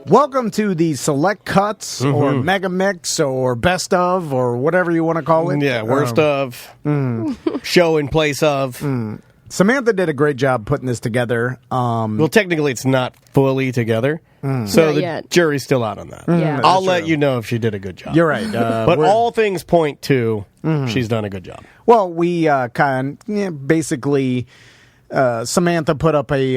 Welcome to the Select Cuts or MegaMix or Best of or whatever you want to call it. Yeah, worst of, show in place of. Samantha did a great job putting this together. Well, technically, it's not fully together, so the jury's still out on that. Yeah. I'll let you know if she did a good job. You're right. But all things point to she's done a good job. Well, we basically... Samantha put up a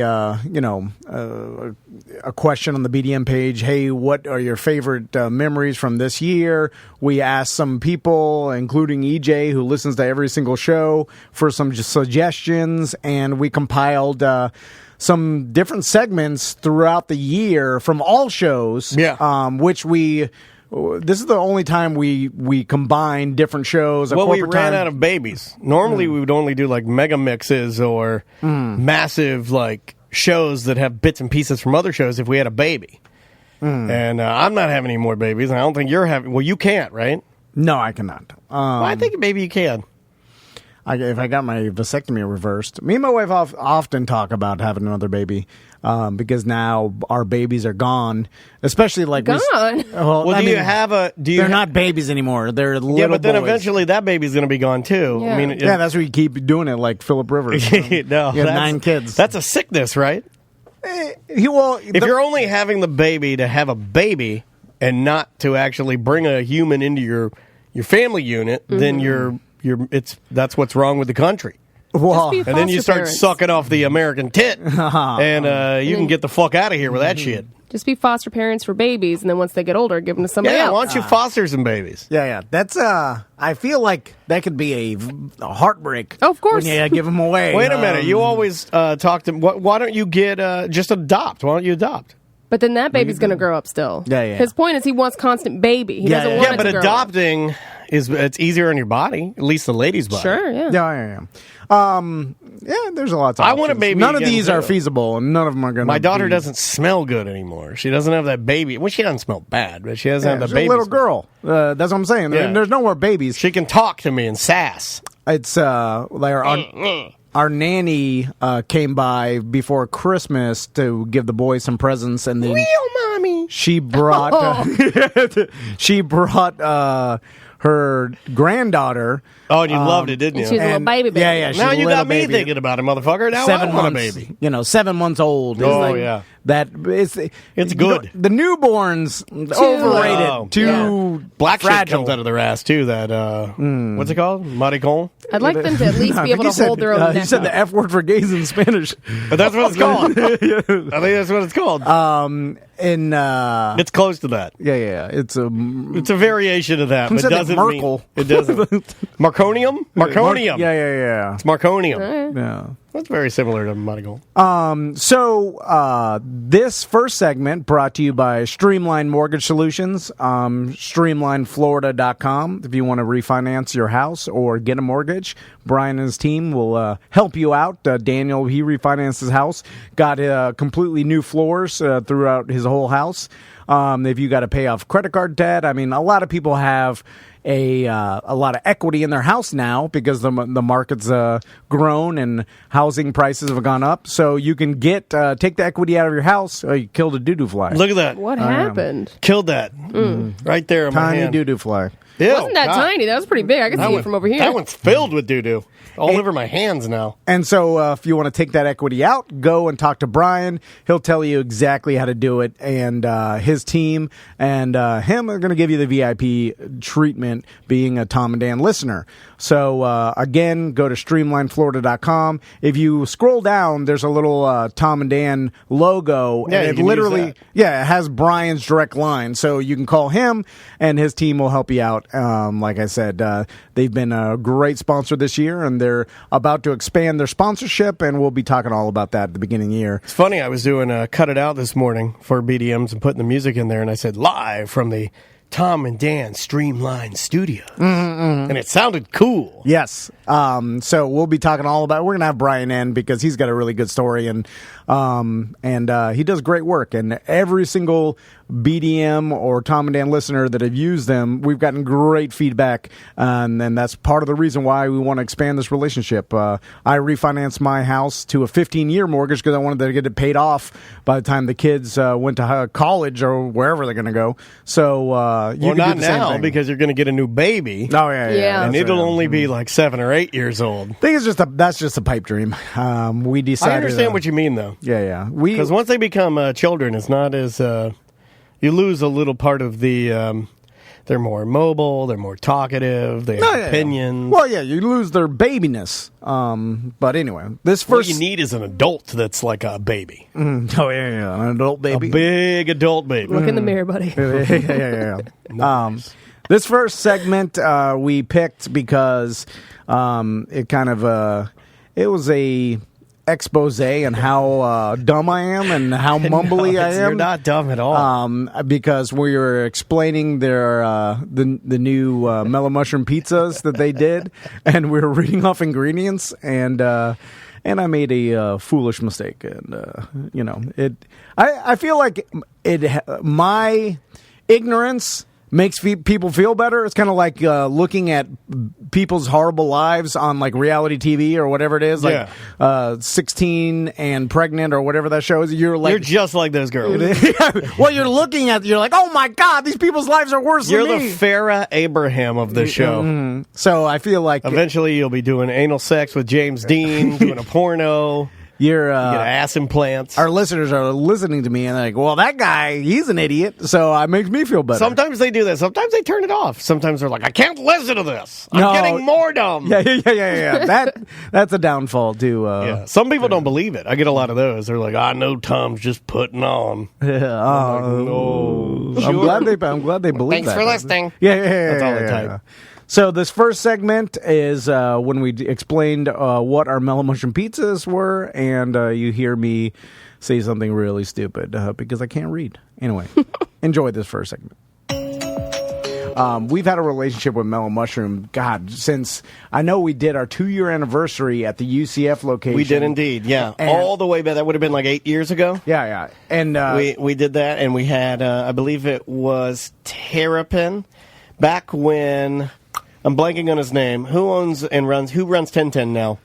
question on the BDM page. Hey, what are your favorite memories from this year? We asked some people, including EJ, who listens to every single show, for some suggestions, and we compiled some different segments throughout the year from all shows. Yeah. Which we. This is the only time we combine different shows. Well, we ran out of babies. Normally, we would only do like mega mixes or massive like shows that have bits and pieces from other shows if we had a baby. And I'm not having any more babies. And I don't think you're having. Well, you can't, right? No, I cannot. Well, I think maybe you can. If I got my vasectomy reversed, me and my wife often talk about having another baby because now our babies are gone. Especially like gone. Well, do you have a? They're not babies anymore. They're little. Yeah, but then boys. Eventually that baby's going to be gone too. Yeah. I mean, that's why you keep doing it, like Philip Rivers. No, you have 9 kids. That's a sickness, right? If you're only having the baby to have a baby and not to actually bring a human into your family unit, then that's what's wrong with the country. Well, Just be And then you start parents. sucking off the American tit, and you can get the fuck out of here with that shit. Just be foster parents for babies, and then once they get older, give them to somebody Yeah, else. why don't you foster some babies? yeah. That's I feel like that could be a heartbreak. Oh, of course. When you give them away. Wait a minute. You always talk to. Why don't you get just adopt? Why don't you adopt? But then that baby's going to grow up still. Yeah. His point is he wants constant baby. He doesn't want it but to grow adopting it's easier on your body, at least the lady's body. Sure, yeah. Yeah, there's a lot of I want a options. baby None of again, these too. are feasible, and none of them are going to My daughter doesn't smell good anymore. She doesn't have that baby. Well, she doesn't smell bad, but she doesn't have the she's baby. a little girl. That's what I'm saying. Yeah. There's no more babies. She can talk to me and sass. It's like our nanny came by before Christmas to give the boys some presents, and then mommy. she brought her granddaughter. Oh, and you loved it, didn't you? She's a little baby. Yeah. She's Now a you little got me baby. thinking about it, motherfucker. Now 7 I want a months, baby. 7 months old. Oh, yeah. That it's good. The newborns overrated. Oh, Too Black shit fragile. comes out of their ass too. That what's it called? Maricon. I'd like them to at least I be think able to hold their own You neck said up. the F word for gays in Spanish. But that's what it's called. I think that's what it's called. It's close to that. Yeah. It's a It's a variation of that, but said that doesn't Merkel? mean it doesn't. Marconium. Yeah. It's Marconium. Alright. Yeah. That's very similar to Maricon. So this first segment brought to you by Streamline Mortgage Solutions, streamlineflorida.com. If you want to refinance your house or get a mortgage, Brian and his team will help you out. Daniel, he refinanced his house, got completely new floors throughout his whole house. If you got to pay off credit card debt, I mean, a lot of people have a lot of equity in their house now because the market's grown and housing prices have gone up. So you can take the equity out of your house. Oh, you killed a doo-doo fly. Look at that. What happened? Killed that. Right there in my Tiny hand. doo-doo fly. Ew, Wasn't that God. tiny? That was pretty big. I could see it from over here. That one's filled with doo-doo. All over my hands now. And so if you want to take that equity out, go and talk to Brian. He'll tell you exactly how to do it. And his team and him are going to give you the VIP treatment being a Tom and Dan listener. So, again, go to streamlineflorida.com. If you scroll down, there's a little Tom and Dan logo. Yeah, and you it can literally, use it has Brian's direct line. So you can call him and his team will help you out. Like I said, they've been a great sponsor this year and they're about to expand their sponsorship, and we'll be talking all about that at the beginning of the year. It's funny, I was doing Cut It Out this morning for BDMs and putting the music in there, and I said, live from the Tom and Dan Streamline Studio. And it sounded cool. Yes. So we'll be talking all about. We're gonna have Brian in because he's got a really good story, and he does great work. And every single BDM or Tom and Dan listener that have used them, we've gotten great feedback, and that's part of the reason why we want to expand this relationship. I refinanced my house to a 15-year mortgage because I wanted to get it paid off by the time the kids went to college or wherever they're going to go. So you can not do the same now thing. because you're going to get a new baby. Oh yeah. Yeah. And That's it'll right. only be like 7 or 8 years old. I think that's just a pipe dream. We decided. I understand what you mean, though. Yeah. Because once they become children, it's not as you lose a little part of the. They're more mobile. They're more talkative. They have opinions. Well, yeah, you lose their babiness. But anyway, this What first. you need is an adult that's like a baby, Oh yeah, an adult baby. a big adult baby. Look in the mirror, buddy. yeah. This first segment we picked because it kind of it was a expose on how dumb I am and how mumbly I am. You're not dumb at all. Because we were explaining their the new mellow mushroom pizzas that they did, and we were reading off ingredients, and I made a foolish mistake, and I feel like my ignorance makes people feel better. It's kind of like looking at people's horrible lives on like reality TV or whatever it is, like 16 and Pregnant or whatever that show is. You're just like those girls. Well, you're looking at, you're like, oh my God, these people's lives are worse You're than the me. Farrah Abraham of the show. So I feel like Eventually, you'll be doing anal sex with James Dean, doing a porno, you're get ass implants. our listeners are listening to me and they're like, well, that guy, he's an idiot. So it makes me feel better. Sometimes they do that. Sometimes they turn it off. Sometimes they're like, I can't listen to this. I'm No. getting more dumb. Yeah. That's a downfall too. Yeah. Some people don't believe it. I get a lot of those. They're like, I know Tom's just putting on. No. I'm glad they believe Thanks that. for listening. Yeah. That's all they type. So this first segment is when we explained what our mellow mushroom pizzas were, and you hear me say something really stupid because I can't read. Anyway, enjoy this first segment. We've had a relationship with Mellow Mushroom, God, since I know we did our 2-year anniversary at the UCF location. We did indeed, yeah. And- All the way back. That would have been like 8 years ago. Yeah. And We did that, and we had, I believe it was Terrapin, back when, I'm blanking on his name. Who runs 1010 now?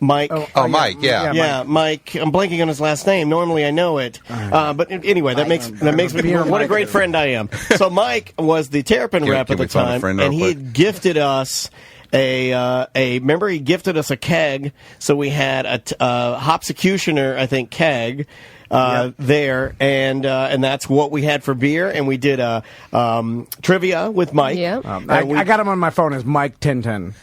Mike. Mike, yeah. Yeah, Mike. I'm blanking on his last name. Normally, I know it, but anyway, that makes me. Beer What a Mike. great friend I am. So Mike was the Terrapin rep can at the we phone a time, friend real and he quick? had gifted us remember he gifted us a keg. So we had a Hopsecutioner, I think, keg. There, and that's what we had for beer, and we did trivia with Mike. Yeah. I got him on my phone as Mike 1010.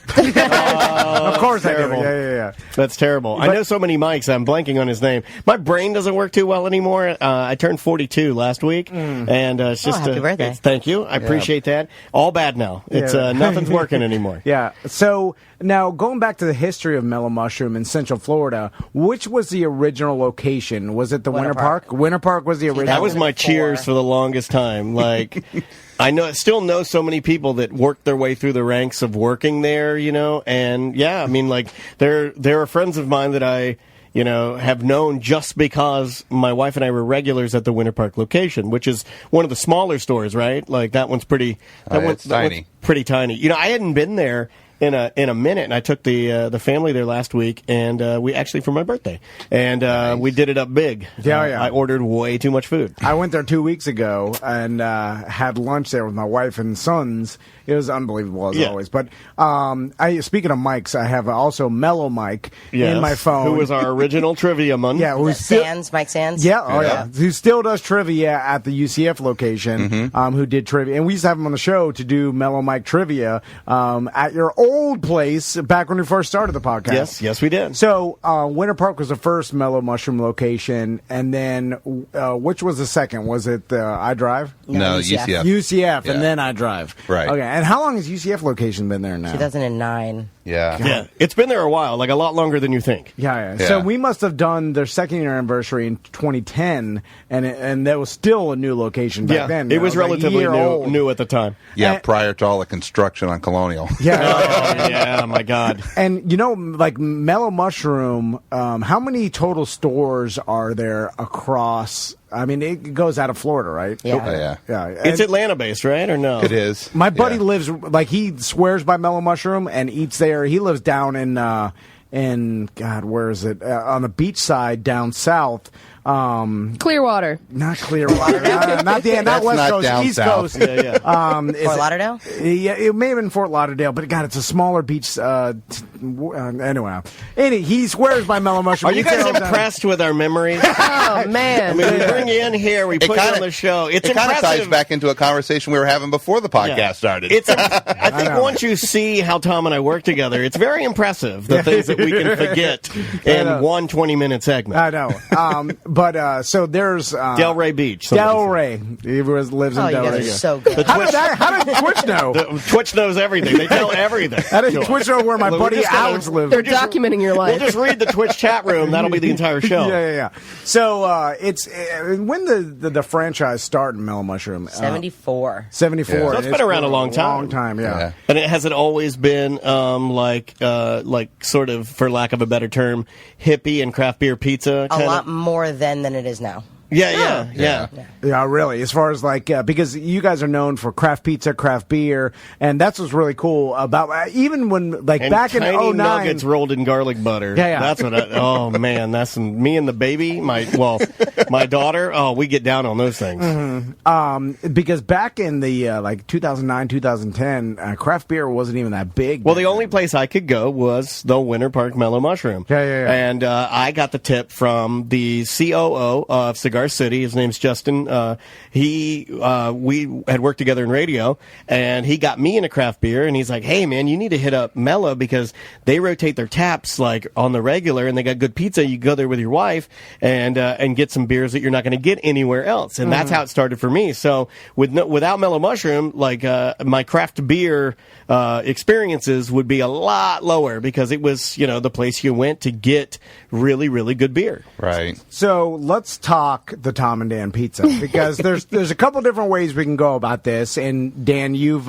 Of course terrible. I did. Yeah. That's terrible. I know so many Mikes, I'm blanking on his name. My brain doesn't work too well anymore. I turned 42 last week, and it's just happy birthday. Thank you. I appreciate that. All bad now. It's nothing's working anymore. Yeah. So now going back to the history of Mellow Mushroom in Central Florida, which was the original location? Was it the Winter Park? Winter Park was the original. That was my 2004. cheers for the longest time. Like, I still know so many people that worked their way through the ranks of working there, and yeah, I mean, like, there are friends of mine that I, have known just because my wife and I were regulars at the Winter Park location, which is one of the smaller stores, right? Like, that one's pretty, It's tiny. pretty tiny. I hadn't been there in a minute, and I took the family there last week, and we actually for my birthday, and we did it up big. Yeah. I ordered way too much food. I went there 2 weeks ago and had lunch there with my wife and sons. It was unbelievable as always. But speaking of mics, I have also Mellow Mike in my phone. Who was our original trivia man? Yeah, Mike Sands. Yeah. Who still does trivia at the UCF location, who did trivia. And we used to have him on the show to do Mellow Mike trivia at your old place back when we first started the podcast. Yes, we did. So Winter Park was the first Mellow Mushroom location, and then which was the second? Was it iDrive? No, UCF. UCF, Yeah. and then iDrive. Right. Okay, and how long has UCF location been there now? 2009. Yeah. It's been there a while, like a lot longer than you think. Yeah. Yeah. So we must have done their second year anniversary in 2010, and that was still a new location back then. It was like a relatively year old. new at the time. Yeah, And- prior to all the construction on Colonial. Yeah. Oh, yeah, my God. And like Mellow Mushroom, how many total stores are there across? I mean, it goes out of Florida, right? Yeah. Oh, yeah. Yeah. It's Atlanta-based, right, or no? It is. My buddy Yeah. lives like he swears by Mellow Mushroom and eats there. He lives down in God, where is it? On the beach side down south. Clearwater. Not Clearwater. not not That's West not Coast, down East south. Coast. Yeah. Fort Lauderdale? Yeah, it may have been Fort Lauderdale, but God, it's a smaller beach. Anyway, he swears by Mellow Mushroom. Are you He guys says all the time. impressed with our memories? Oh, man. I mean, we bring you in here, we put you on the show. It's It kind of impressive. ties back into a conversation we were having before the podcast Yeah. started. I think know. once you see how Tom and I work together, it's very impressive, the things that we can forget in one 20-minute segment. I know. But so there's Delray Beach. somebody Delray. He lives in Oh, you Delray. guys are so good. How did Twitch know? said. Twitch knows everything. They tell everything. How did Twitch know where my Well, we're buddy just gonna- Alex lives? They're documenting your We'll life. just read the Twitch chat room. That'll be the entire show. Yeah. So it's when the franchise started, Mellow Mushroom. 74. 74. Yeah. So it's been around a long time. Long time, yeah. And has it always been like sort of, for lack of a better term, hippie and craft beer pizza? A Kind lot of? more then than it is now. Yeah. Yeah, really. As far as like, because you guys are known for craft pizza, craft beer, and that's what's really cool about even when like And back in tiny 09. nuggets rolled in garlic butter. Yeah. That's what. Oh man, that's me and the baby. My daughter. Oh, we get down on those things. Because back in the like 2009, 2010, craft beer wasn't even that big. Well, the only place I could go was the Winter Park Mellow Mushroom. Yeah. And I got the tip from the COO of Cigar City. His name's Justin. We had worked together in radio, and he got me into craft beer. And he's like, "Hey, man, you need to hit up Mellow because they rotate their taps like on the regular, and they got good pizza. You go there with your wife and get some beers that you're not going to get anywhere else." And that's how it started for me. So without Mellow Mushroom, like my craft beer experiences would be a lot lower because it was the place you went to get really, really good beer. Right. So let's talk the Tom and Dan pizza because there's a couple different ways we can go about this. And Dan, you've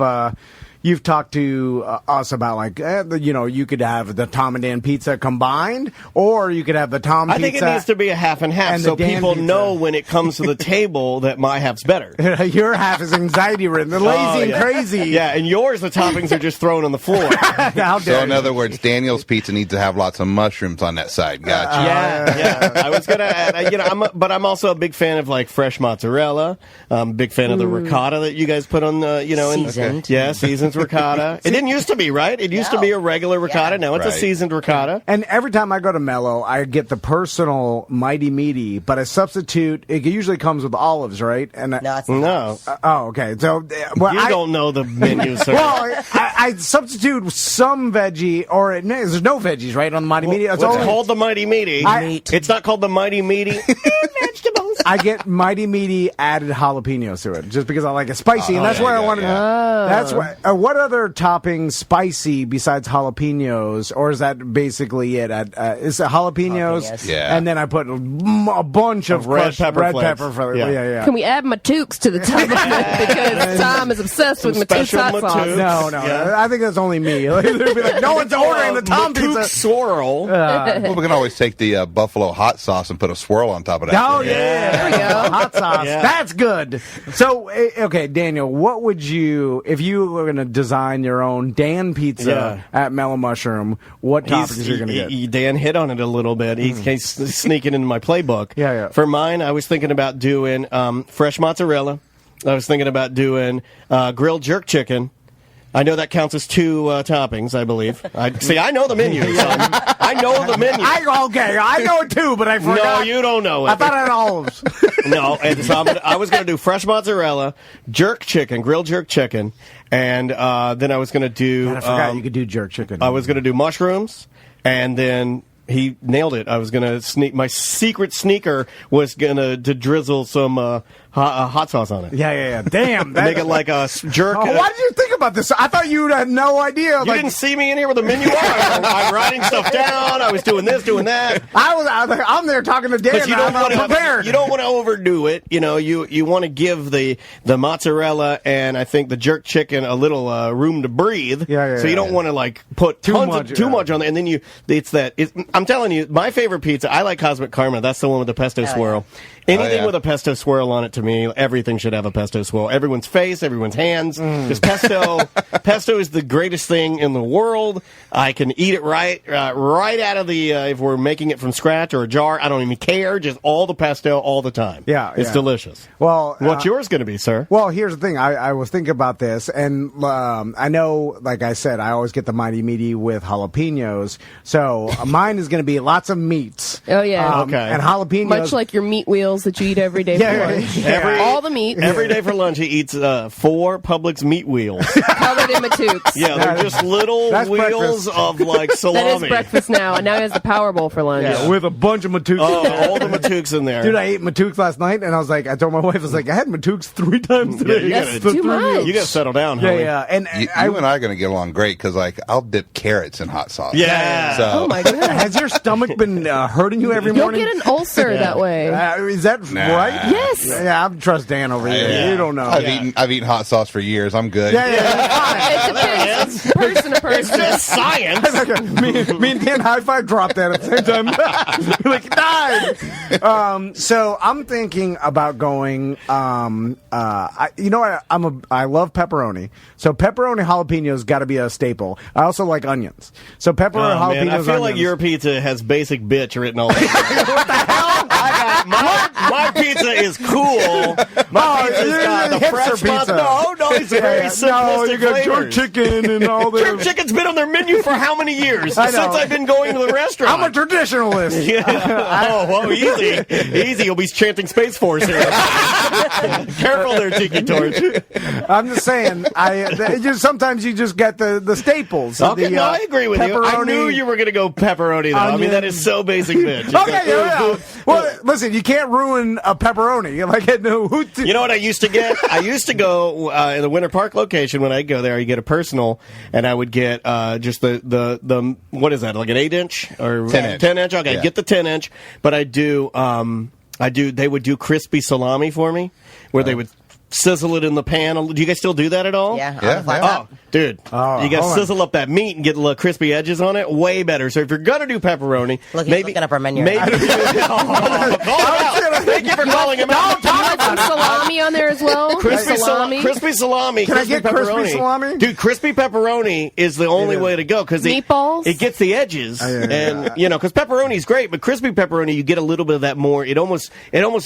talked to us about like you could have the Tom and Dan pizza combined, or you could have the Tom. I pizza. think it needs to be a half and half, and so the Dan people pizza. know when it comes to the table that my half's better. Your half is anxiety ridden, the lazy and crazy. Yeah, and yours, the toppings are just thrown on the floor. How dare So in you. other words, Daniel's pizza needs to have lots of mushrooms on that side. Gotcha. Yeah. I was gonna add, but I'm also a big fan of like fresh mozzarella. I'm a big fan of the ricotta that you guys put on the, Seasoned. seasoned ricotta. It didn't used to be, right? It used to be a regular ricotta. Now it's a Right. seasoned ricotta. And every time I go to Mellow, I get the personal Mighty Meaty, but I substitute. It usually comes with olives, right? And No, it's No, oh, okay. So well, you don't know the menu, sir. Well, I substitute some veggie, or there's no veggies, right, on the Mighty Meaty. It's called the Mighty Meaty. Meat. It's not called the Mighty Meaty. Vegetables. I get Mighty Meaty added jalapenos to it, just because I like it spicy, and that's why I wanted. That's why. What other toppings spicy besides jalapenos, or is that basically it? Is it jalapenos? Jalapenos. Yeah. And then I put a bunch of red crushed pepper red flakes. pepper for Yeah. Can we add Matooks to the top of it? Because Tom is obsessed with Matooks special hot sauce. Matooks. No. Yeah. I think that's only me. They'd be like, no one's ordering the Tom Matook pizza. swirl. Well, we can always take the buffalo hot sauce and put a swirl on top of that. Oh yeah, There we go. hot sauce. Yeah. That's good. So, okay, Daniel, what would you, if you were going to design your own Dan pizza at Mellow Mushroom? What toppings are you going to get? Dan hit on it a little bit. He's sneaking into my playbook. Yeah. For mine, I was thinking about doing fresh mozzarella. I was thinking about doing grilled jerk chicken. I know that counts as two toppings, I believe. I know the menu. Son. I know the menu. I know it too, but I forgot. No, you don't know it. I thought I had olives. No, and so I was going to do fresh mozzarella, grilled jerk chicken, and then I was going to do. God, I forgot you could do jerk chicken. I was going to do mushrooms, and then he nailed it. I was going to sneak. My secret sneaker was going to drizzle some hot sauce on it. Yeah. Damn. Make it like a jerk. Oh, why did you think about this? I thought you had no idea. You didn't see me in here with a menu. I'm writing stuff down. I was doing this, doing that. I'm there talking to Dan. You don't want to prepared. You don't want to overdo it. You know, you want to give the mozzarella and I think the jerk chicken a little room to breathe. Yeah. So you don't want to like put too much on there, and then I'm telling you, my favorite pizza. I like Cosmic Karma. That's the one with the pesto swirl. Anything with a pesto swirl on it, to me, everything should have a pesto swirl. Everyone's face, everyone's hands. Just pesto is the greatest thing in the world. I can eat it right out of the, if we're making it from scratch or a jar, I don't even care. Just all the pesto all the time. Yeah. It's delicious. Well, what's yours going to be, sir? Well, here's the thing. I was thinking about this, and I know, like I said, I always get the Mighty Meaty with jalapenos. So mine is going to be lots of meats. Oh, yeah. Okay. And jalapenos. Much like your meat wheels that you eat every day for lunch. All the meat. Every day for lunch, he eats 4 Publix meat wheels. Covered in matooks. Yeah, they're just little wheels of like salami. That is breakfast now, and now he has the Power Bowl for lunch. Yeah, with a bunch of matooks. Oh, all the matooks in there. Dude, I ate matooks last night, and I was like, I told my wife, I was like, I had matooks 3 times today. That's too much. You got to settle down, Yeah, honey. yeah. And You and I are going to get along great because, like, I'll dip carrots in hot sauce. Yeah. So, Oh, my God. has your stomach been hurting you every You'll morning? get an ulcer that way. Is that right? Yes. Yeah, I trust Dan over here. Yeah. You don't know. I've eaten hot sauce for years. I'm good. It depends. Person to It's person. just science. me and Dan high five dropped that at the same time. Like died. So I'm thinking about going. You know what? I love pepperoni. So pepperoni jalapenos got to be a staple. I also like onions. So pepperoni jalapenos. Man, I feel like onions. your pizza has basic bitch written all over it. What the hell? My pizza is cool. My pizza's got the hipster fresh pizza. No, it's very simplistic No, you got jerk flavors. chicken and all Jerk that. chicken's been on their menu for how many years? I Since know. I've been going to the restaurant. I'm a traditionalist. Easy. You'll be chanting Space Force here. Careful there, Tiki Torch. I'm just saying. Sometimes you just get the staples. Okay, I agree with you. I knew you were going to go pepperoni, though. I mean, that is so basic, bitch. Okay, yeah. Well, listen, you can't ruin a pepperoni. Like, you know what I used to get? I used to go in the Winter Park location. When I go there, I get a personal, and I would get just the what is that? Like an 8-inch or 10-inch. 10-inch? Okay, Yeah. get the 10-inch. But they would do crispy salami for me, where they would sizzle it in the pan. Do you guys still do that at all? Yeah. Yeah, On the flat yeah. top. Dude, you got to hold on. sizzle up that meat and get the little crispy edges on it. Way better. So if you're gonna do pepperoni, Look, he's maybe looking up our menu. Maybe call him out. Thank you for calling him out. Some salami on there as well. Crispy salami. Can I get crispy salami? Dude, crispy pepperoni is the only way to go because Meatballs? it gets the edges, yeah. and because pepperoni is great, but crispy pepperoni you get a little bit of that more. It almost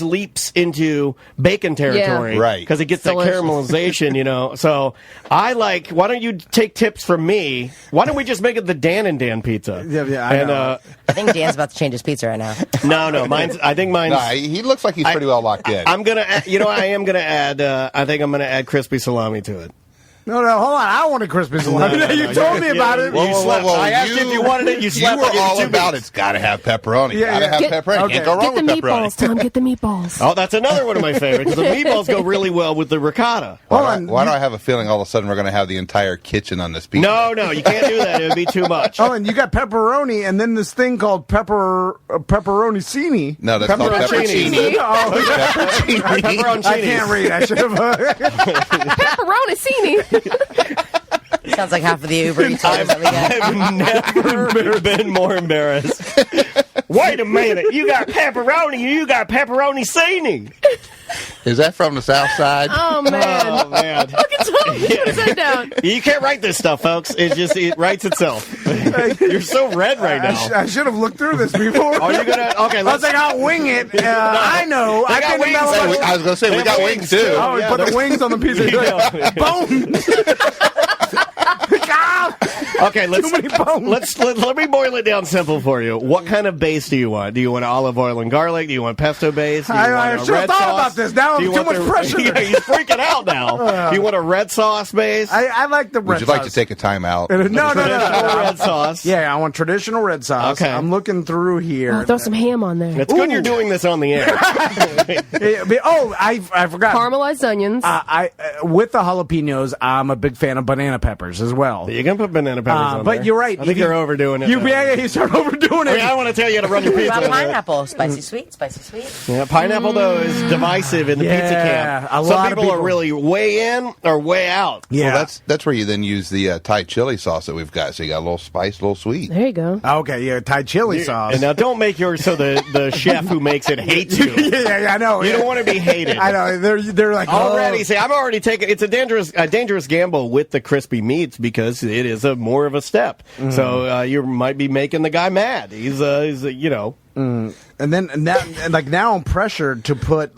leaps into bacon territory, Yeah. Right. Because it gets Delicious. that caramelization, So I like. Why don't you take tips from me? Why don't we just make it the Dan and Dan pizza? Yeah, I know. I think Dan's about to change his pizza right now. No, mine's. I think mine's. No, he looks like he's pretty well locked in. I'm gonna. I am gonna add. I think I'm gonna add crispy salami to it. No, hold on. I don't want a crispy salami. You told me about it. You slept. I asked you if you wanted it. You slept. You I were gave you all 2 about minutes. it's got to have pepperoni. Yeah, Gotta yeah. have pepperoni. Okay. Can't go wrong Get the with pepperoni. meatballs, Tom. Get the meatballs. Oh, that's another one of my favorites. The meatballs go really well with the ricotta. Why do I have a feeling all of a sudden we're going to have the entire kitchen on this pizza? No, you can't do that. It would be too much. Oh, and you got pepperoni, and then this thing called pepperoncini. No, that's called Pepperoncini. pepperoni. Oh, Pepperoncini. I can't read. I should have. Pepperoni-cini. Sounds like half of the Uber Eats orders that we get. I've never been more embarrassed. Wait a minute. You got pepperoni. You got pepperoni-cini. Is that from the South Side? Oh, man. Oh, man. Look at Tom. Put his head down. You can't write this stuff, folks. It writes itself. You're so red right now. I should have looked through this before. Are you gonna? Okay, I was let's. like, I'll wing it. I know. I got can wings. develop- Hey, I was going to say, we They got have wings wings, too. too. Oh, we Yeah, put the there's- wings on the pizza. Boom. Okay, Too many bones. let me boil it down simple for you. What kind of base do you want? Do you want olive oil and garlic? Do you want pesto base? Do you I want a should have red thought sauce? about this. Now Do you too want much pressure. Yeah, he's freaking out now. Do you want a red sauce base? I like the red Would you like to sauce. take a time out? No. Traditional red sauce. Yeah, I want traditional red sauce. Okay. I'm looking through here. Oh, throw some ham on there. It's good you're doing this on the air. I forgot. Caramelized onions. With the jalapenos, I'm a big fan of banana peppers as well. You can put banana peppers on But there. you're right. I think you're overdoing it. You start overdoing it. I want to tell you how to run your What pizza. about pineapple? Spicy sweet, spicy sweet. Yeah, pineapple though is divisive in the pizza Yeah, camp. a lot Some of people are people- really way in or way out. Yeah. Well, that's where you then use the Thai chili sauce that we've got. So you got a little spice, a little sweet. There you go. Okay, yeah, Thai chili sauce. And now don't make yours so the chef who makes it hates you. yeah, I know. You don't want to be hated. I know. They're like Already, oh. see, I've already taken. It's a dangerous gamble with the crispy meats because it is more of a step. So you might be making the guy mad. He's you know. And then now I'm pressured to put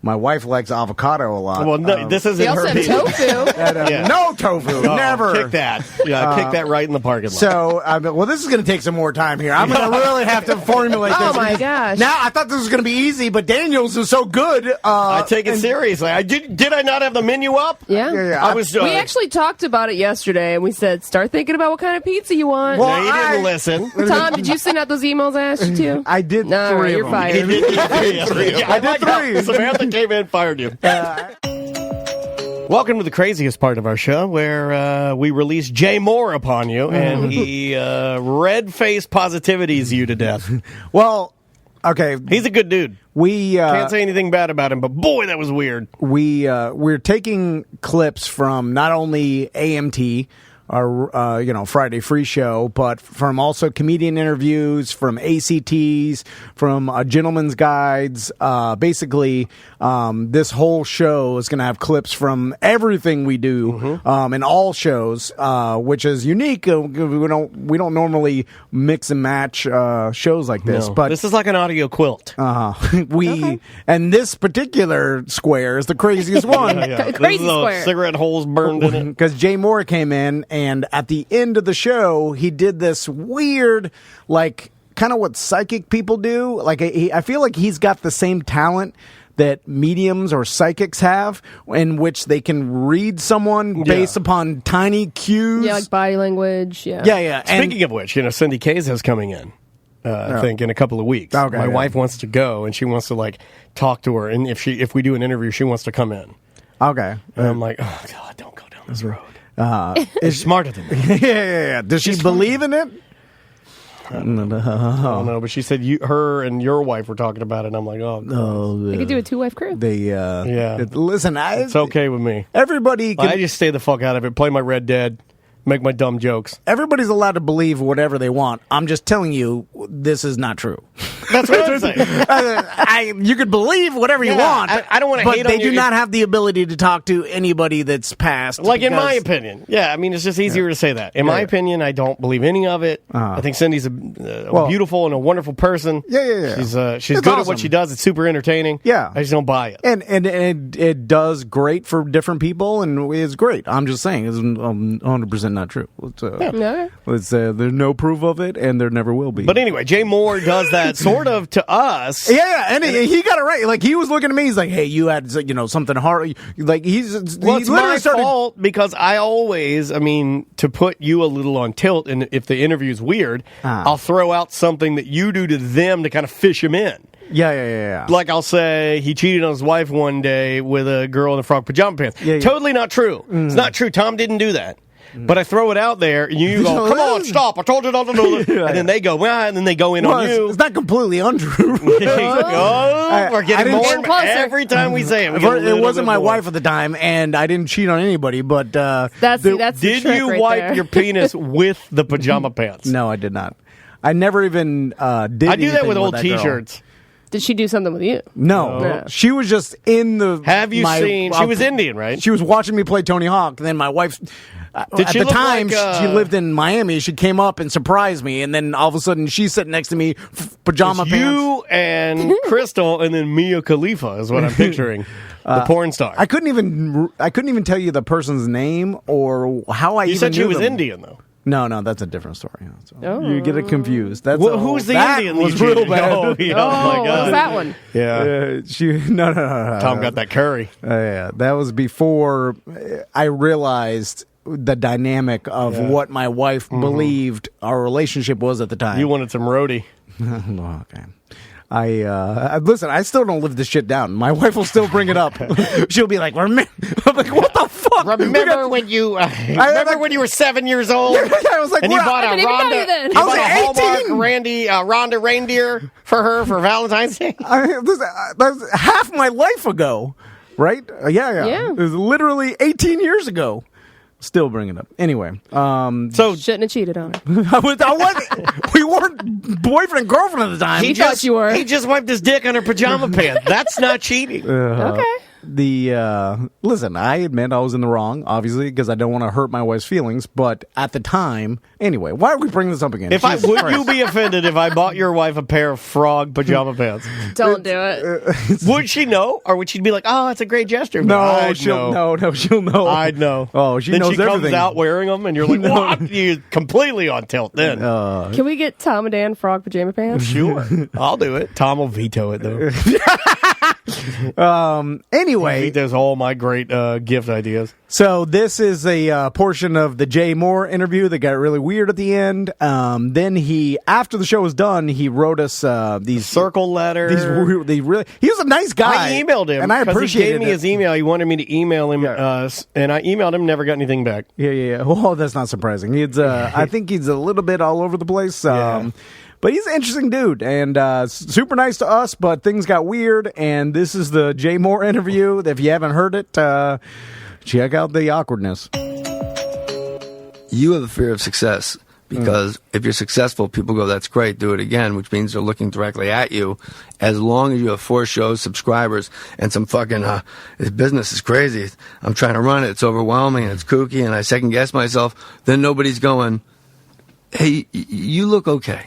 my wife likes avocado a lot. Well, no, this isn't They also her have pizza. tofu. Yeah. No tofu, Oh, never. kick that. Yeah, kick that right in the parking lot. So, well, this is going to take some more time here. I'm going to really have to formulate this. Oh, my because gosh. Now, I thought this was going to be easy, but Daniel's is so good. I take it seriously. Did I not have the menu up? Yeah. Yeah. I was. We actually talked about it yesterday, and we said, start thinking about what kind of pizza you want. Well, No, you didn't listen. Tom, did you send out those emails I asked you to? I did No, three right, of you're them. fired. I did three. Samantha came in, fired you. Welcome to the craziest part of our show, where we release Jay Moore upon you, and he red-faced positivities you to death. Well, okay. He's a good dude. We Can't say anything bad about him, but boy, that was weird. we're taking clips from not only AMT, our Friday free show, but from also comedian interviews, from ACTs, from Gentleman's Guides. Basically, this whole show is going to have clips from everything we do in all shows, which is unique. We don't normally mix and match shows like this, No, but this is like an audio quilt. and this particular square is the craziest one. Crazy This is square. cigarette holes burned in it. Because Jay Moore came in, and at the end of the show, he did this weird, kind of what psychic people do. I feel like he's got the same talent that mediums or psychics have, in which they can read someone based upon tiny cues. Yeah, like body language. Yeah. Yeah. Speaking of which, Cindy Kays is coming in. I think in a couple of weeks. Okay, My yeah. wife wants to go, and she wants to talk to her. And if we do an interview, she wants to come in. Okay. And I'm like, oh God, don't go down this road. She's smarter than me. yeah. Does she believe in it? I don't know, but she said her and your wife were talking about it, and I'm like, oh, God. They could do a two-wife crew. Listen, It's okay with me. everybody can I just stay the fuck out of it. Play my Red Dead. Make my dumb jokes. Everybody's allowed to believe whatever they want. I'm just telling you, this is not true. That's what I'm saying. You could believe whatever you Yeah, want. I don't wanna but hate they on do you not have the ability to talk to anybody that's passed. Like, in my because- opinion. Yeah, I mean, it's just easier to say that. In my opinion, I don't believe any of it. I think Cindy's a beautiful and a wonderful person. Yeah. She's It's good at awesome. what she does. It's super entertaining. Yeah. I just don't buy it. And it does great for different people, and it's great. I'm just saying, it's 100% not true. No. There's no proof of it, and there never will be. But anyway, Jay Moore does that sort of to us. Yeah, and he got it right. Like, he was looking at me, he's like, "Hey, you had something hard." Like, Well, he it's literally my started. fault because I always, to put you a little on tilt, and if the interview's weird, I'll throw out something that you do to them to kind of fish them in. Yeah. Like, I'll say he cheated on his wife one day with a girl in the frog pajama pants. Yeah. Totally not true. It's not true. Tom didn't do that. But I throw it out there, and you go, "Come on, stop! I told you not to do it." And then they go, "Well," and then they go in Well, on you. it's not completely untrue. We're I getting didn't- more Getting closer. every time we say it. we get a It little wasn't bit my more. wife at the time, and I didn't cheat on anybody. But That's the- the Did trick you right wipe there. your penis with the pajama pants? No, I did not. I never even did. I do that anything with old that girl. T-shirts. Did she do something with you? No, No. she was just in the. Have you seen? She was Indian, right? She was watching me play Tony Hawk. And then my wife, Did at she the look time, like, she lived in Miami. She came up and surprised me, and then all of a sudden, she's sitting next to me, pajama It's pants. you and Crystal, and then Mia Khalifa is what I'm picturing. The porn star. I couldn't even tell you the person's name or how I. You even said she knew was them. Indian, though. No, that's a different story. So Oh. You get it confused. That's Who's the that Indian? was you real cheated? bad. Oh, yeah, Oh, my what God. was that one? Yeah. No. Tom got that curry. Yeah, that was before I realized the dynamic of what my wife believed our relationship was at the time. You wanted some roadie. Well, okay. I listen. I still don't live this shit down. My wife will still bring it up. She'll be like, "I'm like, what the fuck? Remember when you when you were 7 years old? I was like, and you what? bought I a didn't even know Ronda, you then. you I was bought a 18. Hallmark Ronda reindeer for her for Valentine's Day. That's half my life ago, right? Yeah. Yeah. It was literally 18 years ago. Still bringing it up. Anyway, So Shouldn't have cheated on her. I wasn't. We weren't boyfriend and girlfriend at the time. He thought you were. He just wiped his dick on her pajama pants. That's not cheating. Okay. Listen, I admit I was in the wrong, obviously, because I don't want to hurt my wife's feelings. But at the time, anyway, why are we bringing this up again? Would you be offended if I bought your wife a pair of frog pajama pants? Don't do it. Would she know, or would she be like, "Oh, it's a great gesture"? No, I'd she'll know. no, she'll know. I'd know. Oh, she then knows she comes everything. out wearing them, and you're like, "What?" You're completely on tilt. Then Can we get Tom and Dan frog pajama pants? sure, I'll do it. Tom will veto it though. Anyway, He does all my great gift ideas. so this is a portion of the Jay Moore interview that got really weird at the end. Then after the show was done, he wrote us these Circle letter. He was a nice guy. I emailed him, and I 'cause appreciated he gave me his email. He wanted me to email him, and I emailed him. Never got anything back. Yeah. Well, that's not surprising. He's, I think he's a little bit all over the place. But he's an interesting dude and super nice to us, but things got weird. And this is the Jay Moore interview. If you haven't heard it, check out the awkwardness. You have a fear of success because if you're successful, people go, "That's great, do it again," which means they're looking directly at you. As long as you have 4 shows, subscribers, and some fucking, this business is crazy. I'm trying to run it. It's overwhelming and it's kooky and I second guess myself. Then nobody's going, "Hey, you look okay.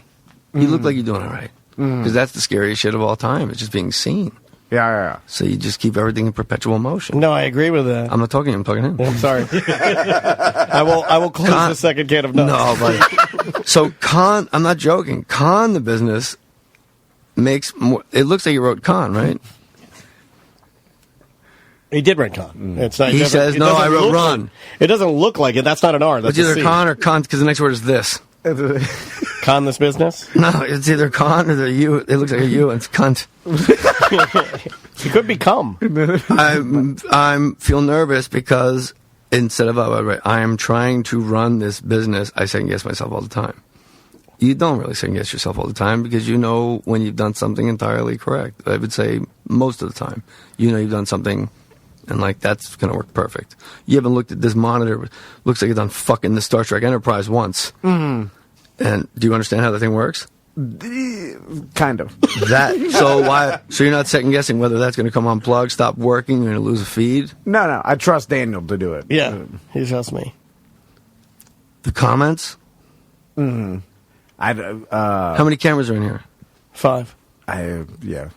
You look like you're doing all right." Because that's the scariest shit of all time. It's just being seen. Yeah. So you just keep everything in perpetual motion. No, I agree with that. I'm not talking to you, I'm talking to him. I'm sorry. I will close the second can of nuts. No, but so Khan, I'm not joking. Khan, the business, makes more. It looks like he wrote Khan, right? He did write Con. It's not, He it doesn't- says, it "No, doesn't I wrote look Run." like- it doesn't look like it. That's not an R. That's It's either a C. Khan or Khan because the next word is this. Con this business. No, it's either Khan or the U. It looks like a U and it's cunt. It could become. I'm feel nervous because instead of I am trying to run this business. I second guess myself all the time. You don't really second guess yourself all the time because you know when you've done something entirely correct. I would say most of the time, you know you've done something, and like that's going to work perfect. You haven't looked at this monitor. Looks like it's on fucking the Star Trek Enterprise once. Mm-hmm. And do you understand how the thing works? Kind of. So you're not second guessing whether that's going to come unplugged, stop working, you're going to lose a feed. No. I trust Daniel to do it. Yeah, he trusts me. The comments. How How many cameras are in here? 5. Yeah.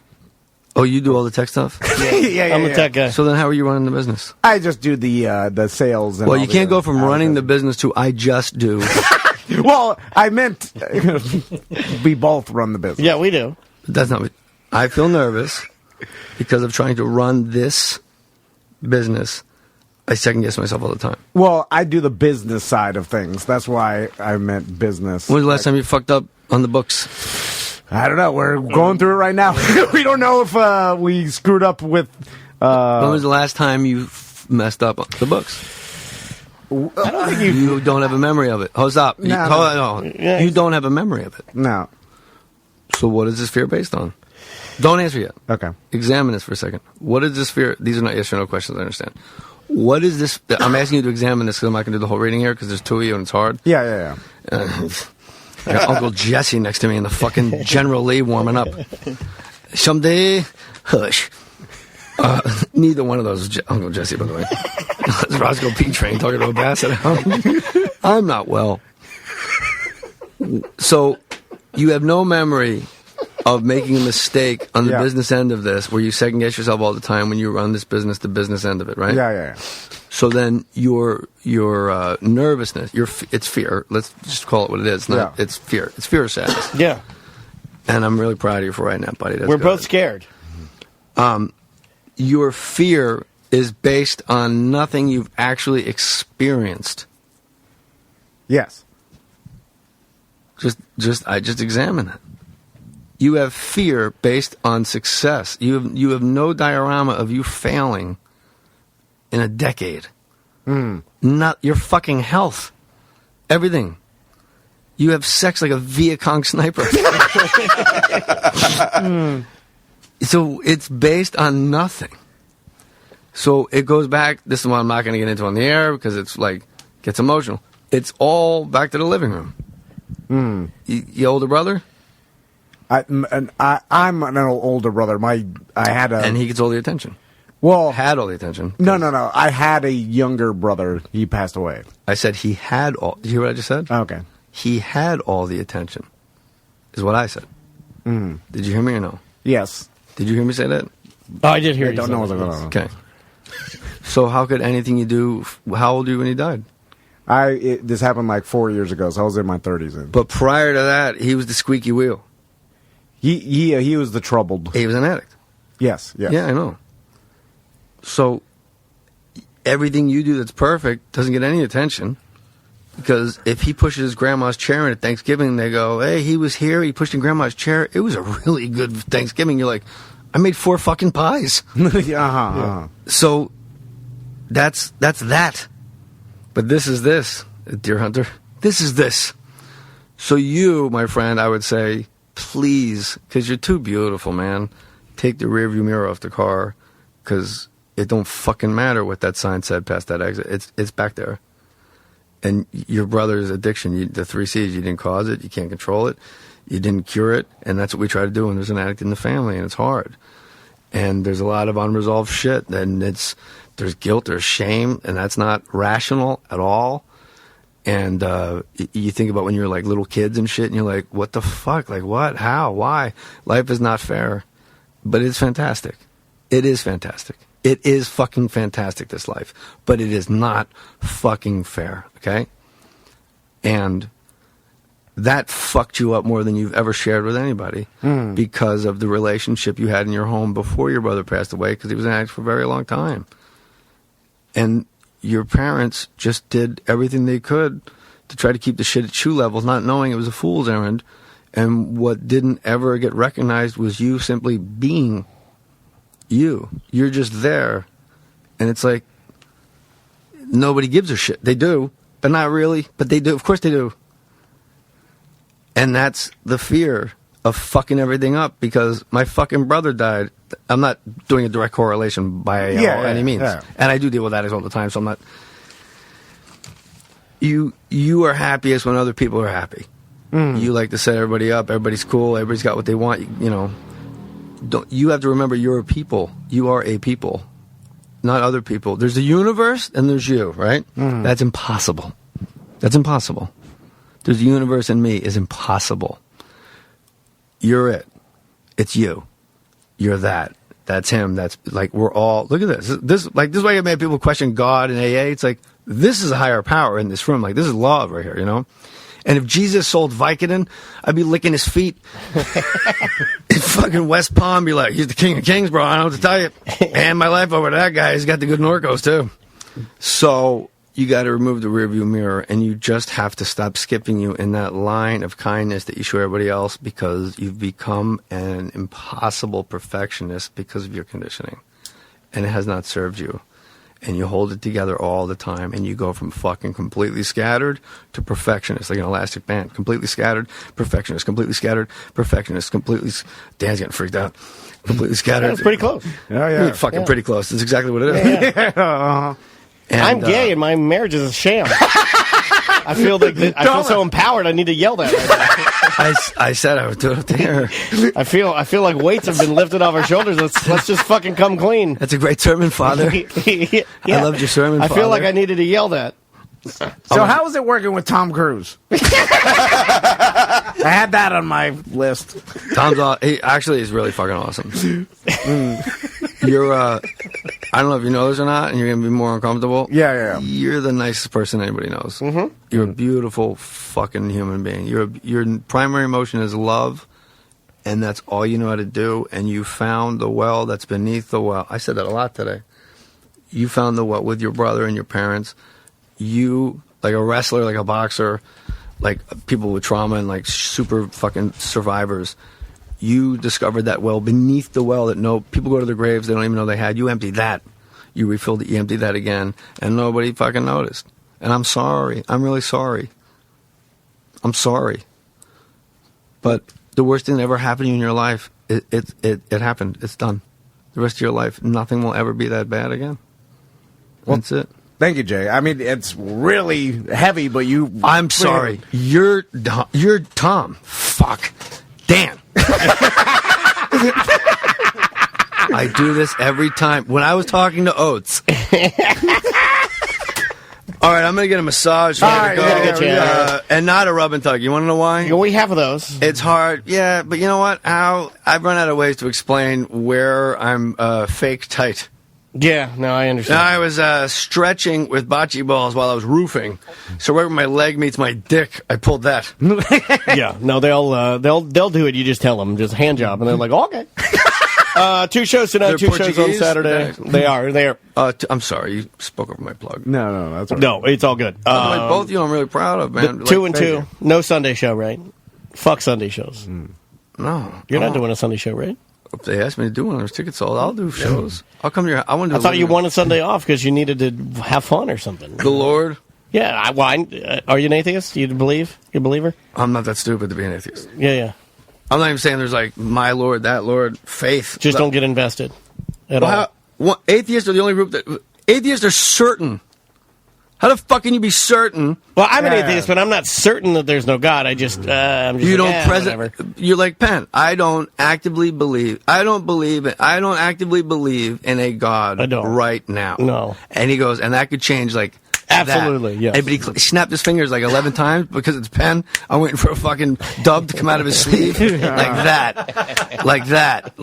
Oh, you do all the tech stuff. yeah. I'm a tech guy. So then, how are you running the business? I just do the sales. And Well, all you can't the go from running the business to I just do. Well, I meant we both run the business. Yeah, we do. That's not. I feel nervous because of trying to run this business. I second guess myself all the time. Well, I do the business side of things. That's why I meant business. When was the last time you fucked up on the books? I don't know. We're going through it right now. We don't know if we screwed up with. When was the last time you messed up on the books? I don't think You don't have a memory of it. Oh, stop. No. Yeah. You don't have a memory of it. No. So what is this fear based on? Don't answer yet. Okay. Examine this for a second. What is this fear? These are not yes or no questions, I understand. What is this? I'm asking you to examine this because I'm not going to do the whole reading here because there's 2 of you and it's hard. Yeah. I got Uncle Jesse next to me and the fucking General Lee warming up. Someday, hush. Neither one of those is Uncle Jesse, by the way. It's Roscoe P. Train talking to a basset hound. I'm not well. So, you have no memory of making a mistake on the Yeah. business end of this, where you second guess yourself all the time when you run this business, the business end of it, right? Yeah. So then your nervousness, it's fear. Let's just call it what it is. It's fear. It's fear of sadness. Yeah. And I'm really proud of you for writing that, buddy. That's We're good. both scared. Your fear is based on nothing you've actually experienced. Yes. Just examine it. You have fear based on success. You have no diorama of you failing in a decade. Not your fucking health. Everything. You have sex like a Viet Cong sniper. So it's based on nothing. So it goes back. This is what I'm not going to get into on the air because it's like gets emotional. It's all back to the living room. You older brother? I'm an older brother. I had a And he gets all the attention. well. Had all the attention. No. I had a younger brother. He passed away. I said he had all. Did you hear what I just said? Okay. He had all the attention, is what I said. Did you hear me or no? Yes. Did you hear me say that? Oh, I did hear you. Don't say know that. what's going on. Okay. So how could anything you do? How old were you when he died? This happened like 4 years ago, so I was in my 30s. And But prior to that, he was the squeaky wheel. he was the troubled. He was an addict. Yes. Yeah, I know. So everything you do that's perfect doesn't get any attention. Because if he pushes his grandma's chair in at Thanksgiving, they go, hey, he was here, he pushed in grandma's chair. It was a really good Thanksgiving. You're like, I made 4 fucking pies. So that's that. But this is this, Deer Hunter. This is this. So you, my friend, I would say, please, because you're too beautiful, man, take the rearview mirror off the car, because it don't fucking matter what that sign said past that exit. It's back there. And your brother's addiction, the 3 C's, you didn't cause it, you can't control it, you didn't cure it, and that's what we try to do when there's an addict in the family, and it's hard. And there's a lot of unresolved shit, and there's guilt, there's shame, and that's not rational at all. And you think about when you're like little kids and shit, and you're like, what the fuck? Like what? How? Why? Life is not fair. But it's fantastic. It is fantastic. It is fucking fantastic, this life. But it is not fucking fair, okay? And that fucked you up more than you've ever shared with anybody because of the relationship you had in your home before your brother passed away, because he was an addict for a very long time. And your parents just did everything they could to try to keep the shit at shoe levels, not knowing it was a fool's errand. And what didn't ever get recognized was you simply being you. You're just there. And it's like, nobody gives a shit. They do, but not really. But they do. Of course they do. And that's the fear of fucking everything up, because my fucking brother died. I'm not doing a direct correlation by any means. Yeah. And I do deal with that all the time, so I'm not. You are happiest when other people are happy. You like to set everybody up. Everybody's cool. Everybody's got what they want. You have to remember you're a people. You are a people, not other people. There's the universe and there's you, right? That's impossible. That's impossible. There's the universe and me is impossible. You're it. It's you. You're that. That's him. That's like we're all. Look at this. This is why I made people question God and AA. It's like this is a higher power in this room. Like this is love right here, you know. And if Jesus sold Vicodin, I'd be licking his feet. In fucking West Palm, be like, he's the king of kings, bro. I don't know what to tell you. And my life over to that guy. He's got the good Norcos, too. So you got to remove the rearview mirror, and you just have to stop skipping you in that line of kindness that you show everybody else, because you've become an impossible perfectionist because of your conditioning. And it has not served you. And you hold it together all the time, and you go from fucking completely scattered to perfectionist, like an elastic band. Completely scattered, perfectionist, completely scattered, perfectionist, completely... Dan's getting freaked out. Completely scattered. That's pretty close. Yeah. Fucking pretty close. That's exactly what it is. And, I'm gay and my marriage is a sham. I feel I feel so empowered. I need to yell that right now. I said I would do it there. I feel like weights have been lifted off our shoulders. Let's just fucking come clean. That's a great sermon, Father. Yeah. I loved your sermon, I Father. feel like I needed to yell that. So how is it working with Tom Cruise? I had that on my list. Tom's he actually is really fucking awesome. You're I don't know if you know this or not, and you're gonna be more uncomfortable. Yeah. You're the nicest person anybody knows. Mm-hmm. You're a beautiful fucking human being. Your primary emotion is love, and that's all you know how to do. And you found the well that's beneath the well. I said that a lot today. You found the well with your brother and your parents. You, like a wrestler, like a boxer, like people with trauma and like super fucking survivors, you discovered that well beneath the well that people go to their graves, they don't even know they had. You emptied that. You refilled it, you emptied that again, and nobody fucking noticed. And I'm sorry. I'm really sorry. I'm sorry. But the worst thing that ever happened to you in your life, it happened. It's done. The rest of your life, nothing will ever be that bad again. That's it. Thank you, Jay. I mean, it's really heavy, but you... I'm sorry. You're Tom. Fuck. Dan. I do this every time. When I was talking to Oates... All right, I'm going to get a massage. All right, and not a rub and tug. You want to know why? We have those. It's hard. Yeah, but you know what? I've run out of ways to explain where I'm fake tight. Yeah, no, I understand. I was stretching with bocce balls while I was roofing. So right where my leg meets my dick, I pulled that. Yeah, no, they'll do it. You just tell them, just hand job, and they're like, okay. 2 shows tonight, They're 2 shows on Portuguese? Saturday. They are. I'm sorry, you spoke over my plug. No, that's all right. No, it's all good. Both of you, I'm really proud of, man. 2 and 2. No Sunday show, right? Fuck Sunday shows. No, You're not doing a Sunday show, right? If they asked me to do one, there's tickets sold. I'll do shows. I'll come to your. I thought you wanted Sunday off because you needed to have fun or something. The Lord. Yeah. Are you an atheist? You believe? You a believer? I'm not that stupid to be an atheist. Yeah. I'm not even saying there's like my Lord, that Lord, faith. Just don't get invested at all. Atheists are the only group that atheists are certain. How the fuck can you be certain? Well, I'm an atheist, but I'm not certain that there's no God. I'm just You don't whatever. You're like Penn. I don't actively believe. I don't actively believe in a God right now. No. And he goes, and that could change like absolutely, that. yes. And, but he snapped his fingers like 11 times because it's Penn. I'm waiting for a fucking dub to come out of his sleeve like that, like that.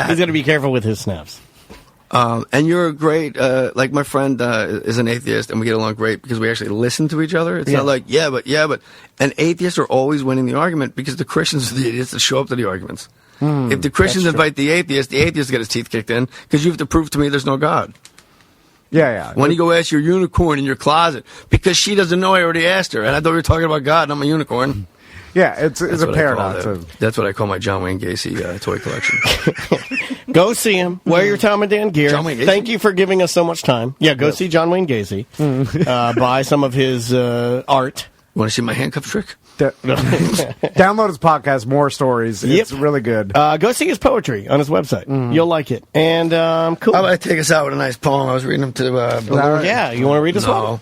He's got to be careful with his snaps. And you're a great, like my friend is an atheist, and we get along great because we actually listen to each other. It's not like, yeah, but. And atheists are always winning the argument because the Christians are the idiots that show up to the arguments. If the Christians invite the atheist get his teeth kicked in because you have to prove to me there's no God. Yeah. When you go ask your unicorn in your closet, because she doesn't know I already asked her, and I thought we were talking about God, not my unicorn. Yeah, it's a paradox. That's what I call my John Wayne Gacy toy collection. Go see him. Wear your Tom and Dan gear. John Wayne Gacy? Thank you for giving us so much time. Yeah, go see John Wayne Gacy. Buy some of his art. You want to see my handcuff trick? Download his podcast, More Stories. It's really good. Go see his poetry on his website. You'll like it. And cool. How about I take us out with a nice poem? I was reading them to right? Yeah, you want to read this one?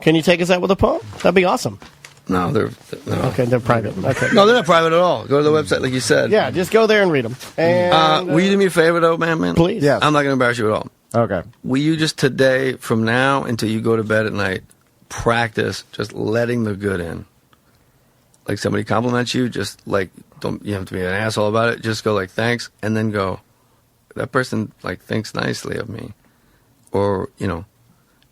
Can you take us out with a poem? That'd be awesome. No, they're Okay, they're private. Okay. No, they're not private at all. Go to the website, like you said. Yeah, just go there and read them. And, will you do me a favor, though, man? Please. Yes. I'm not going to embarrass you at all. Okay. Will you just today, from now until you go to bed at night, practice just letting the good in? Like somebody compliments you, just like, don't you have to be an asshole about it. Just go like, thanks, and then go, that person like thinks nicely of me. Or,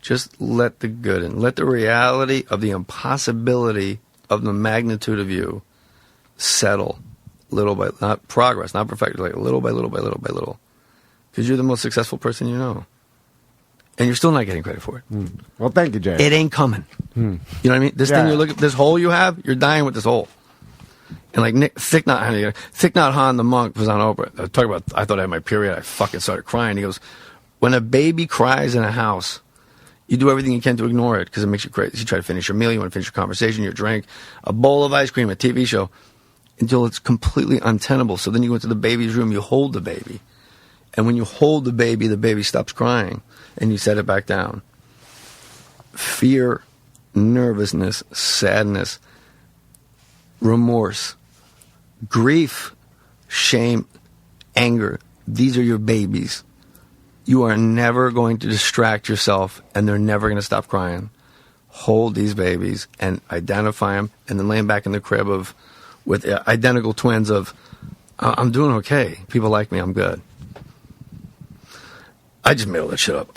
just let the good in. Let the reality of the impossibility of the magnitude of you settle little by, not progress, not perfection, like little by little by little by little. Because you're the most successful person you know. And you're still not getting credit for it. Well, thank you, Jay. It ain't coming. You know what I mean? This thing you're looking, this hole you have, you're dying with this hole. And like Thich Nhat Hanh, the monk, was on Oprah. I thought I had my period. I fucking started crying. He goes, when a baby cries in a house, you do everything you can to ignore it because it makes you crazy. You try to finish your meal, you want to finish your conversation, your drink, a bowl of ice cream, a TV show, until it's completely untenable. So then you go into the baby's room, you hold the baby. And when you hold the baby stops crying, and you set it back down. Fear, nervousness, sadness, remorse, grief, shame, anger. These are your babies. You are never going to distract yourself, and they're never going to stop crying. hold these babies and identify them, and then lay them back in the crib with identical twins of, I'm doing okay. People like me. I'm good. I just made all that shit up.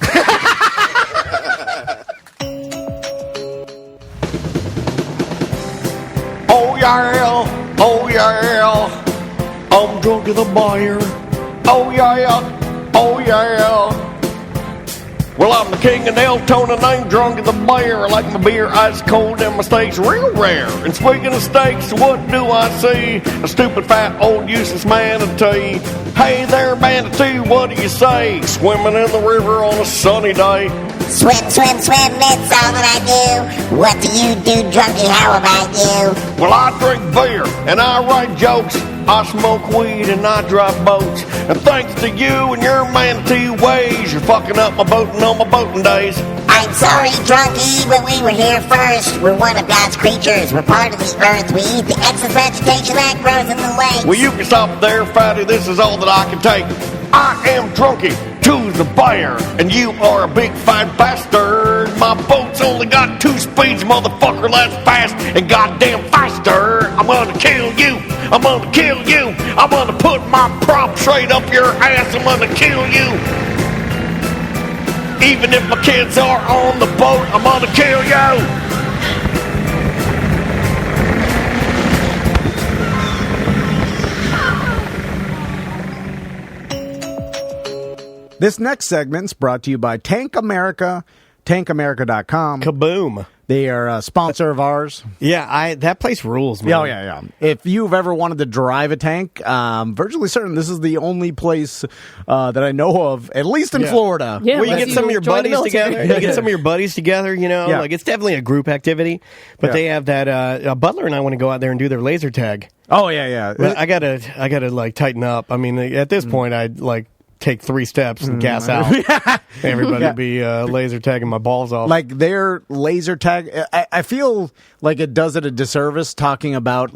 Oh yeah, oh yeah, I'm drunk as a buyer. Oh yeah, oh yeah. Well, I'm the king of Deltona and I'm drunk as a bear. I like my beer ice cold and my steaks real rare. And speaking of steaks, what do I see? A stupid, fat, old, useless manatee. Hey there, manatee, what do you say? Swimming in the river on a sunny day. Swim, swim, swim, that's all that I do. What do you do, drunkie? How about you? Well, I drink beer and I write jokes. I smoke weed and I drive boats. And thanks to you and your manatee ways, you're fucking up my boating on my boating days. I'm sorry, drunkie, but we were here first. We're one of God's creatures. We're part of the earth. We eat the excess vegetation that grows in the lakes. Well, you can stop there, fatty. This is all that I can take. I am drunkie to the bear, and you are a big fat bastard. My boat's only got 2 speeds, motherfucker. That's fast and goddamn faster. I'm gonna kill you. I'm gonna kill you. I'm gonna put my prop straight up your ass. I'm gonna kill you. Even if my kids are on the boat, I'm gonna kill you. This next segment's brought to you by Tank America, tankAmerica.com. Kaboom. They are a sponsor of ours. Yeah, that place rules, man. Oh, yeah. If you've ever wanted to drive a tank, virtually certain this is the only place that I know of, at least in Florida. Yeah, well, you get some of your join the buddies military. together. You get some of your buddies together, you know. Yeah. Like, it's definitely a group activity. But they have that, Butler and I want to go out there and do their laser tag. Oh, yeah. But I gotta, like, tighten up. I mean, at this point, I'd, like, take 3 steps and gas out. Everybody would be laser tagging my balls off. Like their laser tag, I feel like it does it a disservice talking about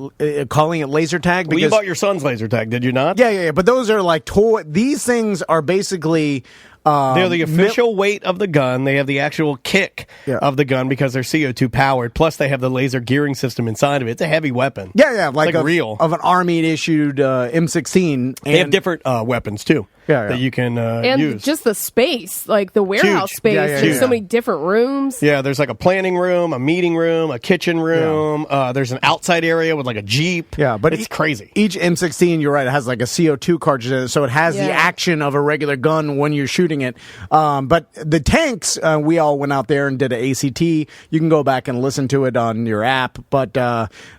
calling it laser tag. Well, Because you bought your son's laser tag, did you not? Yeah. But those are like toy. These things are basically. They're the official weight of the gun. They have the actual kick of the gun because they're CO2 powered. Plus, they have the laser gearing system inside of it. It's a heavy weapon. Yeah, like real of an army issued M16. They have different weapons too. that you can and use. just the space, like the warehouse Huge. space. Yeah, There's so many different rooms. Yeah, there's like a planning room, a meeting room, a kitchen room. There's an outside area with like a Jeep. Yeah, but it's crazy. Each M16, you're right, it has like a CO2 cartridge in it, so it has the action of a regular gun when you're shooting it. But the tanks, we all went out there and did an ACT. You can go back and listen to it on your app, but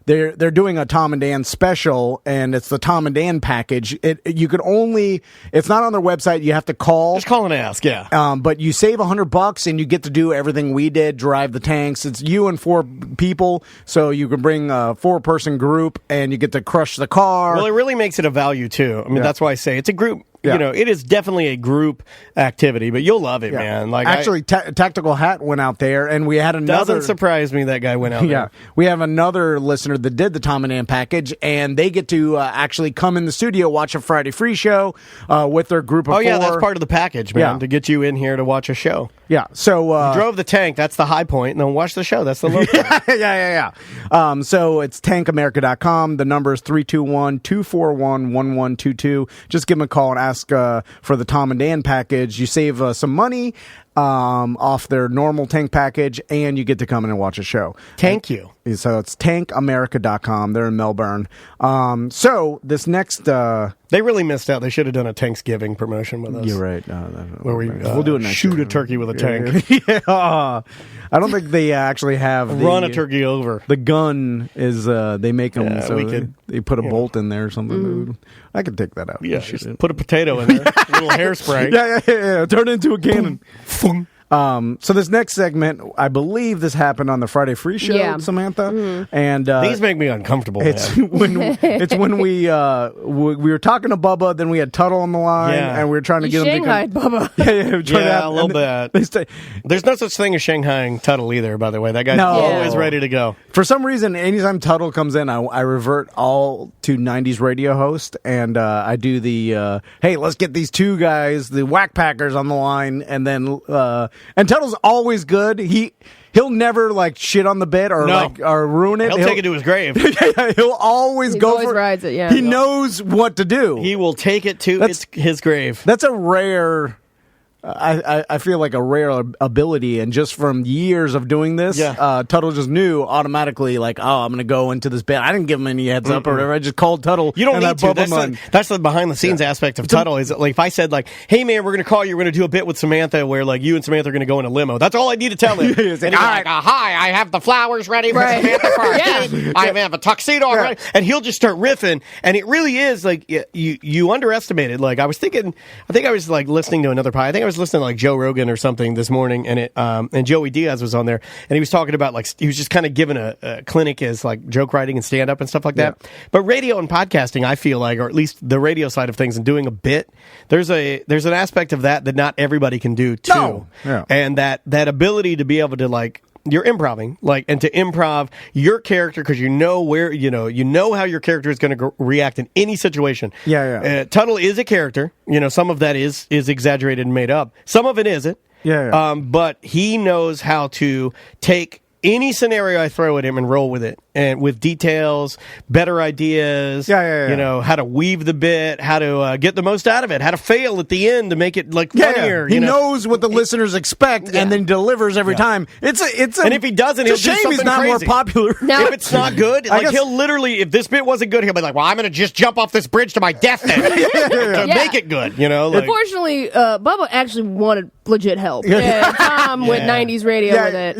they're doing a Tom and Dan special, and it's the Tom and Dan package. It's not on their website. You have to call. Just call and ask, yeah. But you save $100 and you get to do everything we did, drive the tanks. It's you and 4 people, so you can bring a 4-person group and you get to crush the car. Well, it really makes it a value too. I mean, that's why I say it's a group. Yeah. You know, it is definitely a group activity, but you'll love it, man. Like, actually, Tactical Hat went out there, and we had another. Doesn't surprise me that guy went out there. Yeah, we have another listener that did the Tom and Dan package, and they get to actually come in the studio, watch a Friday Free show with their group of 4. Yeah, that's part of the package, man. To get you in here to watch a show. Yeah, so you drove the tank. That's the high point, and then watch the show. That's the low point. Yeah. So it's tankamerica.com. The number is 321-241-1122. Just give them a call and ask for the Tom and Dan package. You save some money off their normal tank package, and you get to come in and watch a show. Thank you. So it's tankamerica.com. They're in Melbourne. So this next... they really missed out. They should have done a Thanksgiving promotion with us. You're right. Where we'll do it next shoot year. A turkey with a tank. Yeah. I don't think they actually have... Run a turkey over. The gun is... they make them so they put a bolt in there or something. I could take that out. Yeah, just put a potato in there. A little hairspray. Yeah. Turn it into a cannon. So this next segment, I believe this happened on the Friday Free Show, Samantha. And these make me uncomfortable. It's when we were talking to Bubba, then we had Tuttle on the line, and we were trying to get him to Bubba. Yeah, a little bit. There's no such thing as Shanghaiing Tuttle either. By the way, that guy's always ready to go. For some reason, anytime Tuttle comes in, I revert all to 90s radio host, and I do the hey, let's get these 2 guys, the Whack Packers, on the line, and then. And Tuttle's always good. He he'll never like shit on the bit or or ruin it. He'll take it to his grave. He'll always go always for rides it, yeah. He knows what to do. He will take it to his grave. That's a rare. I feel like a rare ability, and just from years of doing this, Tuttle just knew automatically, like, oh, I'm going to go into this bit. I didn't give him any heads up or whatever. I just called Tuttle. You don't and need to. That's the behind the scenes aspect of Tuttle. Is like if I said like, hey man, we're going to call you. We're going to do a bit with Samantha where like you and Samantha are going to go in a limo. That's all I need to tell him. And he's like, hi, I have the flowers ready for Samantha for our kid. I have a tuxedo already, and he'll just start riffing. And it really is like you underestimate it. Like I think I was like listening to another pod. I think I was listening to like Joe Rogan or something this morning, and and Joey Diaz was on there, and he was talking about like he was just kind of giving a clinic as like joke writing and stand up and stuff like that. But radio and podcasting, I feel like, or at least the radio side of things and doing a bit, there's an aspect of that not everybody can do too. No. Yeah. And that ability to be able to like. You're improving, like, and to improv your character because you know where you know how your character is going to react in any situation. Tuttle is a character. Some of that is exaggerated and made up. Some of it isn't. But he knows how to take any scenario I throw at him and roll with it, and with details, better ideas. How to weave the bit, how to get the most out of it, how to fail at the end to make it like funnier. He knows what the listeners expect, and then delivers every time. And if he doesn't, he'll do something he's not crazy. more popular. If it's not good, like he'll literally, if this bit wasn't good, he'll be like, "Well, I'm going to just jump off this bridge to my death then to make it good." Unfortunately, Bubba actually wanted legit help. Tom went 90s radio with it.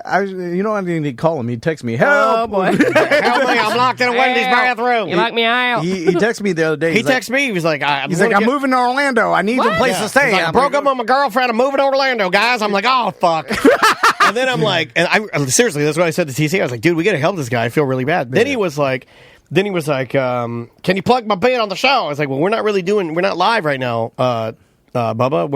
I didn't need to call him. He texted me, help. Oh, boy. Help me, I'm locked in a Wendy's bathroom. You locked me out. He texted me the other day. He texted me. He was like, I'm moving to Orlando. I need a place to stay. Like, I broke up with my girlfriend. I'm moving to Orlando, guys. I'm like, oh, fuck. And then I'm like, seriously, that's what I said to TC. I was like, dude, we got to help this guy. I feel really bad. Then he was like, can you plug my bit on the show? I was like, well, we're not live right now. Bubba,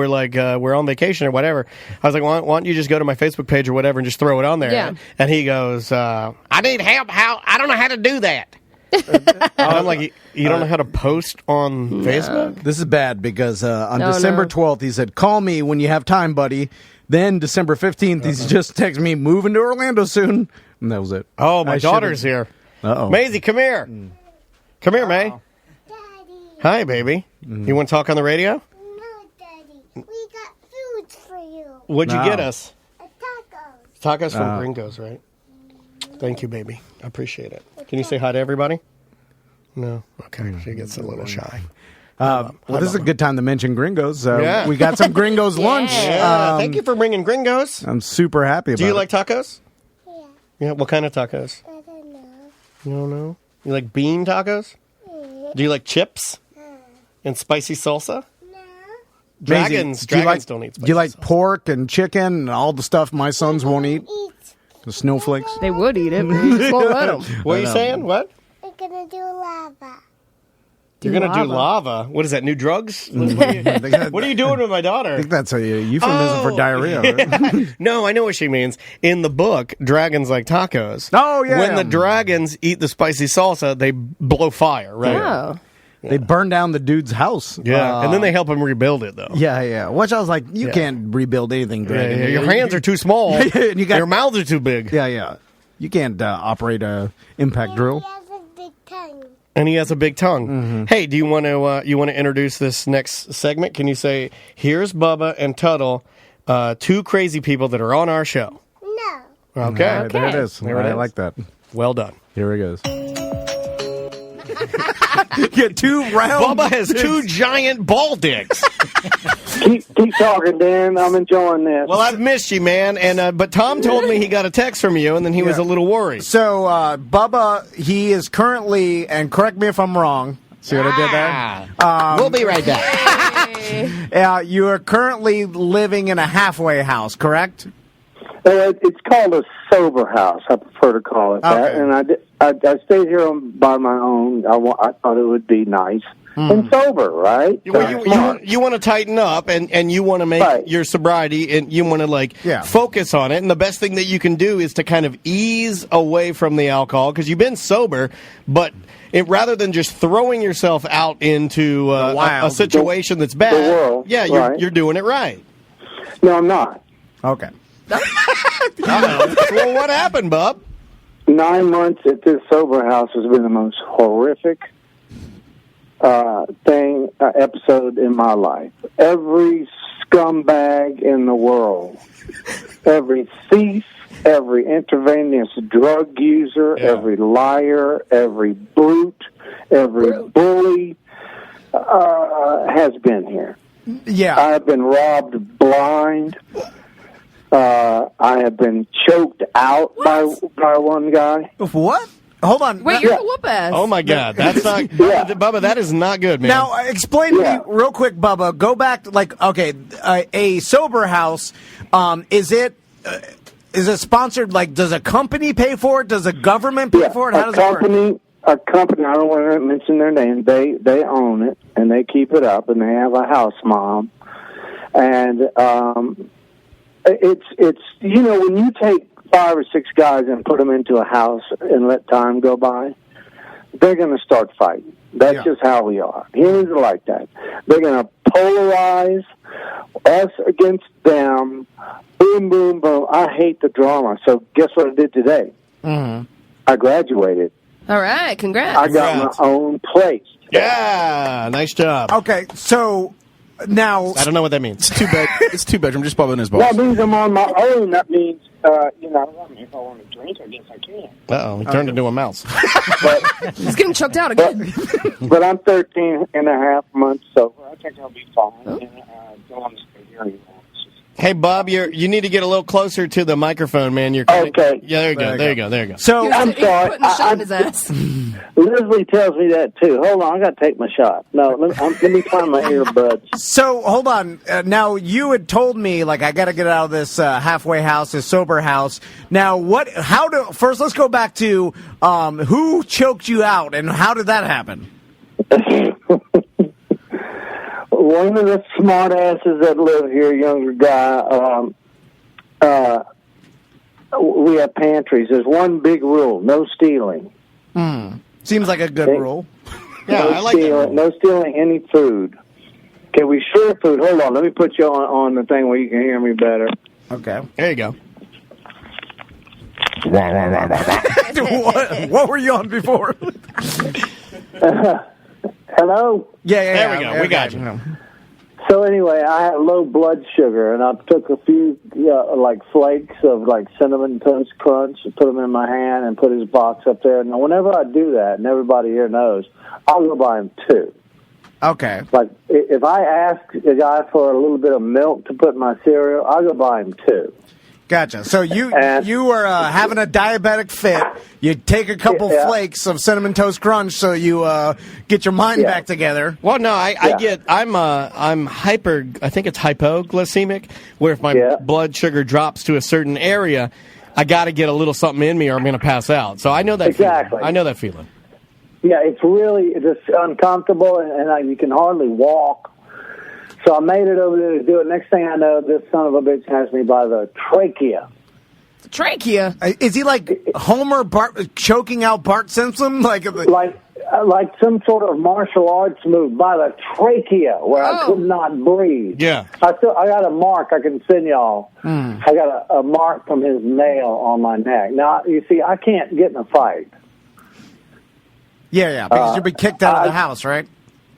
we're on vacation or whatever. I was like, why don't you just go to my Facebook page or whatever and just throw it on there? Yeah. And he goes, I need help. I don't know how to do that. And I'm like, you don't know how to post on Facebook? This is bad because on December 12th, he said, call me when you have time, buddy. Then December 15th, he's just texted me, moving to Orlando soon. And that was it. Oh, my daughter's here. Uh-oh. Maisie, come here. Come here, May. Daddy. Hi, baby. You want to talk on the radio? We got food for you. What'd you get us? Tacos. Tacos from Gringos, right? Thank you, baby. I appreciate it. Can you say hi to everybody? No? Okay. She gets a little shy. This is a good time to mention Gringos. We got some Gringos lunch. Yeah. Thank you for bringing Gringos. I'm super happy about it. Do you like tacos? Yeah. Yeah. What kind of tacos? I don't know. You don't know? You like bean tacos? Do you like chips? And spicy salsa? Dragons don't eat spicy Do you like sauce. pork and chicken and all the stuff my sons won't eat? The snowflakes? They would eat it, but you just won't let them. What are you saying? What? We're gonna do lava. You're going to do lava. What is that, new drugs? What are you doing with my daughter? I think that's a euphemism for diarrhea. Right? No, I know what she means. In the book, dragons like tacos. Oh, yeah. When the dragons eat the spicy salsa, they blow fire, right? Oh. They burn down the dude's house. Yeah, and then they help him rebuild it, though. Yeah. Which I was like, you can't rebuild anything, Dragon. Yeah. Your hands are too small. And your mouths are too big. Yeah. You can't operate a impact drill. He has a big tongue. And he has a big tongue. Hey, do you want to introduce this next segment? Can you say, here's Bubba and Tuttle, two crazy people that are on our show? No. Okay. Right, there it is. I like that. Well done. Here it goes. Get two round. Bubba has two giant ball dicks. Keep talking, Dan. I'm enjoying this. Well, I've missed you, man. And but Tom told me he got a text from you, and then he was a little worried. So, Bubba, he is currently, and correct me if I'm wrong. See what I did there? We'll be right back. You are currently living in a halfway house, correct? It's called a sober house. I prefer to call it that. And I stayed here by my own. I thought it would be nice and sober, right? Well, you want to tighten up, and you want to make your sobriety, and you want to focus on it. And the best thing that you can do is to kind of ease away from the alcohol because you've been sober, but rather than just throwing yourself out into a situation that's bad, the world, you're doing it right. No, I'm not. Okay. Well, what happened, Bub? 9 months at this sober house has been the most horrific episode in my life. Every scumbag in the world, every thief, every intravenous drug user, every liar, every brute, every bully has been here. Yeah. I have been robbed blind. I have been choked out by one guy. What? Hold on. Wait, you're a whoop ass. Oh my God, that's not Bubba. That is not good, man. Now, explain to me real quick, Bubba. Go back to a sober house. Is it sponsored? Like, does a company pay for it? Does a government pay for it? How does it work? A company. I don't want to mention their name. They own it and they keep it up, and they have a house mom. And it's when you take 5 or 6 guys and put them into a house and let time go by, they're going to start fighting. That's just how we are. Humans are like that. They're going to polarize us against them. Boom, boom, boom. I hate the drama. So guess what I did today? Mm-hmm. I graduated. All right, congrats. I got my own place. Yeah, nice job. Okay, so now I don't know what that means. It's 2-bedroom, just Bubba and his boss. That means I'm on my own. That means, if I want to drink, I guess I can. Uh-oh, he turned into a mouse. He's getting choked out again. But I'm 13 and a half months sober. I think I'll be fine. And don't want to stay here anymore. Hey, Bob, you need to get a little closer to the microphone, man. You're okay. Yeah, there you go. So I'm sorry. Putting a shot in his ass. Leslie tells me that too. Hold on, I got to take my shot. No, let me find my earbuds. So hold on. Now you had told me I got to get out of this halfway house, this sober house. Now first let's go back to who choked you out and how did that happen? One of the smart asses that live here, younger guy, we have pantries. There's one big rule: no stealing. Seems like a good rule. Yeah, I like that rule. No stealing any food. Okay, we share food. Hold on, let me put you on the thing where you can hear me better. Okay. There you go. What were you on before? Hello? Yeah. There we go. We got you. So anyway, I have low blood sugar, and I took a few flakes of Cinnamon Toast Crunch and put them in my hand and put his box up there. Now, whenever I do that, and everybody here knows, I'll go buy him 2. Okay. Like if I ask a guy for a little bit of milk to put in my cereal, I'll go buy him 2. Gotcha. So you were having a diabetic fit. You take a couple flakes of Cinnamon Toast Crunch so you get your mind back together. Well, no, I'm hyper. I think it's hypoglycemic, where if my blood sugar drops to a certain area, I got to get a little something in me or I'm going to pass out. So I know that exactly. feeling. I know that feeling. Yeah, it's really just uncomfortable, and you can hardly walk. So I made it over there to do it. Next thing I know, this son of a bitch has me by the trachea. Trachea? Is he like Homer choking out Bart Simpson? Like some sort of martial arts move by the trachea where I could not breathe. Yeah. I got a mark I can send y'all. I got a mark from his nail on my neck. Now, you see, I can't get in a fight. Yeah, because you'll be kicked out of the house, right?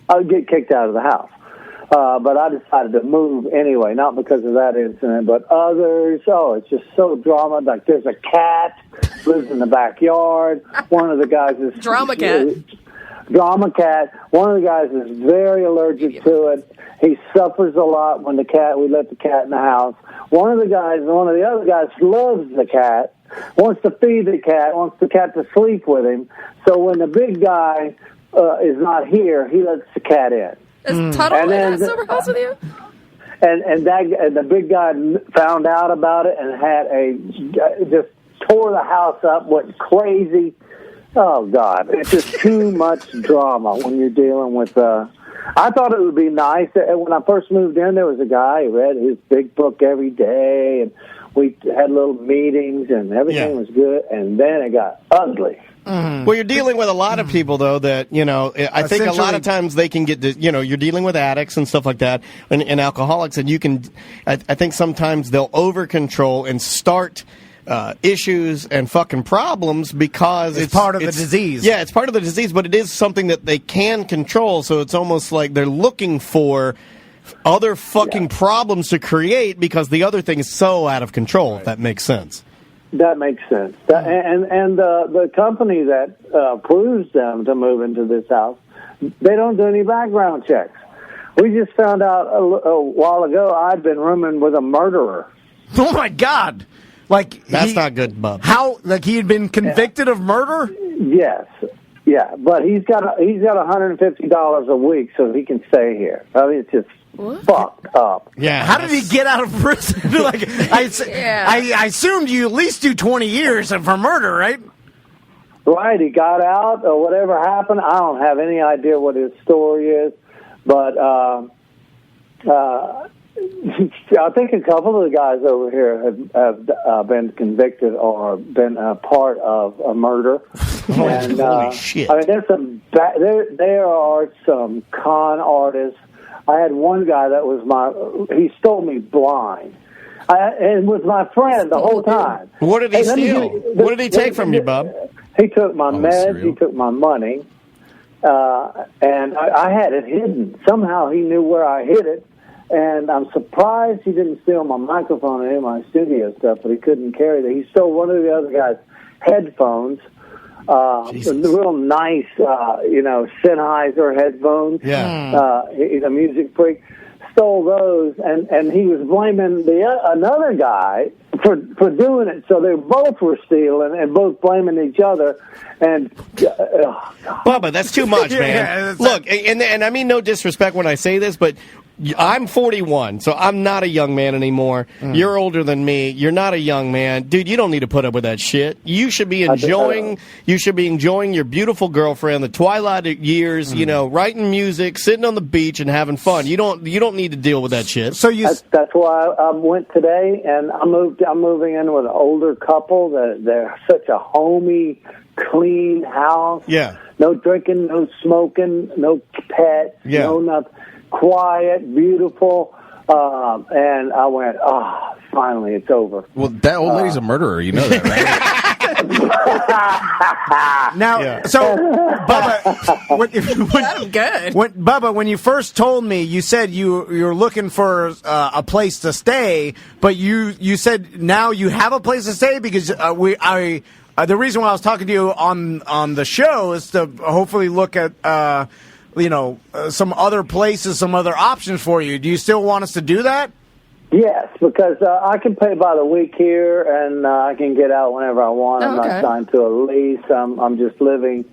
I'll get kicked out of the house. But I decided to move anyway, not because of that incident, but others. Oh, it's just so drama. Like there's a cat lives in the backyard. One of the guys is drama cat. One of the guys is very allergic to it. He suffers a lot when we let the cat in the house. One of the other guys loves the cat, wants to feed the cat, wants the cat to sleep with him. So when the big guy is not here, he lets the cat in. Is Tuttle in that sober house with you? And the big guy found out about it and just tore the house up, went crazy. Oh God, it's just too much drama when you're dealing with I thought it would be nice. When I first moved in, there was a guy who read his big book every day, and we had little meetings, and everything was good. And then it got ugly. Well, you're dealing with a lot of people, though, that, I think a lot of times they can get, you're dealing with addicts and stuff like that, and alcoholics, and I think sometimes they'll over-control and start issues and fucking problems because it's part of the disease. Yeah, it's part of the disease, but it is something that they can control, so it's almost like they're looking for other fucking problems to create because the other thing is so out of control, if that makes sense. That makes sense. And the company that approves them to move into this house, they don't do any background checks. We just found out a while ago I'd been rooming with a murderer. Oh, my God. Like That's not good, Bub. How? Like he had been convicted of murder? Yes. Yeah, but he's got $150 a week so he can stay here. I mean, it's just fucked up. Yeah. How did he get out of prison? I assumed you at least do 20 years for murder, right? Right, he got out or whatever happened. I don't have any idea what his story is, but I think a couple of the guys over here have been convicted or been a part of a murder. Holy shit! I mean, there are some con artists. I had one guy that was he stole me blind, and was my friend the whole time. What did he steal? What did he take from you, Bub? He took my meds. He took my money, and I had it hidden. Somehow he knew where I hid it. And I'm surprised he didn't steal my microphone and any of my studio stuff, but he couldn't carry that. He stole one of the other guy's headphones, the real nice, Sennheiser headphones. Yeah. He's a music freak. Stole those, and he was blaming another guy for doing it. So they both were stealing and both blaming each other. And Bubba, that's too much, man. Look, and I mean no disrespect when I say this, but I'm 41, so I'm not a young man anymore. You're older than me. You're not a young man. Dude, you don't need to put up with that shit. You should be enjoying your beautiful girlfriend, the twilight years, writing music, sitting on the beach and having fun. You don't need to deal with that shit. So that's why I went today, and I'm moving in with an older couple. They're such a homey, clean house. Yeah. No drinking, no smoking, no pets, no nothing. Quiet, beautiful, and I went, finally, it's over. Well, that old lady's a murderer. You know that, right? Now, so, Bubba, good. When you first told me, you said you're looking for a place to stay, but you said now you have a place to stay because the reason why I was talking to you on the show is to hopefully look at some other places, some other options for you. Do you still want us to do that? Yes, because I can pay by the week here, and I can get out whenever I want. I'm not signed to a lease. I'm just living.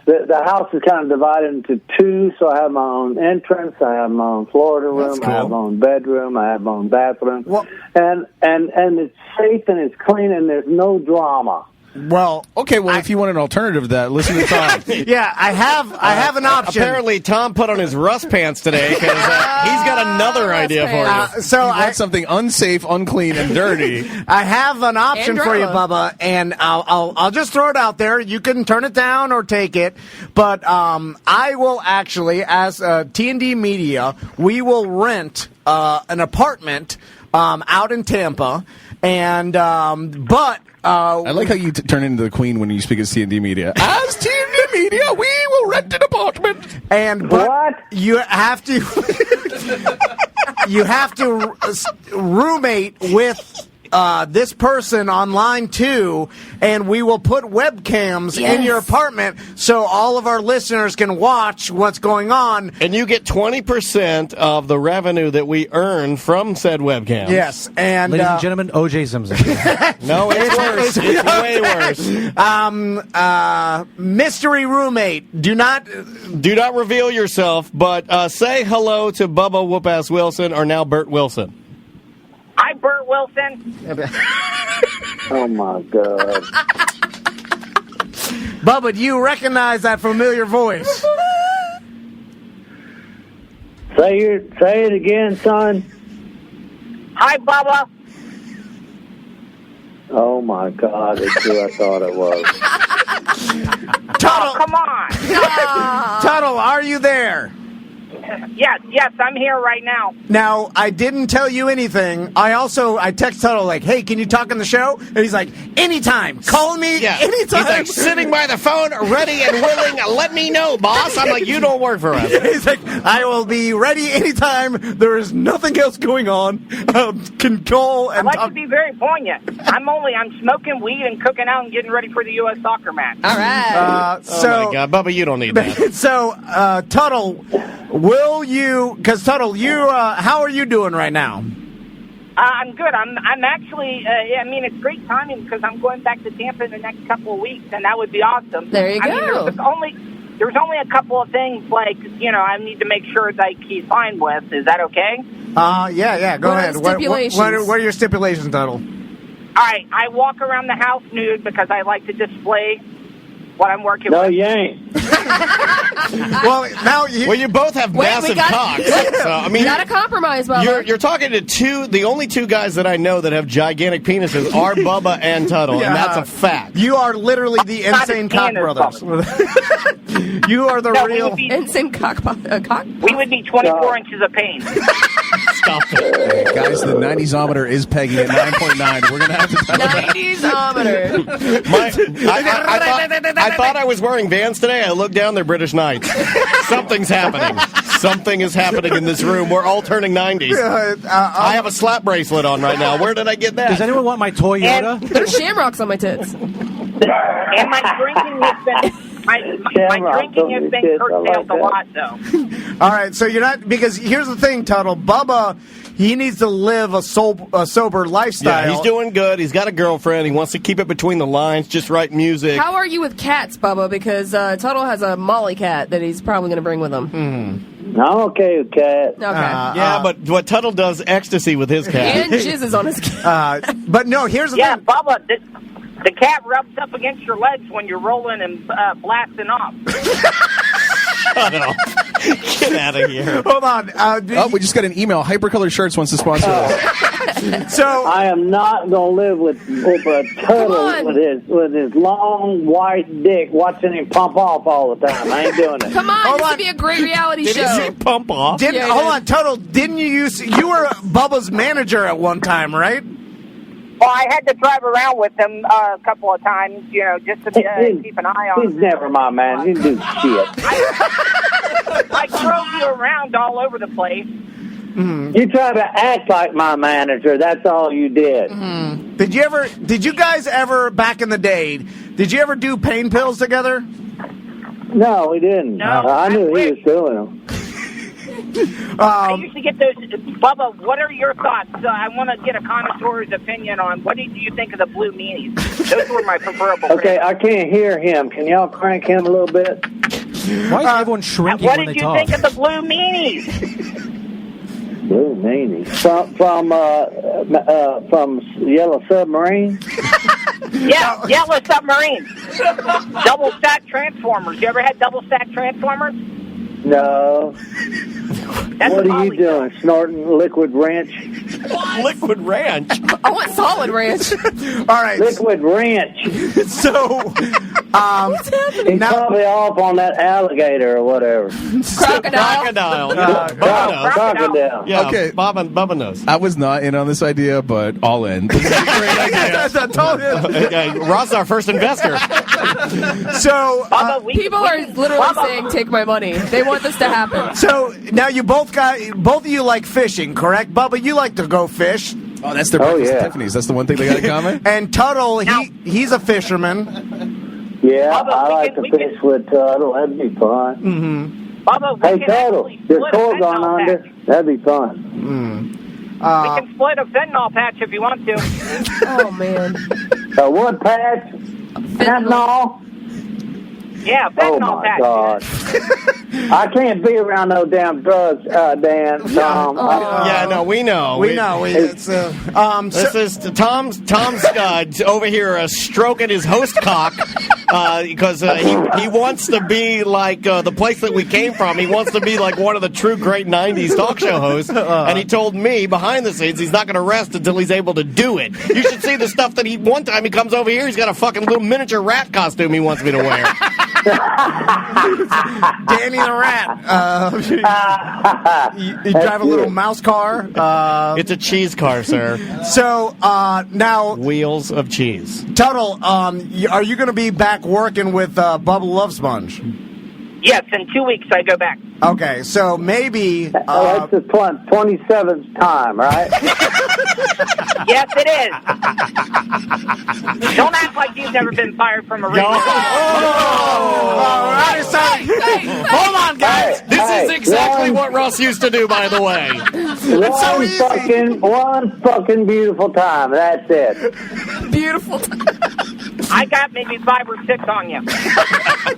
The house is kind of divided into two, so I have my own entrance. I have my own Florida room. Cool. I have my own bedroom. I have my own bathroom. Well, and it's safe and it's clean and there's no drama. Well, okay. Well, if you want an alternative to that, listen to Tom. Yeah, I have an option. Apparently, Tom put on his rust pants today because he's got another idea for you. So I want something unsafe, unclean, and dirty. I have an option for you, Bubba, and I'll just throw it out there. You can turn it down or take it, but I will actually, as T&D Media, we will rent an apartment out in Tampa, and but. I like how you turn into the queen when you speak as T&D Media. As T&D Media, we will rent an apartment. But you have to roommate with this person online too, and we will put webcams in your apartment so all of our listeners can watch what's going on. And you get 20% of the revenue that we earn from said webcam. Yes, and ladies and gentlemen, O.J. Simpson. No, it's worse. It's way worse. Mystery roommate. Do not reveal yourself, but say hello to Bubba Whoop-Ass Wilson, or now Bert Wilson. Hi, Bert Wilson. Oh, my God. Bubba, do you recognize that familiar voice? Say it again, son. Hi, Bubba. Oh my God, it's who I thought it was. Oh, come on. Tuttle, are you there? Yes, I'm here right now. Now, I didn't tell you anything. I text Tuttle like, hey, can you talk on the show? And he's like, anytime. Call me anytime. He's like sitting by the phone, ready and willing. Let me know, boss. I'm like, you don't work for us. He's like, I will be ready anytime. There is nothing else going on. Can call and I like talk. to be very poignant. I'm smoking weed and cooking out and getting ready for the U.S. soccer match. All right. Oh, my God. Bubba, you don't need that. So, Tuttle, will you, because Tuttle, how are you doing right now? I'm good. I'm actually, it's great timing because I'm going back to Tampa in the next couple of weeks, and that would be awesome. There you go. There's only a couple of things, like, I need to make sure that he's fine with. Is that okay? Yeah, go ahead. What are your stipulations, Tuttle? All right, I walk around the house nude because I like to display what I'm working with. No, you ain't. Well, you both have massive cocks. So, You got to compromise, Bubba. You're talking to the only two guys that I know that have gigantic penises are Bubba and Tuttle, and that's a fact. You are literally the insane cock brothers. You are the real insane cock. We would be 24 inches of pain. Stop it. Hey, guys, the 90s-ometer is pegging at 9.9. We're going to have to... 90s-ometer. I thought I was wearing Vans today. I looked down, they're British Knights. Something's happening. Something is happening in this room. We're all turning 90s. I have a slap bracelet on right now. Where did I get that? Does anyone want my Toyota? There's shamrocks on my tits. And my drinking has been... My drinking has been curtailed a lot, though. All right, so you're not, because here's the thing, Tuttle. Bubba, he needs to live a sober lifestyle. Yeah, he's doing good. He's got a girlfriend. He wants to keep it between the lines, just write music. How are you with cats, Bubba? Because Tuttle has a Molly cat that he's probably going to bring with him. I'm okay with cats. Okay. But what Tuttle does ecstasy with his cat. And jizzes on his cat. But no, here's the thing. Yeah, Bubba, the cat rubs up against your legs when you're rolling and blasting off. Shut up. Get out of here. Hold on. We just got an email. Hypercolor Shirts wants to sponsor us. So I am not going to live with a turtle with his long white dick watching him pump off all the time. I ain't doing it. Come on, this would be a great reality show. Did he say pump off? Hold on, Tuttle. Didn't you were Bubba's manager at one time, right? Well, I had to drive around with him a couple of times, just to keep an eye on him. He's never my man. He do shit. I drove you around all over the place. You try to act like my manager. That's all you did. Did you guys ever, back in the day, did you ever do pain pills together? No, we didn't. No, I knew he was doing them. I used to get those. Bubba, what are your thoughts? I want to get a connoisseur's opinion on what do you think of the blue meanies? Those were my preferable. Okay, I can't hear him. Can y'all crank him a little bit? Why is everyone shrinking what when they did you talk? think of the blue meanies? Blue meanies from Yellow Submarine. Yeah, Yellow Submarine. Double stack transformers. You ever had double stack transformers? No. That's what are you doing? Snorting liquid ranch? Liquid ranch? I want solid ranch. All right. Liquid ranch. So, what's happening? He's probably off on that alligator or whatever. Crocodile. Crocodile. Yeah, Okay. Bubba knows. I was not in on this idea, but all in. This is a great idea. I told you. Ross is our first investor. So, people are literally saying, take my money. They want this to happen. So, now you both of you like fishing, correct? Bubba, you like to go fish. Oh, that's their breakfast at Tiffany's. That's the one thing they got in common? And Tuttle, he's a fisherman. Yeah, I like to fish with Tuttle. That'd be fun. Bubba, hey, Tuttle, your core gone under? That'd be fun. We can split a fentanyl patch if you want to. Oh, man. A what patch? Fentanyl? Yeah, fentanyl oh, my patch. God. I can't be around no damn drugs, Dan. Tom. Yeah, no, we know. We know. This is Tom's over here stroking his host cock because he wants to be like the place that we came from. He wants to be like one of the true great 90s talk show hosts. And he told me behind the scenes he's not going to rest until he's able to do it. You should see the stuff that one time he comes over here, he's got a fucking little miniature rat costume he wants me to wear. Danny the Rat. You drive a little mouse car. It's a cheese car, sir. So now, wheels of cheese. Tuttle, are you going to be back working with Bubba Love Sponge? Yes, in 2 weeks I go back. Okay, so maybe... that's the 27th time, right? Yes, it is. Don't act like you've never been fired from a radio. Hold on, guys. This is exactly what Russ used to do, by the way. One fucking beautiful time. That's it. Beautiful time. I got maybe 5 or 6 on you.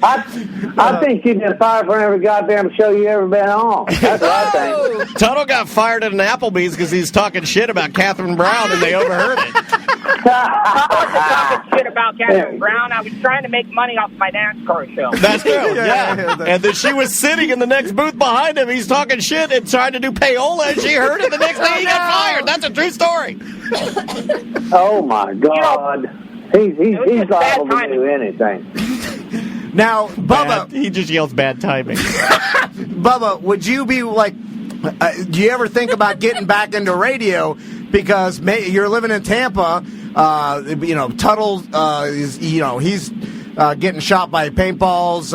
I think you've been fired from every goddamn show you ever been on. That's what I think. Tuttle got fired at an Applebee's because he's talking shit about Catherine Brown and they overheard it. I wasn't talking shit about Catherine Brown. I was trying to make money off my NASCAR show. That's true, yeah. And then she was sitting in the next booth behind him. He's talking shit and trying to do payola, and she heard it. The next day he got fired. That's a true story. Oh, my God. He's liable to do anything. Now, Bubba... He just yells bad timing. Bubba, would you be like... do you ever think about getting back into radio? Because you're living in Tampa. Tuttle is... he's getting shot by paintballs,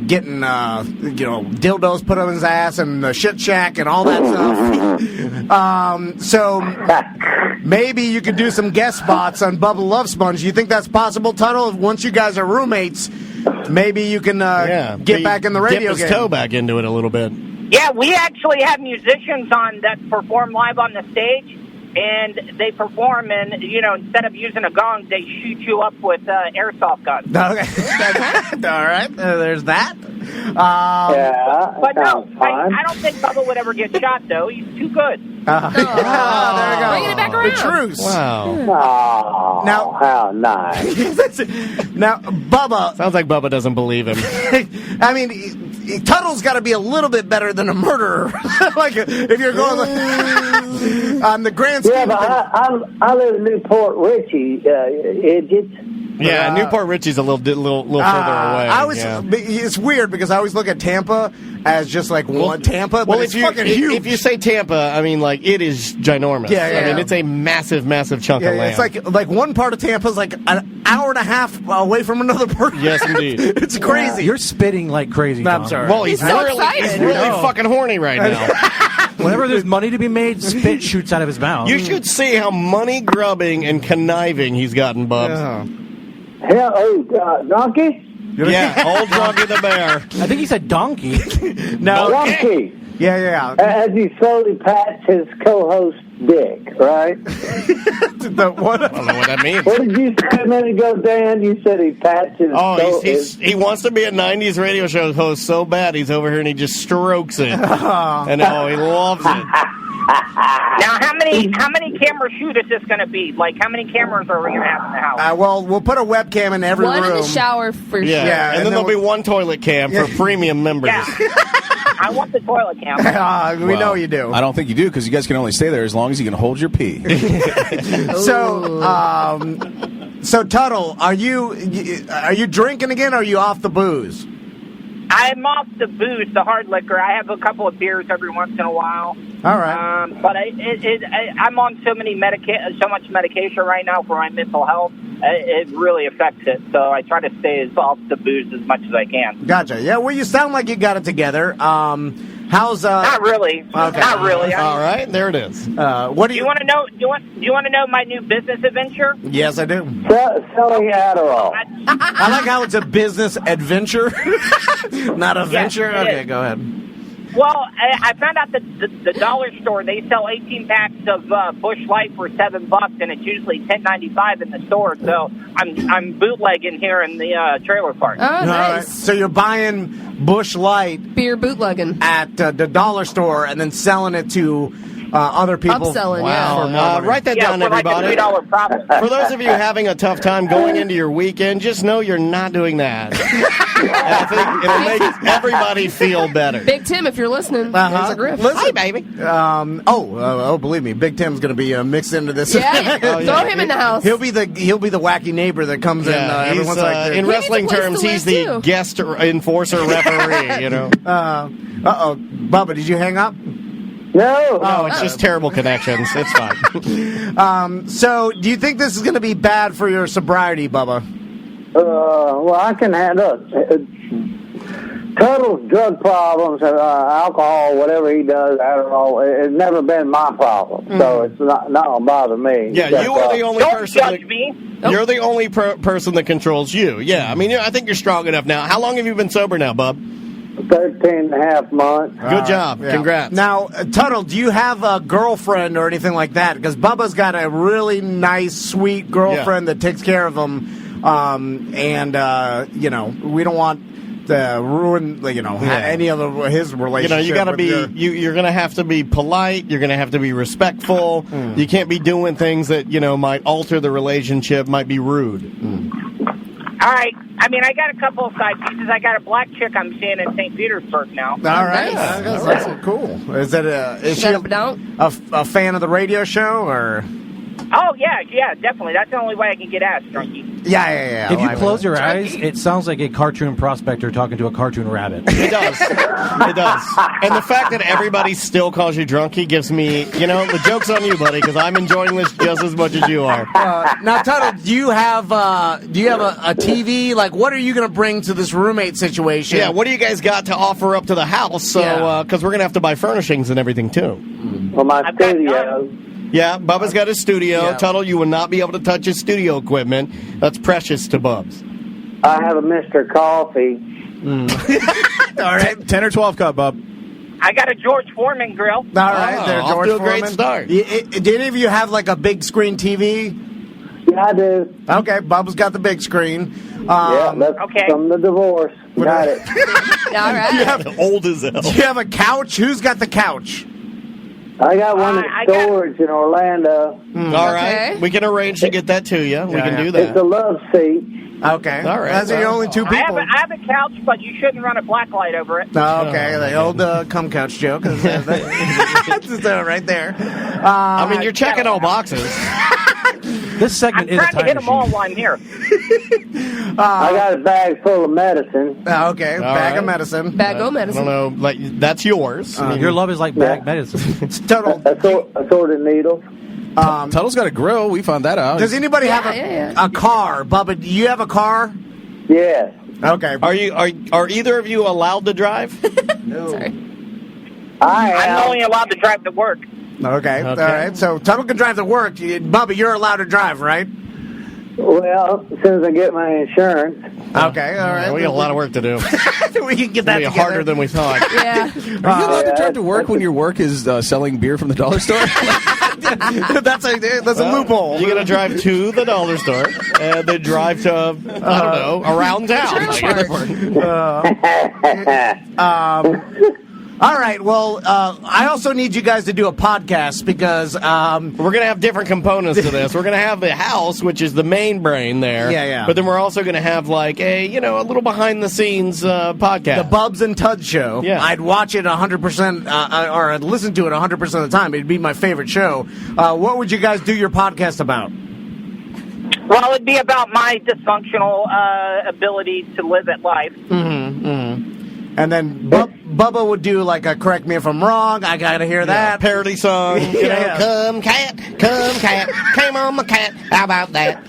getting dildos put on his ass and the shit shack and all that stuff. So maybe you could do some guest spots on Bubba Love Sponge. You think that's possible, Tuttle? Once you guys are roommates, maybe you can get back in the radio dip his toe back into it a little bit. Yeah, we actually have musicians on that perform live on the stage. And they perform, and, instead of using a gong, they shoot you up with airsoft guns. Okay. All right. There's that. Yeah. But no, I don't think Bubba would ever get shot, though. He's too good. There you go. Bringing it back around. The truce. Wow. Oh, Now, how nice. Now, Bubba... Sounds like Bubba doesn't believe him. I mean... Tuttle's got to be a little bit better than a murderer. Like, if you're going on the grand scheme. Yeah, but I live in Newport Richie. Newport Richie's a little further away. It's weird because I always look at Tampa as just like one Tampa, but it's fucking huge. If you say Tampa, I mean, like, it is ginormous. Yeah. I mean, it's a massive, massive chunk of land. It's like one part of Tampa is like an hour and a half away from another part. Yes, indeed. It's crazy. You're spitting like crazy, Tom. I'm sorry. Well, He's so excited. He's really fucking horny right now. Whenever there's money to be made, spit shoots out of his mouth. You should see how money grubbing and conniving he's gotten, Bubs. Donkey? Yeah, old Donkey the Bear. I think he said donkey. No. Donkey. Yeah. As he slowly pats his co-host dick, right? What? I don't know what that means. What did you say a minute ago, Dan? You said he pats his he wants to be a 90s radio show host so bad he's over here and he just strokes it. And he loves it. Now, how many camera shoot is this going to be? Like, how many cameras are we going to have in the house? Well, we'll put a webcam in every room. One in the shower for sure. Yeah, and then there'll be one toilet cam for premium members. Yeah. I want the toilet cam. We know you do. I don't think you do because you guys can only stay there as long as you can hold your pee. So Tuttle, are you drinking again? Or are you off the booze? I'm off the booze, the hard liquor. I have a couple of beers every once in a while. All right. But I'm on so much medication right now for my mental health. It really affects it. So I try to stay off the booze as much as I can. Gotcha. Yeah. Well, you sound like you got it together. How's Not really. Okay. Not really. All right, there it is. What do you want to know? Do you want to know my new business adventure? Yes, I do. Selling Adderall. I like how it's a business adventure, not a venture. it Okay, is. go ahead. Well, I found out that the dollar store, they sell 18 packs of Bush Light for $7, and it's usually $10.95 in the store. So I'm bootlegging here in the trailer park. Oh, nice. All right. So you're buying Bush Light Beer bootlegging. at the dollar store and then selling it to other people. Upselling, Wow. Write that down, for like everybody. a $3 profit. For those of you having a tough time going into your weekend, just know you're not doing that. I think it'll make everybody feel better. Big Tim, if you're listening, there's a grift. Hi, baby. Believe me, Big Tim's going to be mixed into this. Yeah, throw him in the house. He'll be the wacky neighbor that comes in. Every He's, once like in wrestling place to terms, live, he's the too. guest enforcer referee. You know. Bubba, did you hang up? No. Oh, it's just terrible connections. It's fine. So, do you think this is going to be bad for your sobriety, Bubba? Well, I can handle it. Tuttle's drug problems, alcohol, whatever he does, I don't know. It's never been my problem, so it's not going to bother me. Yeah, you are the only Don't person. judge me. You're the only person that controls you. Yeah, I mean, I think you're strong enough now. How long have you been sober now, bub? 13 and a half months. Good job. Yeah. Congrats. Now, Tuttle, do you have a girlfriend or anything like that? Because Bubba's got a really nice, sweet girlfriend that takes care of him, we don't want to ruin, any of his relationship. You got to with be. your- You're going to have to be polite. You're going to have to be respectful. You can't be doing things that might alter the relationship. Might be rude. All right. I mean, I got a couple of side pieces. I got a black chick I'm seeing in St. Petersburg now. All right, Nice. that's cool. Is she Shut up, don't. a fan of the radio show or? Oh, yeah, definitely. That's the only way I can get ass, Drunky. Yeah. If you close your eyes, it sounds like a cartoon prospector talking to a cartoon rabbit. It does. It does. And the fact that everybody still calls you drunky gives me, the joke's on you, buddy, because I'm enjoying this just as much as you are. Now, Tuttle, do you have a TV? Like, what are you going to bring to this roommate situation? Yeah, what do you guys got to offer up to the house? So, because we're going to have to buy furnishings and everything, too. Well, my I've got studio. Yeah, Bubba's got his studio. Yeah. Tuttle, you will not be able to touch his studio equipment. That's precious to Bubs. I have a Mr. Coffee. All right. 10 or 12 cup, bub. I got a George Foreman grill. All right, Oh, there, off George to a great Foreman. start. Did any of you have like a big screen TV? Yeah, I do. Okay, Bubba's got the big screen. That's okay. from the divorce. Got it. All right. Old as hell. Do you have a couch? Who's got the couch? I got one in I got- storage in Orlando. All right. Okay. We can arrange to get that to you. We can do It's a that. love seat. Okay. All right. Those are the only two I people. have a couch, but you shouldn't run a black light over it. Oh, okay, the old cum couch joke. That's just, right there. I mean, you're checking all boxes. This segment I'm is a trying to time hit them all machine. while I'm here. I got a bag full of medicine. Okay, bag right. of medicine. Bag o' I medicine. don't know. Like that's yours. I mean, Your love is like bag medicine. It's total. Assorted needles. Tuttle's got a grill. We found that out. Does anybody have a car? Bubba, do you have a car? Yes. Okay. Are either of you allowed to drive? Sorry. I I'm am. only allowed to drive to work. Okay. All right. So Tuttle can drive to work. Bubba, you're allowed to drive, right? Well, as soon as I get my insurance. Okay. All right. We got a lot of work to do. We can get that It'll be together. harder than we thought. Yeah. Are you allowed to drive to work when your work is selling beer from the dollar store? that's a loophole. You're gonna drive to the dollar store and then drive to I don't know around town. All right. Well, I also need you guys to do a podcast because We're going to have different components to this. We're going to have the house, which is the main brain there. Yeah. But then we're also going to have like a little behind the scenes podcast. the Bubs and Tuds show. Yeah. I'd watch it 100%, or I'd listen to it 100% of the time. It'd be my favorite show. What would you guys do your podcast about? Well, it'd be about my dysfunctional ability to live at life. And then Bubba would do like a correct me if I'm wrong. I gotta hear that. parody song. Yeah. Come cat, came on my cat. How about that?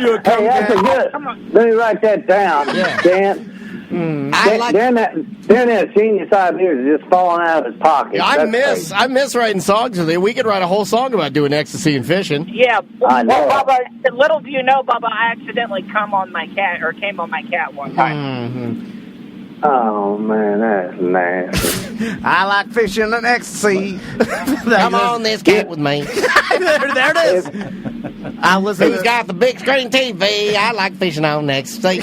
You do a Hey, that's a good. Let me write that down, Dan. Dan, that genius idea is just falling out of his pocket. I That's miss writing songs with you. We could write a whole song about doing ecstasy and fishing. Yeah. I know. Well, Bubba, little do you know, Bubba, I accidentally came on my cat one time. Oh, man, that's nasty. I like fishing and ecstasy. Come on, this cat with me. there it is. I listen. Who's got the big screen TV? I like fishing on ecstasy.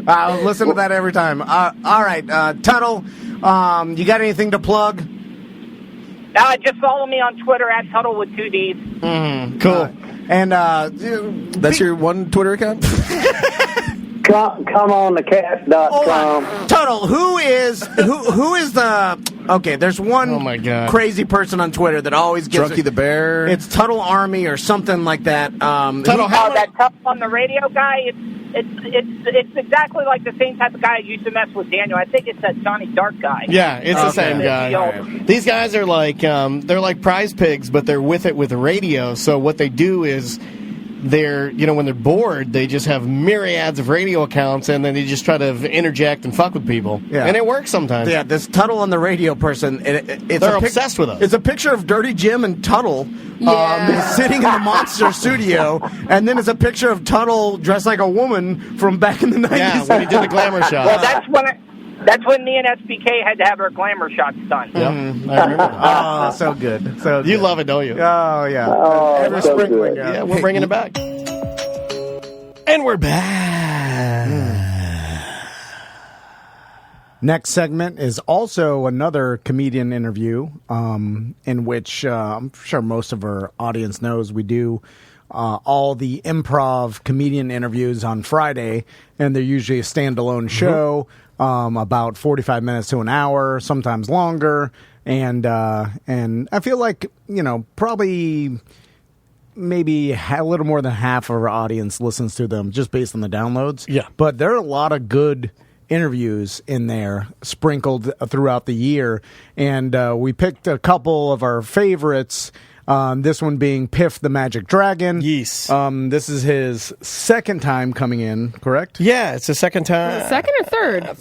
I listen to that every time. All right, Tuttle, you got anything to plug? Just follow me on Twitter at Tuttle with 2 Ds. Cool. And That's your one Twitter account? Come on the cast.com. Tuttle, who is the okay? There's one Oh my God. crazy person on Twitter that always gives Drunky the Bear. It's Tuttle Army or something like that. Tuttle, how That Tuttle on the radio guy, it's exactly like the same type of guy I used to mess with Daniel. I think it's that Johnny Dark guy. Yeah, it's the same guy. These guys are like they're like prize pigs, but they're with it with the radio. So what they do is they're when they're bored, they just have myriads of radio accounts, and then they just try to interject and fuck with people. Yeah. And it works sometimes. Yeah, this Tuttle on the radio person. They're obsessed with us. It's a picture of Dirty Jim and Tuttle sitting in the Monster studio, and then it's a picture of Tuttle dressed like a woman from back in the 90s. Yeah, when he did the glamour shot. Well, that's when me and SBK had to have our glamour shots done. Yep, I remember. Oh, so good. So You good. love it, don't you? Oh, yeah. Oh, Every so sprinkling. good. Yeah, we're bringing it back. And we're back. Next segment is also another comedian interview, in which I'm sure most of our audience knows we do all the improv comedian interviews on Friday, and they're usually a standalone show, about 45 minutes to an hour, sometimes longer, and I feel like probably maybe a little more than half of our audience listens to them just based on the downloads. Yeah, but there are a lot of good interviews in there sprinkled throughout the year, and we picked a couple of our favorites. This one being Piff the Magic Dragon. Yes. This is his second time coming in, correct? Yeah, it's the second time. Second or third?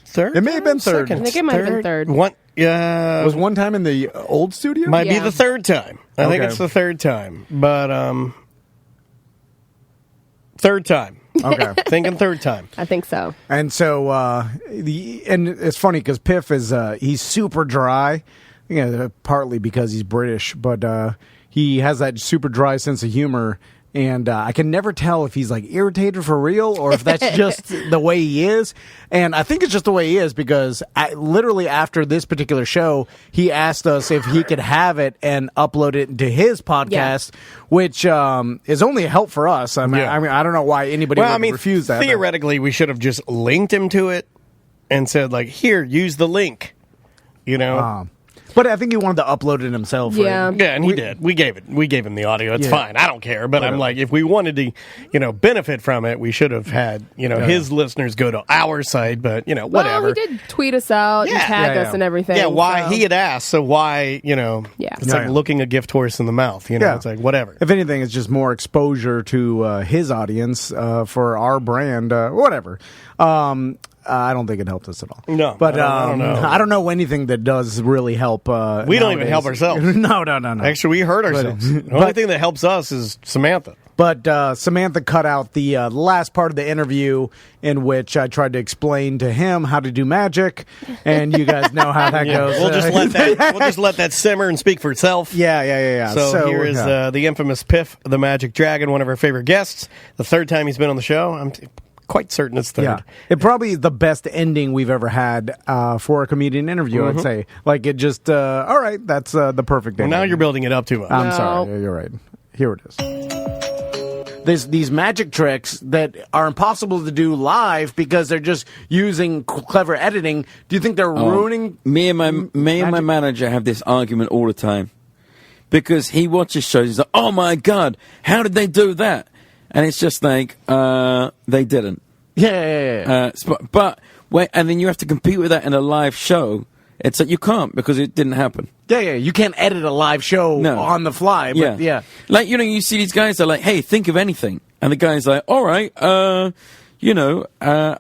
Third? It may have been third. I think it might have been third. One, yeah. Was one time in the old studio? Might be Yeah. the third time. I think Okay. it's the third time. But, third time. Okay. Thinking third time. I think so. And so, and it's funny because Piff is, he's super dry. Partly because he's British, but he has that super dry sense of humor. And I can never tell if he's like irritated for real or if that's just the way he is. And I think it's just the way he is because literally after this particular show, he asked us if he could have it and upload it into his podcast, which is only a help for us. I mean, I don't know why anybody would refuse that. Theoretically, we should have just linked him to it and said, like, here, use the link. But I think he wanted to upload it himself. Yeah. Right? Yeah, and he did. We gave him the audio. It's fine. I don't care. But I'm like, if we wanted to, benefit from it, we should have had, his listeners go to our site. But whatever. Well, he did tweet us out and tag us and everything. Yeah, why so. he had asked. So why, it's like looking a gift horse in the mouth. It's like whatever. If anything, it's just more exposure to his audience for our brand. Whatever. I don't think it helped us at all. No, but I don't know. I don't know anything that does really help. We don't even help ourselves. No. Actually, we hurt ourselves. The only thing that helps us is Samantha. But Samantha cut out the last part of the interview in which I tried to explain to him how to do magic, and you guys know how that goes. We'll just let that simmer and speak for itself. Yeah. So here is the infamous Piff the Magic Dragon, one of our favorite guests. The third time he's been on the show. I'm quite certain it's third. Yeah. It probably is the best ending we've ever had for a comedian interview, I'd say. Like, it just, all right, that's the perfect ending. Well, now you're building it up too much. I'm sorry. Yeah, you're right. Here it is. There's these magic tricks that are impossible to do live because they're just using clever editing. Do you think they're ruining? Me and my manager have this argument all the time because he watches shows. He's like, "Oh my god, how did they do that?" And it's just like, they didn't. Yeah. But wait, and then you have to compete with that in a live show. It's like you can't because it didn't happen. Yeah. You can't edit a live show on the fly. But yeah. Like, you see these guys are like, hey, think of anything. And the guy's like, all right, a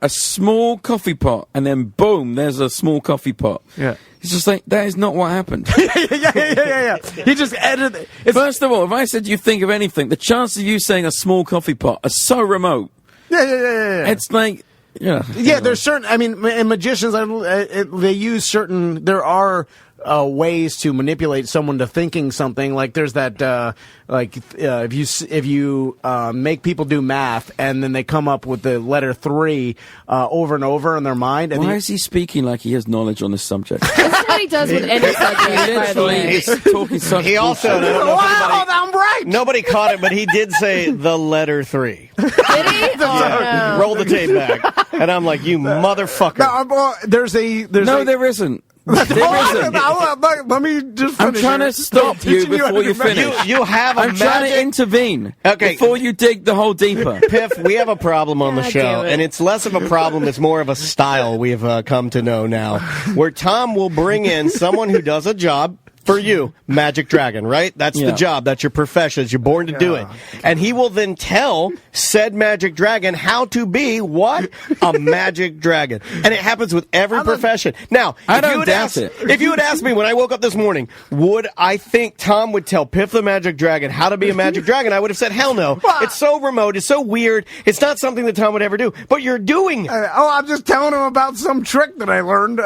small coffee pot. And then boom, there's a small coffee pot. Yeah. It's just like, that is not what happened. Yeah. He just edited it. First of all, if I said you think of anything, the chances of you saying a small coffee pot are so remote. Yeah. It's like, Yeah, there's certain. I mean, and magicians, they use certain. There are ways to manipulate someone to thinking something. Like there's that. If you make people do math and then they come up with the letter 3 over and over in their mind. And Why is he speaking like he has knowledge on this subject? That's what he does with any subject, by the way. He's talking such He also, I don't know if wow, I'm right. nobody caught it, but he did say the letter 3. Did he? Oh, no. Roll the tape back. And I'm like, you motherfucker. No, there's there isn't. Let me just finish. I'm trying to stop you before you finish. You have a I'm trying to intervene before you dig the hole deeper. Piff, we have a problem on the God show, damn it. and it's less of a problem, it's more of a style we've come to know now, where Tom will bring in someone who does a job for you, Magic Dragon, right? That's the job. That's your profession. You're born to do it. And he will then tell said Magic Dragon how to be what? A Magic Dragon. And it happens with every profession. Now, if you had asked me when I woke up this morning, would I think Tom would tell Piff the Magic Dragon how to be a Magic Dragon? I would have said, hell no. It's so remote. It's so weird. It's not something that Tom would ever do. But you're doing it. I'm just telling him about some trick that I learned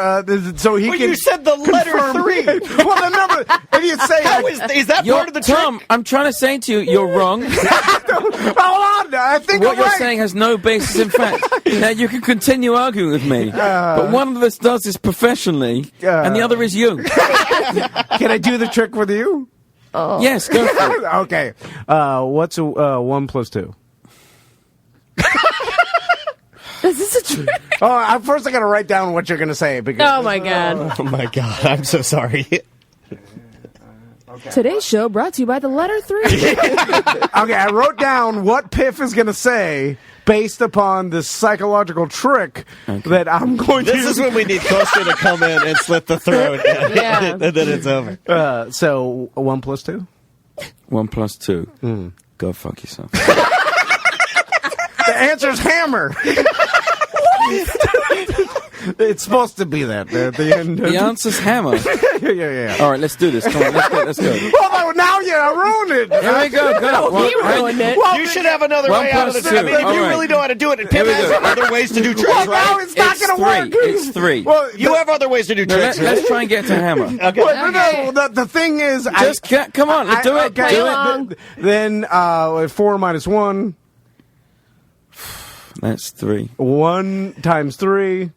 so he But can you said the letter 3. Well, remember, if you say how is that part of the trick? Tom, I'm trying to say to you, you're wrong. Hold on, I think what I'm you're right. saying has no basis in fact. Now you can continue arguing with me, but one of us does this professionally, and the other is you. Can I do the trick with you? Yes, go for it. Okay. What's 1 plus 2? Is this a trick? First I got to write down what you're going to say. Because, Oh, my God. Oh, my God. I'm so sorry. Today's show brought to you by the letter 3. Okay, I wrote down what Piff is going to say based upon this psychological trick that I'm going to This is when we need Costa to come in and slit the throat, and then it's over. So 1 plus 2? 1 plus 2. Go fuck yourself. The answer's hammer. It's supposed to be that at the end. The answer's hammer. Yeah. All right, let's do this. Come on, let's go. Well, now you ruined it. Here we go. He ruined it. You should have another 1 way out of plus the 2. I mean, if you really know how to do it, and Pim has other ways to do tricks, Well, now right? it's not going to work. It's 3. Well, You have other ways to do tricks. Let's try and get to hammer. Okay. Well, no, the thing is... Come on, do it. Okay, Do it. Then 4 minus 1. That's 3. 1 times 3.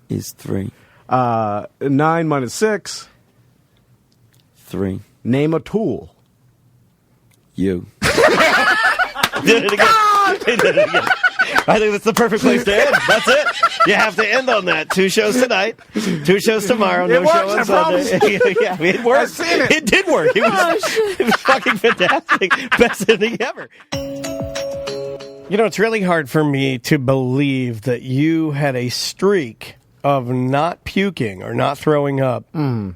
Is 3. 9 minus 6. 3. Name a tool. You. Did it again. He did it again. I think that's the perfect place to end. That's it. You have to end on that. 2 shows tonight, 2 shows tomorrow, no It works, show on I Sunday. Yeah, it worked. I've seen it. It did work. It was fucking fantastic. Best ending ever. You know, it's really hard for me to believe that you had a streak of not puking or not throwing up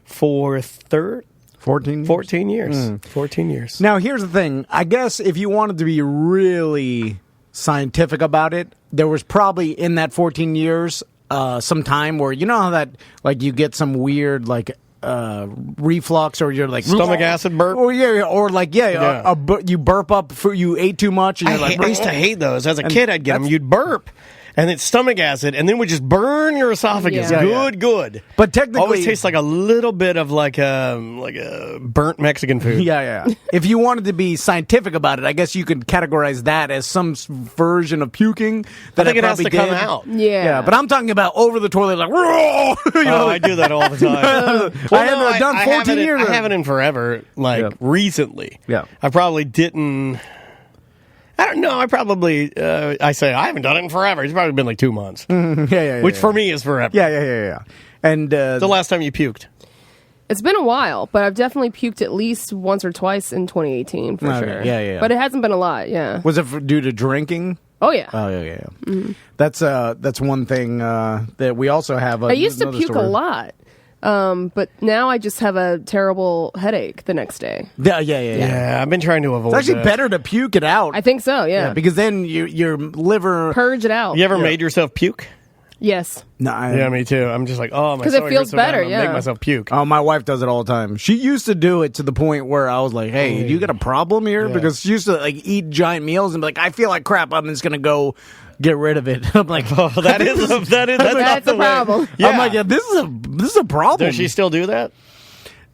for 14 years. 14 years. 14 years. Now, here's the thing. I guess if you wanted to be really scientific about it, there was probably in that 14 years some time where, you know how that, like, you get some weird, like, reflux or you're like stomach acid burp, or you burp up for you ate too much and I used to hate those as a kid. I'd get them, you'd burp and it's stomach acid and then would just burn your esophagus. Good but technically always tastes like a little bit of like a burnt Mexican food. If you wanted to be scientific about it, I guess you could categorize that as some version of puking that I think it has to come did. out. Yeah, but I'm talking about over the toilet like I do that all the time. I've done 14 years. I haven't in forever, recently. Yeah. I probably didn't. I don't know. I probably, I haven't done it in forever. It's probably been like 2 months. Which for me is forever. Yeah. And the last time you puked? It's been a while, but I've definitely puked at least once or twice in 2018 for sure. Yeah. But it hasn't been a lot, Was it due to drinking? Oh, yeah. Oh, yeah. Mm-hmm. That's one thing that we also have. I used to puke a lot. But now I just have a terrible headache the next day. Yeah, I've been trying to avoid It's actually better to puke it out. I think so, yeah. Because then your liver... Purge it out. You ever made yourself puke? Yes. No, Yeah, me too. I'm just like, oh, my 'Cause it stomach feels hurts so bad, better, I'll yeah. make myself puke. Oh, my wife does it all the time. She used to do it to the point where I was like, "Hey, you got a problem here?" Yeah. Because she used to like eat giant meals and be like, "I feel like crap. I'm just gonna go get rid of it." I'm like, Oh, that's That's the a problem. Way. Yeah. I'm like, yeah, this is a problem. Does she still do that?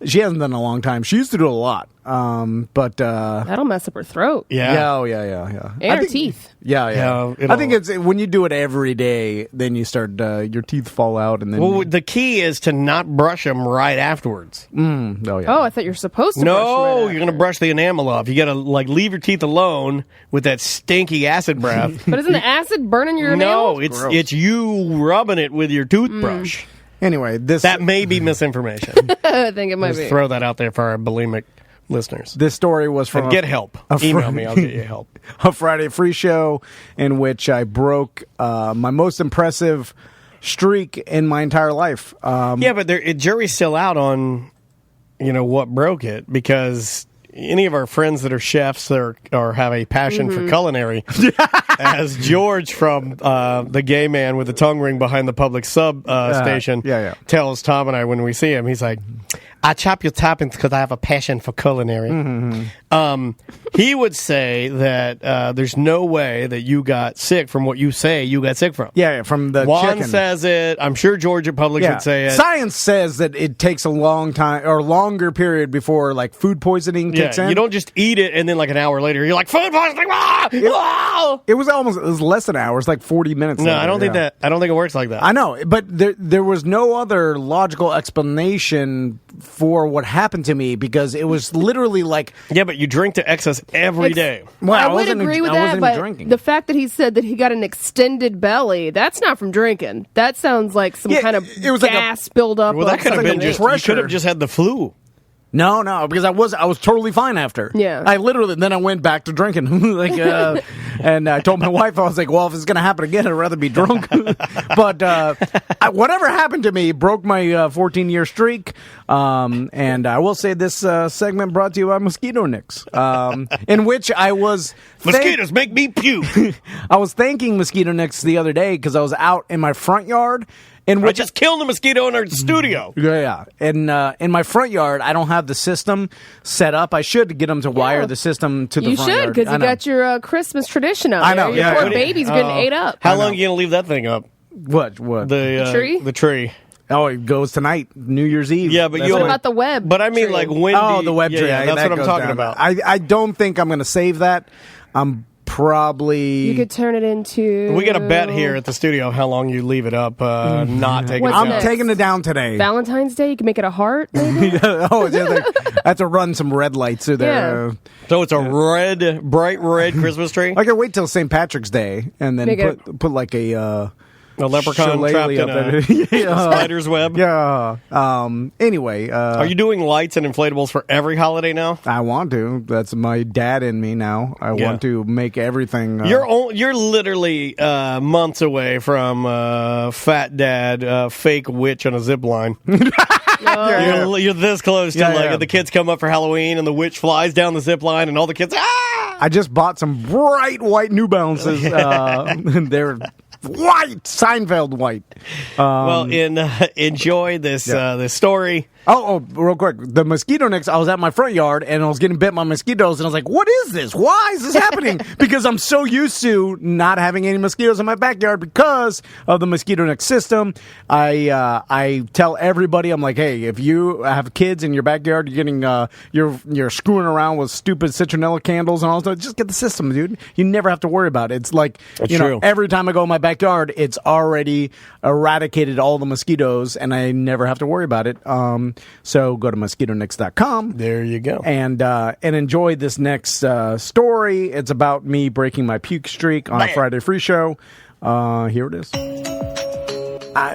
She hasn't done it in a long time. She used to do it a lot, but That'll mess up her throat. yeah, And I her think- teeth. Yeah. Yeah, I think it's when you do it every day, then you start your teeth fall out, and then Well, the key is to not brush them right afterwards. oh yeah. Oh, I thought you were supposed to brush No, right you're going to brush the enamel off. You got to like leave your teeth alone with that stinky acid breath. But isn't the acid burning your No, enamel? it's you rubbing it with your toothbrush. Anyway, That may be misinformation. I think it might Just be. throw that out there for our bulimic listeners. this story was from And get help. Email me. I'll get you help. a Friday free show in which I broke my most impressive streak in my entire life. Yeah, but jury's still out on, what broke it, because any of our friends that are chefs or have a passion for culinary, as George from the gay man with the tongue ring behind the public sub station tells Tom and I when we see him, he's like, I chop your toppings because I have a passion for culinary. He would say that there's no way that you got sick from what you say you got sick from. Yeah, from the Juan chicken. says it. I'm sure George at Publix would say it. Science says that it takes a long time or longer period before like food poisoning kicks in. You don't just eat it and then like an hour later you're like food poisoning. It was less than an hour. It was like 40 minutes. No, later, I don't think that. I don't think it works like that. I know, but there was no other logical explanation for what happened to me because it was literally like but you drink to excess every day. Well, I would wasn't agree with I that, wasn't but even drinking. the fact that he said that he got an extended belly, that's not from drinking. That sounds like some kind of it was like gas buildup. Well, that could have been just. You could have just had the flu. No, because I was totally fine after. Yeah. Then I went back to drinking. And I told my wife, I was like, well, if it's going to happen again, I'd rather be drunk. But whatever happened to me broke my 14-year streak. And I will say this segment brought to you by Mosquito Nicks, in which I was... Mosquitoes make me puke. I was thanking Mosquito Nicks the other day because I was out in my front yard. I just killed a mosquito in our studio. Yeah. And in my front yard, I don't have the system set up. I should get them to wire the system to the You front yard. should, because you got your Christmas tradition out I there. know, Your yeah. poor baby's getting ate up. How long are you going to leave that thing up? What? The tree? The tree. Oh, it goes tonight, New Year's Eve. Yeah, but What about the web? But I mean, tree? like, when the web tree. Yeah, that's that what I'm goes talking down. about. I don't think I'm going to save that. I'm probably... You could turn it into... We got a bet here at the studio how long you leave it up, not taking it What's down. next? taking it down today. Valentine's Day, you can make it a heart, maybe? I have to run some red lights through there. Yeah. So it's a bright red Christmas tree? I can wait till St. Patrick's Day and then Make it- put like a leprechaun trapped in a spider's web? Yeah. Anyway. Are you doing lights and inflatables for every holiday now? I want to. That's my dad in me now. I want to make everything. You're literally months away from Fat Dad, fake witch on a zip line. You're this close to if the kids come up for Halloween and the witch flies down the zip line and all the kids, I just bought some bright white New Balances. They're white, Seinfeld white. Well, enjoy this this story. Oh, real quick. The mosquito nicks, I was at my front yard and I was getting bit by mosquitoes and I was like, what is this? Why is this happening? Because I'm so used to not having any mosquitoes in my backyard because of the mosquito nick system. I tell everybody, I'm like, hey, if you have kids in your backyard, you're getting, you're screwing around with stupid citronella candles and all that, just get the system, dude. You never have to worry about it. It's like, true. every time I go in my backyard, it's already eradicated all the mosquitoes and I never have to worry about it. So go to mosquitonicks.com. There you go. And enjoy this next story. It's about me breaking my puke streak on a Friday free show. Here it is.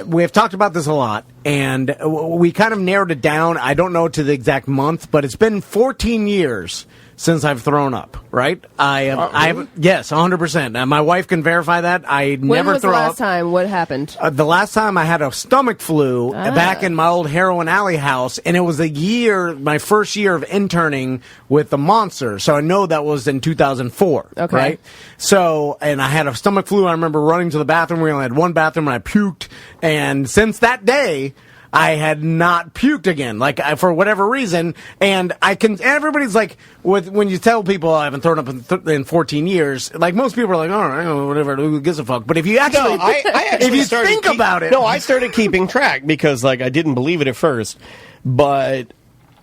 We have talked about this a lot. and we kind of narrowed it down. I don't know to the exact month, but it's been 14 years since I've thrown up, right? I have, yes, 100%. And my wife can verify that. I When never was throw the up. last time? What happened? The last time I had a stomach flu back in my old Heroin Alley house, and it was my first year of interning with the Monster. So I know that was in 2004, Okay. right? So, and I had a stomach flu. I remember running to the bathroom. We only had one bathroom, and I puked. And since that day, I had not puked again, for whatever reason. And everybody's like, when you tell people I haven't thrown up in 14 years, like most people are like, all right, whatever, who gives a fuck? But if you actually, I actually if you started think about it. No, I started keeping track because, I didn't believe it at first. But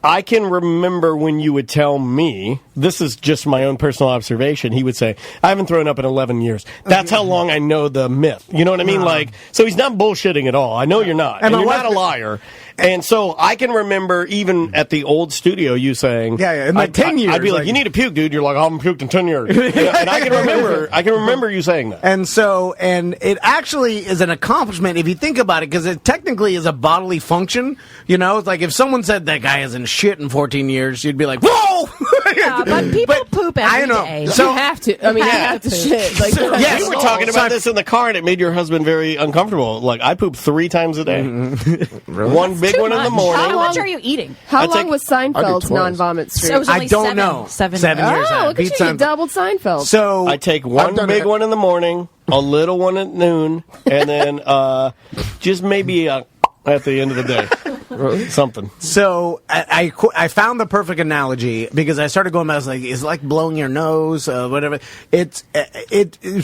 I can remember when you would tell me, this is just my own personal observation, he would say, I haven't thrown up in 11 years. That's how long I know the myth. You know what I mean? So he's not bullshitting at all. I know you're not. And you're not a liar. And so I can remember even at the old studio you saying, in 10 years. I'd be like, you need to puke, dude. You're like, I haven't puked in 10 years. And I can remember you saying that. And it actually is an accomplishment if you think about it, because it technically is a bodily function. You know, it's like if someone said that guy hasn't shit in 14 years, you'd be like, whoa! But people poop every day. So you have to. I mean, you have to shit. Like, yes, we were talking about this in the car, and it made your husband very uncomfortable. Like, I poop 3 times a day. Really? One big one in the morning. How much are you eating? How long was Seinfeld's non-vomit streak? So it was only I don't know. 7 years. Oh, look at you! You doubled Seinfeld. So I take one big one in the morning, a little one at noon, and then just maybe at the end of the day. Something. So I found the perfect analogy because I started going back. I was like, it's like blowing your nose, whatever. It's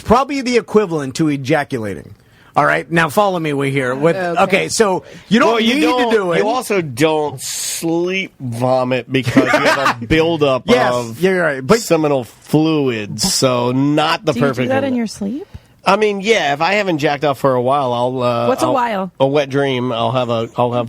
probably the equivalent to ejaculating. All right, now follow me. We're here with okay. So you don't need to do it. You also don't sleep vomit because you have a buildup of you're right, but seminal fluids. So not the Do perfect. you do that in your sleep? I mean, yeah. If I haven't jacked off for a while, I'll. What's a while? A wet dream. I'll have a cum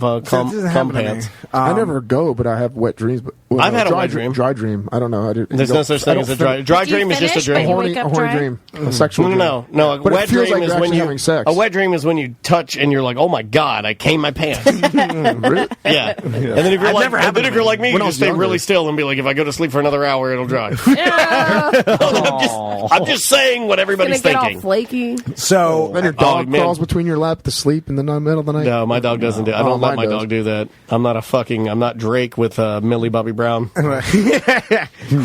pants. I never go, but I have wet dreams. But I've had a wet dream. Dry dream. I don't know. There's no such thing as a dry. Dry dream is just a dream. A horny dream. A sexual dream. No. A But wet it feels dream like is you're when actually you. having sex. A wet dream is when you touch and you're like, oh my god, I came my pants. Really? Yeah. And then if you're like me, you just stay really still and be like, if I go to sleep for another hour, it'll dry. I'm just saying what everybody's Get all thinking. flaky. So Then your dog crawls between your lap to sleep in the middle of the night. No, my dog doesn't do. I don't let my dog do that. I'm not Drake with Millie Bobby Brown.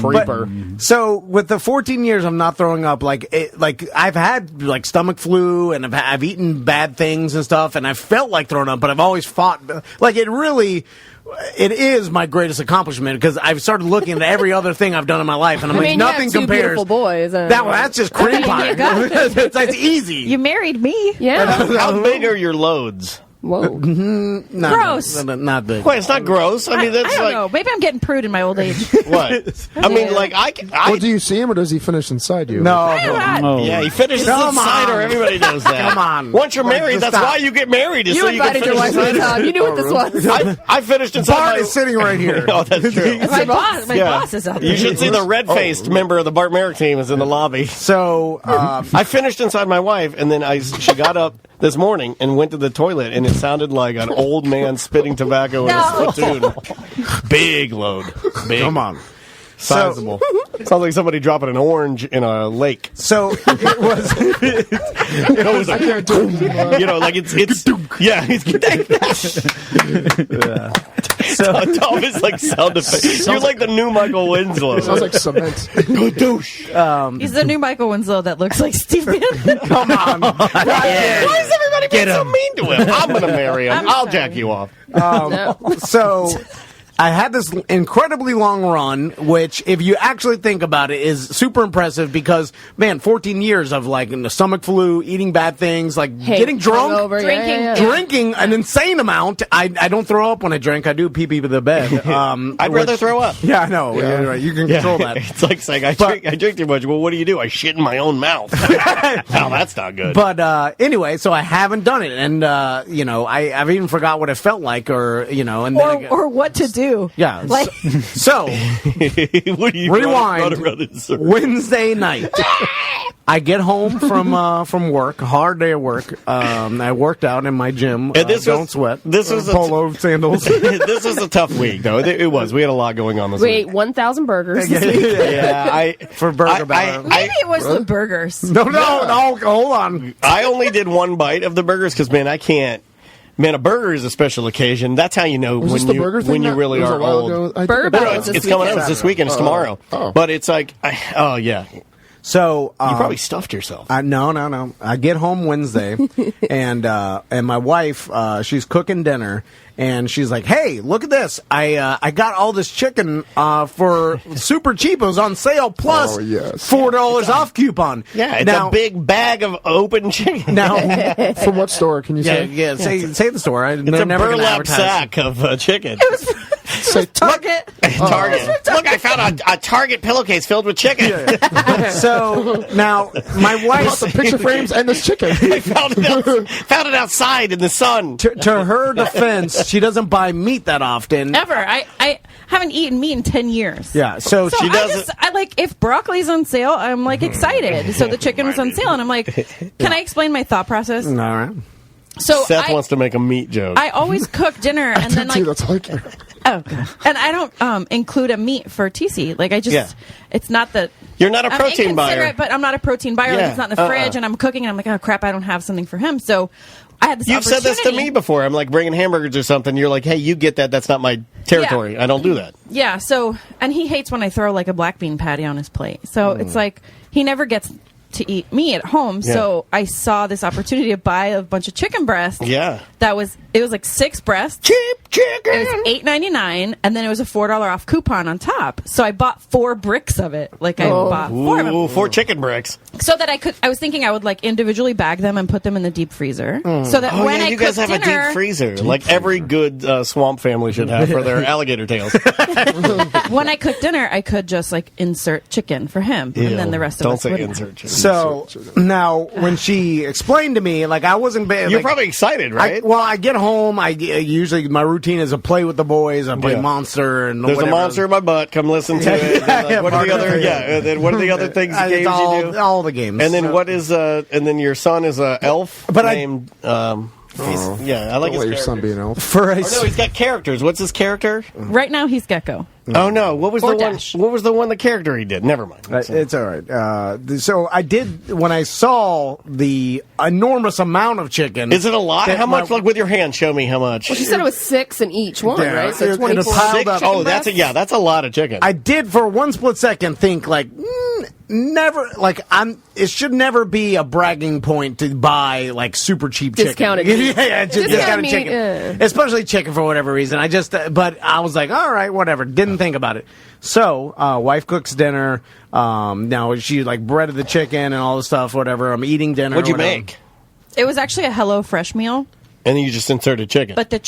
Creeper. So with the 14 years I'm not throwing up, I've had like stomach flu and I've eaten bad things and stuff, and I felt like throwing up, but I've always fought. Like it is my greatest accomplishment because I've started looking at every other thing I've done in my life, and I'm like, nothing you have two compares. Beautiful boys. That's just cream pie. That's easy. You married me. Yeah. How big are your loads? Whoa. Gross. Not big. Wait, it's not gross. I mean, that's I don't like know. Maybe I'm getting prude in my old age. what? I mean, like Well, do you see him or does he finish inside you? No. Yeah, he finishes Come inside on. her. Everybody knows that. Come on. Once you're Like, married, just that's stop. why you get married. Is You so you can invited your finish wife to the inside time. You knew what this was. I finished inside Bart my... is sitting right here. Oh, that's true. My boss is up. You should see the red-faced member of the Bart Merrick team is in the lobby. So I finished inside my wife, and then she got up this morning and went to the toilet, and it sounded like an old man spitting tobacco in a spittoon. Big load. Big. come on. Sizable. Sounds like somebody dropping an orange in a lake. So it was. It was like, like it's yeah. So Tom is like sound effects. You're like the new Michael Winslow. It sounds like cement. Douche. He's the new Michael Winslow that looks like Steve Bannon. Come on. Why is everybody being so mean to him? I'm going to marry him. I'll jack you off. So I had this incredibly long run, which, if you actually think about it, is super impressive because, man, 14 years of, like, the stomach flu, eating bad things, like, getting drunk, drinking an insane amount. I don't throw up when I drink. I do pee-pee to the bed. I'd rather throw up. Yeah, I know. Yeah, right. You can control that. It's like saying, I drink too much. Well, what do? I shit in my own mouth. Now, that's not good. But anyway, so I haven't done it. And, I've even forgot what it felt like or, and then or what to do. do? Yeah. Like- So, What do you rewind. run around in circles? Wednesday night. I get home from work, hard day of work. I worked out in my gym. And this don't was- sweat. this was a- polo sandals. This was a tough week, though. It was. We had a lot going on this We week. ate 1,000 burgers this week. Yeah, for burger battle. Maybe it was the burgers. No, hold on. I only did one bite of the burgers because, man, I can't. Man, a burger is a special occasion. That's how you know Was when this the burger thing when you that really was a are while old. ago? I Burger think- battle No, was it's this coming weekend. up. It's this weekend. It's tomorrow. Oh. But it's like, oh yeah, you So probably stuffed yourself. No. I get home Wednesday, and my wife, she's cooking dinner, and she's like, "Hey, look at this! I got all this chicken for super cheap. It was on sale plus $4 off coupon. Yeah, it's now, a big bag of open chicken. Now, From what store can you say? yeah, say the store. It's a burlap sack of chicken. Say Target. Target. Look, I found a Target pillowcase filled with chicken. So now my Bought wife, the picture frames and this chicken. I found it outside in the sun. to her defense, she doesn't buy meat that often. Ever. I haven't eaten meat in 10 years. Yeah, so she doesn't. I like, if broccoli's on sale, I'm like excited. So the chicken was on sale, and I'm like, can I explain my thought process? All right. So Seth wants to make a meat joke. I always cook dinner, and then like, That's all I care. oh, God. And I don't include a meat for TC. Like I just, Yeah. it's not that You're not a I'm protein buyer. inconsiderate, but I'm not a protein buyer. Like Yeah. it's not in the fridge, and I'm cooking, and I'm like, oh crap, I don't have something for him. So I had this. You've said this to opportunity. me before. I'm like bringing hamburgers or something. You're like, hey, you get that. That's not my territory. I don't do that. Yeah. So, and he hates when I throw like a black bean patty on his plate. So it's like he never gets to eat me at home. Yeah. So I saw this opportunity to buy a bunch of chicken breasts. Yeah. It was like 6 breasts. Cheap chicken. It was $8.99, and then it was a $4 off coupon on top. So I bought 4 bricks of it. Like I bought 4 of them. Ooh, 4 chicken bricks. So that I was thinking I would like individually bag them and put them in the deep freezer. So that Oh, when yeah, I you cook guys have dinner, a deep freezer, like every good swamp family should have for their alligator tails. when I cook dinner, I could just like insert chicken for him, and then the rest of Don't us say wouldn't. insert chicken. So now, when she explained to me, like I wasn't, You're probably excited, right? I get home. Usually my routine is to play with the boys. I play Yeah. Monster and There's whatever. a monster in my butt. Come listen to it. And, like, what are the other? Yeah. And then what are the other things? It's Games you do? all the games. And then what is? And then your son is a elf. But named. Yeah, I like Don't his let your son characters. be an elf. For a, Oh, no, he's got characters. What's his character? Right now, he's Gecko. Oh no, what was Or the Dash. one? What was the one? The character he did. Never mind. It's all right. So I did when I saw the enormous amount of chicken. Is it a lot? that How much? my- like with your hand, show me how much. Well, she said it was 6 in each one, Yeah, right? So it- it 24 piled chicken up. Oh, that's breasts? that's a lot of chicken. I did for one split second think like never like it should never be a bragging point to buy like super cheap Discounted chicken. meat. yeah, just Discounted discounted meat, chicken, yeah. especially chicken for whatever reason. I just but I was like, all right, whatever. Didn't think about it. So wife cooks dinner. Now she like breaded the chicken and all the stuff. Whatever. I'm eating dinner. What'd you whatever. make? It was actually a Hello Fresh meal, And then you just inserted chicken. but the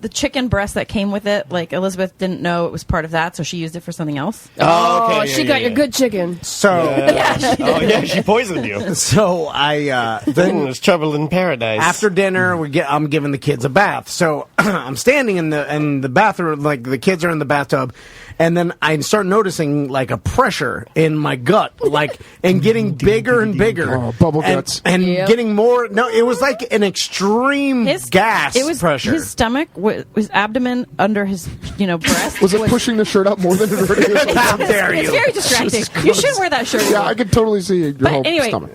chicken breast that came with it, like Elizabeth didn't know it was part of that, so she used it for something else. Oh, okay. Oh, she got your good chicken. So Oh yeah, she poisoned you. so I then There's trouble in paradise. after dinner, I'm giving the kids a bath. So I'm standing in the bathroom, like the kids are in the bathtub, and then I start noticing like a pressure in my gut, like and getting bigger and bigger. Oh, bubble and, guts. and Yep. getting more. No, it was like an extreme gas It was pressure. his stomach, his abdomen under his breast. Was it pushing the shirt up more than it already is? How dare It's you? very distracting. You should wear that shirt. Yeah, I could totally see your But whole anyway, stomach.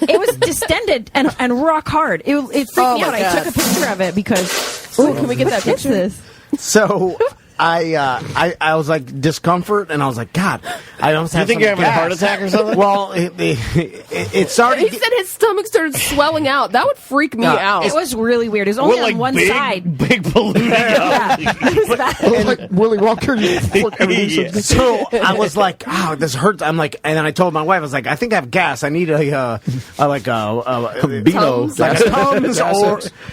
it was distended and rock hard. It freaked me out. I took a picture of it because. Ooh, can we get that What's picture? this? So I was like discomfort, and I was like, God, I almost You have think some you're having a gas. heart attack or something? Well, it started. He said his stomach started swelling out. That would freak me out. It was really weird. It was only Well, on like one big, side. big polluted. Yeah. It was bad. Oh, like Willy Wonka. Yeah. So I was like, "Oh, this hurts." I'm like, and then I told my wife, I was like, "I think I have gas. I need a Beano. like a Tums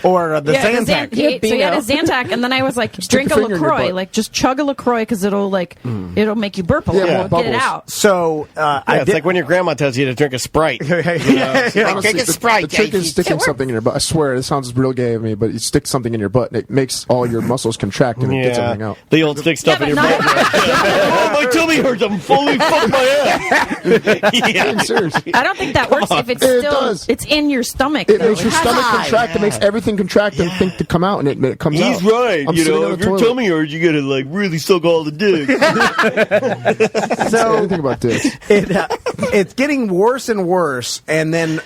or the Yeah, Zantac." so he had a Zantac, and then I was like, drink a your finger in your LaCroix. butt. Like, just chug a LaCroix because it'll make you burp a lot. Yeah, Get it out. So it's like when your grandma tells you to drink a Sprite. Honestly, Drink a Sprite, the trick is Casey. sticking something in your butt. I swear, this sounds real gay of me, but you stick something in your butt and it makes all your muscles contract and it gets everything out. The old stick stuff in your butt. Oh, my tummy hurts. I'm fully fucked my ass. I don't think that works if it's it's in your stomach. It though. makes your stomach contract. It makes everything contract and think to come out, and it comes out. He's right. I'm You sitting know, on if the your toilet. tummy hurts, you gotta like really suck all the dick. So anything about this? It's getting worse and worse, and then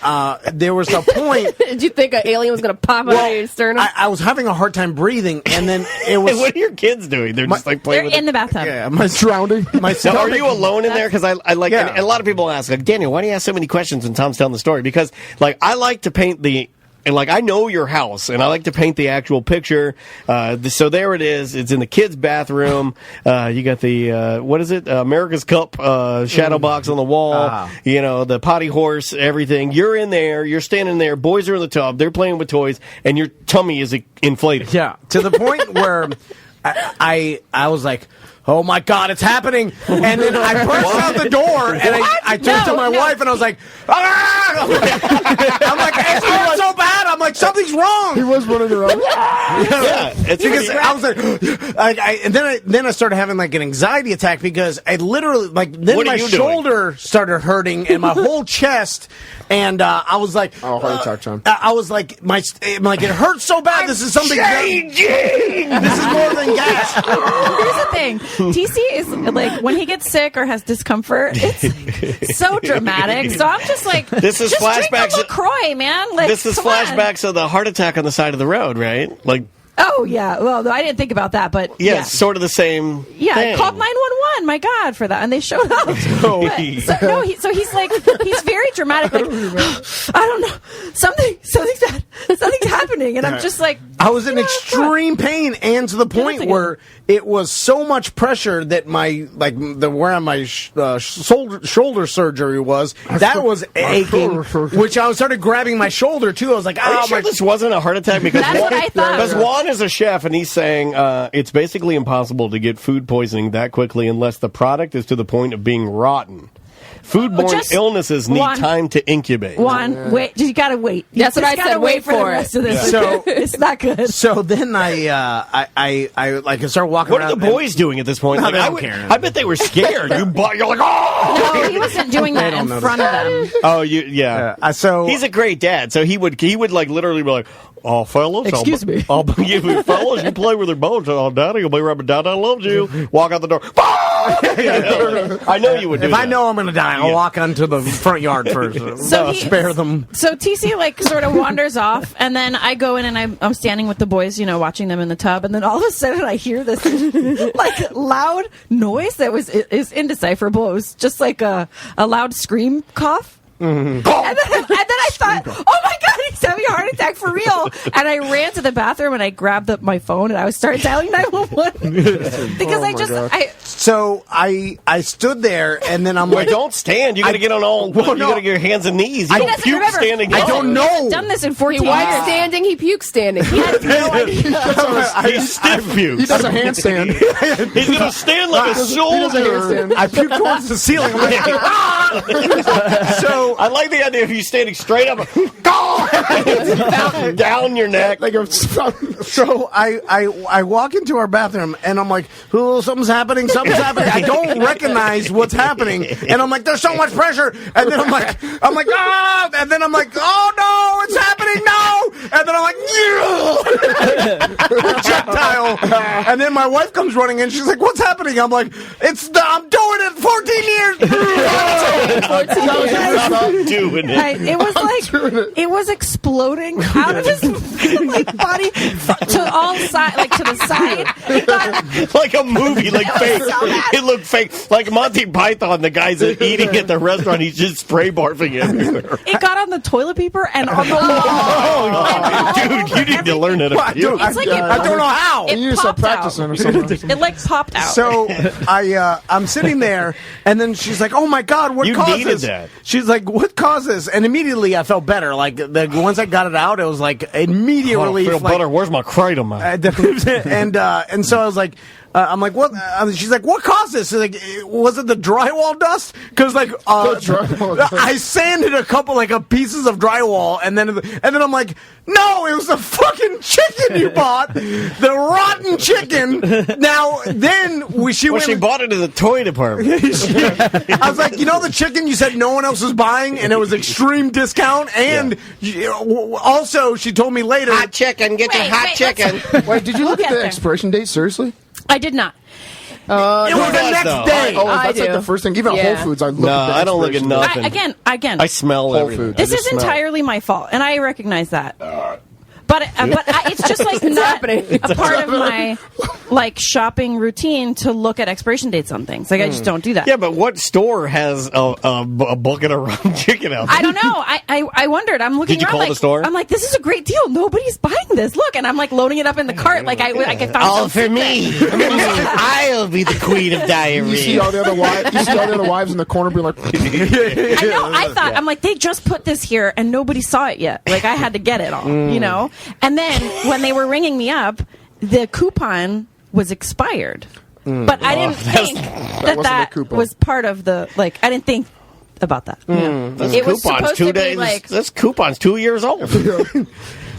there was a point. Did you think an alien was going to pop out of your sternum? I was having a hard time breathing, and then it was. What are your kids doing? They're just like playing They're with in the bathtub. Yeah, My drowning. my Now, stomach. are you alone in there? Because I like, and a lot of people ask, like, Daniel, why do you ask so many questions when Tom's telling the story? Because, like, I like to paint and like I know your house, and I like to paint the actual picture. So there it is. It's in the kids' bathroom. You got the what is it? America's Cup shadow box on the wall. You know, the potty horse, everything. You're in there. You're standing there. Boys are in the tub. They're playing with toys, and your tummy is inflated. Yeah, to the point where I was like, oh my God, it's happening. And then I burst out the door and I turned to my wife and I was like, ah! I'm like, it's hurt so bad. I'm like, something's wrong. He was running around. Yeah, it's Because I was like, and then I started having like an anxiety attack because I literally then my shoulder started hurting and my whole chest, and I was like, heart attack time. I was like, it hurts so bad. This is something changing. This is more than gas. Here's the thing. TC is like when he gets sick or has discomfort, it's so dramatic. So I'm just like, this is just flashbacks. Drink a LaCroix, man. Like, This is come on. flashbacks of the heart attack on the side of the road, right? Like, Oh yeah. Well, I didn't think about that, but yeah, it's sort of the same. Yeah, I thing. called 911. My God, for that, and they showed up. So he's like, he's very dramatic. Like, I don't know, something's happening, and I'm just like, I was in extreme pain, and to the point where it was so much pressure that where my shoulder surgery was, that was aching. Which I started grabbing my shoulder too. I was like, Are you sure this wasn't a heart attack? Because That's what I thought. Because Juan is a chef, and he's saying it's basically impossible to get food poisoning that quickly unless the product is to the point of being rotten. Foodborne illnesses need time to incubate. Juan, wait, you gotta wait. That's what I said. Wait for the rest of this. So it's not good. So then I started walking What around. are the boys doing at this point? No, Like, they don't care. I bet they were scared. You're like, oh! No, he wasn't doing that in front of them. Oh, yeah. So he's a great dad. So he would like literally be like, "Oh, fellas, Excuse me. I'll you fellas, you play with your bones. Oh, Daddy, you'll be right, but Dad, I loved you." Walk out the door. I know you would do if that. I know I'm going to die, I'll walk onto the front yard first. Spare them. So TC like sort of wanders off, and then I go in and I'm standing with the boys, watching them in the tub, and then all of a sudden I hear this like loud noise that is indecipherable. It was just like a loud scream cough. Mm-hmm. And then I thought, oh my God, he's having a heart attack for real. And I ran to the bathroom and I grabbed my phone and I started dialing 911 because So I stood there and then I'm Well, like, don't stand. You got to get on all. You got to get your hands and knees. You don't puke standing. I don't know. He's done this in 14 He years. wiped standing, he puked standing. He had no idea. He's stiff puke. He does a handstand. He's going to stand like a soldier. I puked towards the ceiling. I'm like, ah! So I like the idea of you standing straight up, down your neck. So I walk into our bathroom and I'm like, oh, something's happening. I don't recognize what's happening, and I'm like, there's so much pressure. And then I'm like, ah! And then I'm like, oh no, it's happening, no! And then I'm like, projectile. And then my wife comes running in. She's like, what's happening? I'm like, I'm doing it. 14 years. Doing it. It was like it was exploding out of his body to all sides, like to the side. It got, like a movie, like fake. It looked fake, like Monty Python. The guy's eating at the restaurant. He's just spray barfing it. It got on the toilet paper and on the dude, you need to learn how to puke. It's like I don't know how. It You need to start popped out. practicing or something. It like popped out. So I'm sitting there, and then she's like, "Oh my God, what You causes?" needed that. She's like, "What causes?" And immediately I felt better. Like once I got it out, it was like immediate I relief. feel like, better. Where's my kratom? and so I was like, I'm like, what? She's like, what caused this? She's like, was it the drywall dust? Because like, I sanded a couple pieces of drywall, and then I'm like, no, it was the fucking chicken you bought, the rotten chicken. Now then she bought it in the toy department. I was like, the chicken you said no one else was buying, and it was extreme discount, and also she told me later, hot chicken, get your hot chicken. Wait, did you look at the expiration date? Seriously? I did not. It was the next day. Oh, that's like the first thing. Even at Whole Foods, I look at the I don't look at nothing. Again. I smell Whole everything. Foods. This is entirely my fault, and I recognize that. But it's just like not a part of my shopping routine to look at expiration dates on things. Like I just don't do that. Yeah, but what store has a bucket of rotten chicken out there? I don't know. I wondered. I'm looking Did you around call the store? I'm like, this is a great deal. Nobody's buying this. Look, and I'm like loading it up in the cart. Like I found all for me. I'll be the queen of diarrhea. You see all the other wives in the corner being like, I know. I thought I'm like, they just put this here and nobody saw it yet. Like I had to get it all, And then when they were ringing me up, the coupon was expired. But I didn't think that was part of the I didn't think about that. It was supposed to be this coupon's 2 years old.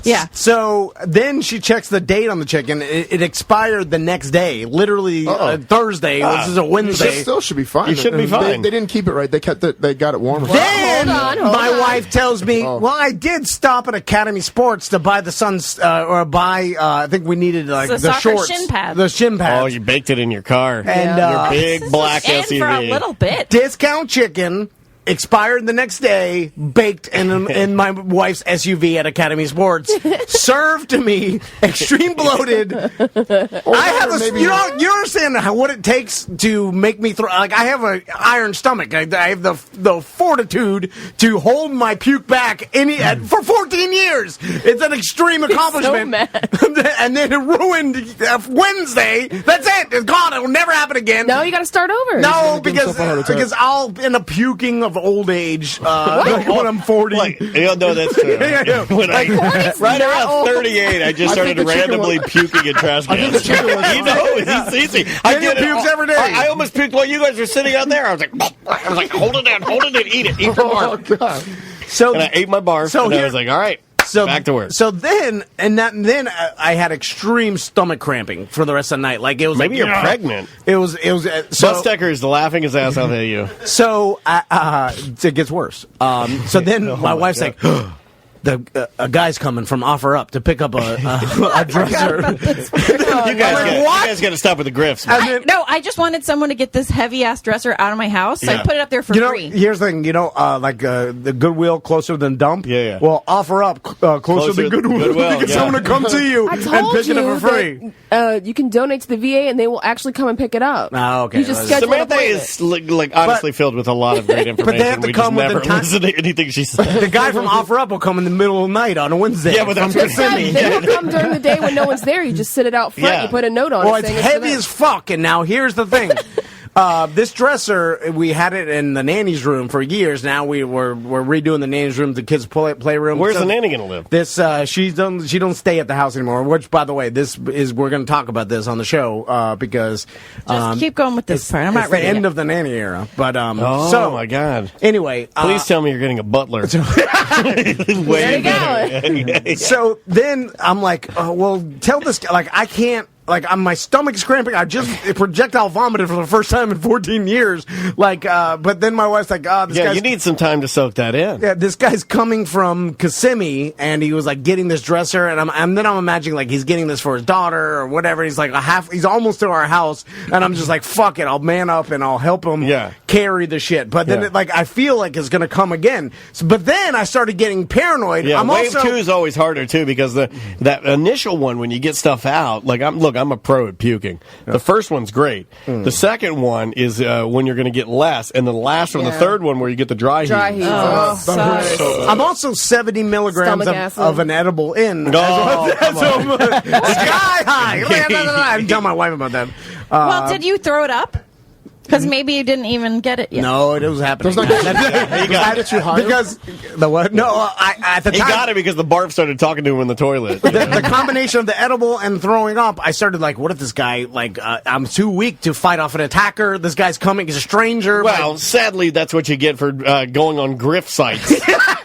Yeah. So then she checks the date on the chicken. It expired the next day, literally Thursday. This is a Wednesday. It still should be fine. You should be fine. They didn't keep it right. They got it warm. Then Hold my on. wife tells me, well, I did stop at Academy Sports to buy the son's, I think we needed the soccer shorts. shin pads. The shin pads. Oh, you baked it in your car. And your big black and SUV. for a little bit. Discount chicken. Expired the next day, baked in my wife's SUV at Academy Sports, served to me, extreme bloated. I have you understand what it takes to make me throw? I have an iron stomach. I have the fortitude to hold my puke back for 14 years. It's an extreme accomplishment. So mad. And then it ruined Wednesday. That's it. It's gone. It will never happen again. No, you got to start over. No, because I'll end up puking of old age when I'm 40. No, that's true. Right around 38, I just started randomly puking in trash cans. It's easy. I did pukes every day. I almost puked while you guys were sitting out there. I was like, hold it down, eat it, eat your bar. Oh, God. And I ate my bar, and I was like, all right. Back to work. So then, I had extreme stomach cramping for the rest of the night. Like it was maybe you're pregnant. It was. Bustecker is laughing his ass off at you. So it gets worse. So then my wife's like, a guy's coming from Offer Up to pick up a dresser. You guys got to stop with the grifts. I just wanted someone to get this heavy ass dresser out of my house, so I put it up there for free. Here's the thing, the Goodwill closer than Dump. Yeah. Well, Offer Up closer than Goodwill. Get someone to come to you and pick it up for free. You can donate to the VA and they will actually come and pick it up. Oh, okay. You just schedule Samantha is honestly filled with a lot of great information. But they have to come with never the time. listen to anything she says. The guy from Offer Up will come in the middle of the night on a Wednesday. Yeah, but that's They will come during the day when no one's there. You just sit it out front. Yeah. You put a note on Well, it. it's heavy as fuck. And now here's the thing. This dresser, we had it in the nanny's room for years. Now we're redoing the nanny's room, the kids' playroom. Where's the nanny going to live? This she don't stay at the house anymore. Which, by the way, we're going to talk about this on the show because just keep going with this part. I'm not ready. The end of the nanny era. But oh my God! Anyway, please tell me you're getting a butler. There you go. So then I'm like, well, tell this guy, I can't. My stomach's cramping. I just projectile vomited for the first time in 14 years. But then my wife's like, this guy's... you need some time to soak that in. Yeah, this guy's coming from Kissimmee, and he was, getting this dresser, and then I'm imagining, he's getting this for his daughter or whatever. He's, he's almost to our house, and I'm just like, fuck it, I'll man up and I'll help him carry the shit. But then, I feel like it's going to come again. But then I started getting paranoid. Yeah, wave 2 is always harder, too, because that initial one, when you get stuff out, I'm a pro at puking. The first one's great. The second one is when you're going to get less, and the last one, the third one, where you get the dry heat. I'm also 70 milligrams of an edible in. No, sky high. I'm telling my wife about that. Well, did you throw it up? Because maybe you didn't even get it yet. No, it was happening. He got it. Because the what? No, I at the He time got it because the barf started talking to him in the toilet. the combination of the edible and throwing up, I started like, what if this guy I'm too weak to fight off an attacker? This guy's coming, he's a stranger. Well, sadly, that's what you get for going on grift sites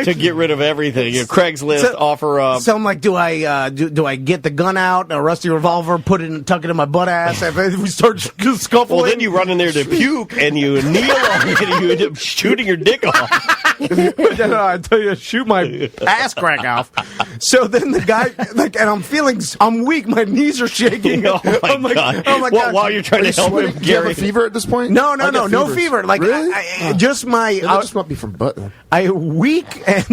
to get rid of everything. Craigslist, offer up. So I'm like, do I get the gun out, a rusty revolver, tuck it in my butt ass? If we start scuffling, Well, then you run in there to puke and you kneel on it and you end up shooting your dick off. I tell you, shoot my ass crack off. So then the guy, I'm weak. My knees are shaking. Oh my God. Oh my God. While you're trying to help him, Do you have a fever at this point? No fever. Like really? just my. It just might be from butt. I weak, and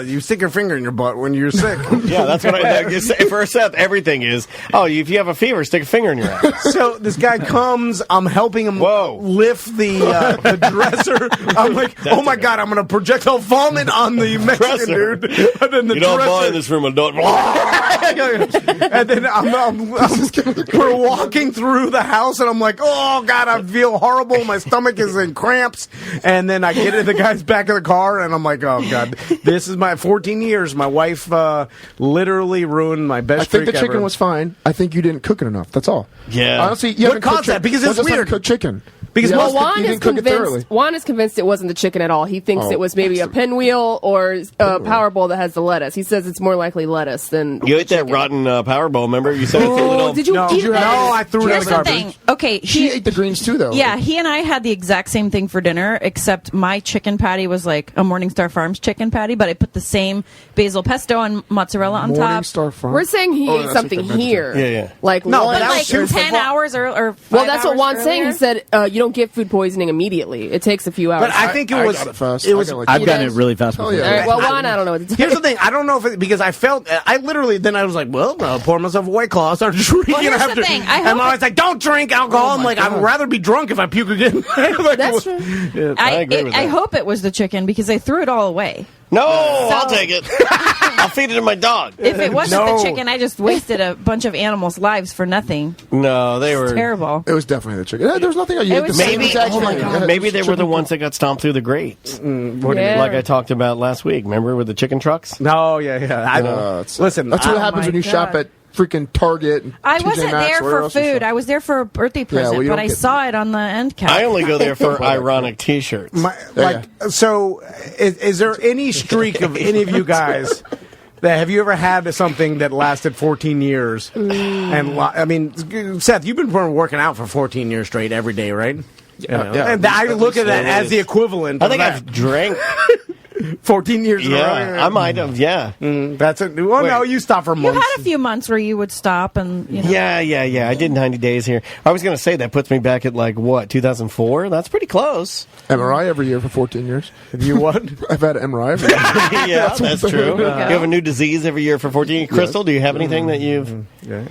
you stick your finger in your butt when you're sick. Yeah, that's what I say. For Seth, everything is. Oh, if you have a fever, stick a finger in your ass. So this guy comes. I'm helping him lift the dresser. I'm like, oh my God, I'm gonna projectile vomit on the Mexican dude. And then the You don't dresser. buy this from a dog. And then we're walking through the house, and I'm like, oh God, I feel horrible. My stomach is in cramps. And then I get in the guy's back of the car, and I'm like, oh God, this is my 14 years. My wife literally ruined my best. I think the trick chicken ever. was fine. I think you didn't cook it enough. That's all. Yeah. Honestly, you What haven't cooked caused that? Because it's When's the last time weird. you cooked chicken. Because Yeah, Well, you Juan is didn't cook it thoroughly. convinced. Juan is convinced it wasn't the chicken at all. He thinks Oh, it was maybe a pinwheel or a Powerball that has the lettuce. He says it's more likely lettuce than. You ate that rotten Powerball, remember? You said it's a little. Did you eat that? No, I threw it in Here's the the garbage. thing. Okay, She ate the greens too, though. Yeah, he and I had the exact same thing for dinner, except my chicken patty was like a Morningstar Farms chicken patty, but I put the same basil pesto and mozzarella on top. Morningstar Farm. We're saying he ate that's something like the here. Yeah. Like No, lunch but that Like was too 10 hours or 5 well, that's what hours Juan's saying. earlier. He said you don't get food poisoning immediately. It takes a few hours. But I think I it was. got it fast. It was. I got like I've You gotten it guys- really fast before. yeah. All right, well, Juan, I don't know what to tell Here's you. the thing. I don't know if it, because I felt I literally then I was like, well, I'll pour myself a White Claw. I started drinking. Well, here's after, the thing. I and hope my wife's like, don't drink alcohol. I'm like, I'd rather be drunk if I puke again. Like, That's true. Yeah. I agree with I that. hope it was the chicken because I threw it all away. No, I'll take it. I'll feed it to my dog. If it wasn't No. the chicken, I just wasted a bunch of animals' lives for nothing. No, they were. Terrible. It was definitely the chicken. There's nothing else. You It ate the was same Maybe, exact oh my thing. God, Yeah, maybe they were the chicken- ones that got stomped through the grates. What do you mean? Yeah. Like I talked about last week. Remember with the chicken trucks? No, yeah. I listen. That's what happens my when you shop God. at freaking Target. And I TJ wasn't Maxx, there where for else you food. shop. I was there for a birthday present, well, you but don't I get- saw it on the end cap. I only go there for ironic T-shirts. So, is there any streak of any of you guys that have you ever had something that lasted 14 years? And I mean, Seth, you've been working out for 14 years straight every day, right? Yeah. And I look at that as the equivalent. I think of I've drank. 14 years. in a row. Yeah, I might have. Yeah. That's it. Well, Wait. no, you stop for You months. had a few months where you would stop and Yeah. I did 90 days here. I was going to say that puts me back at like what 2004. That's pretty close. MRI every year for 14 years. You what? I've had an MRI every year. Yeah, that's true. You have a new disease every year for 14. Crystal, do you have anything that you've? Yeah,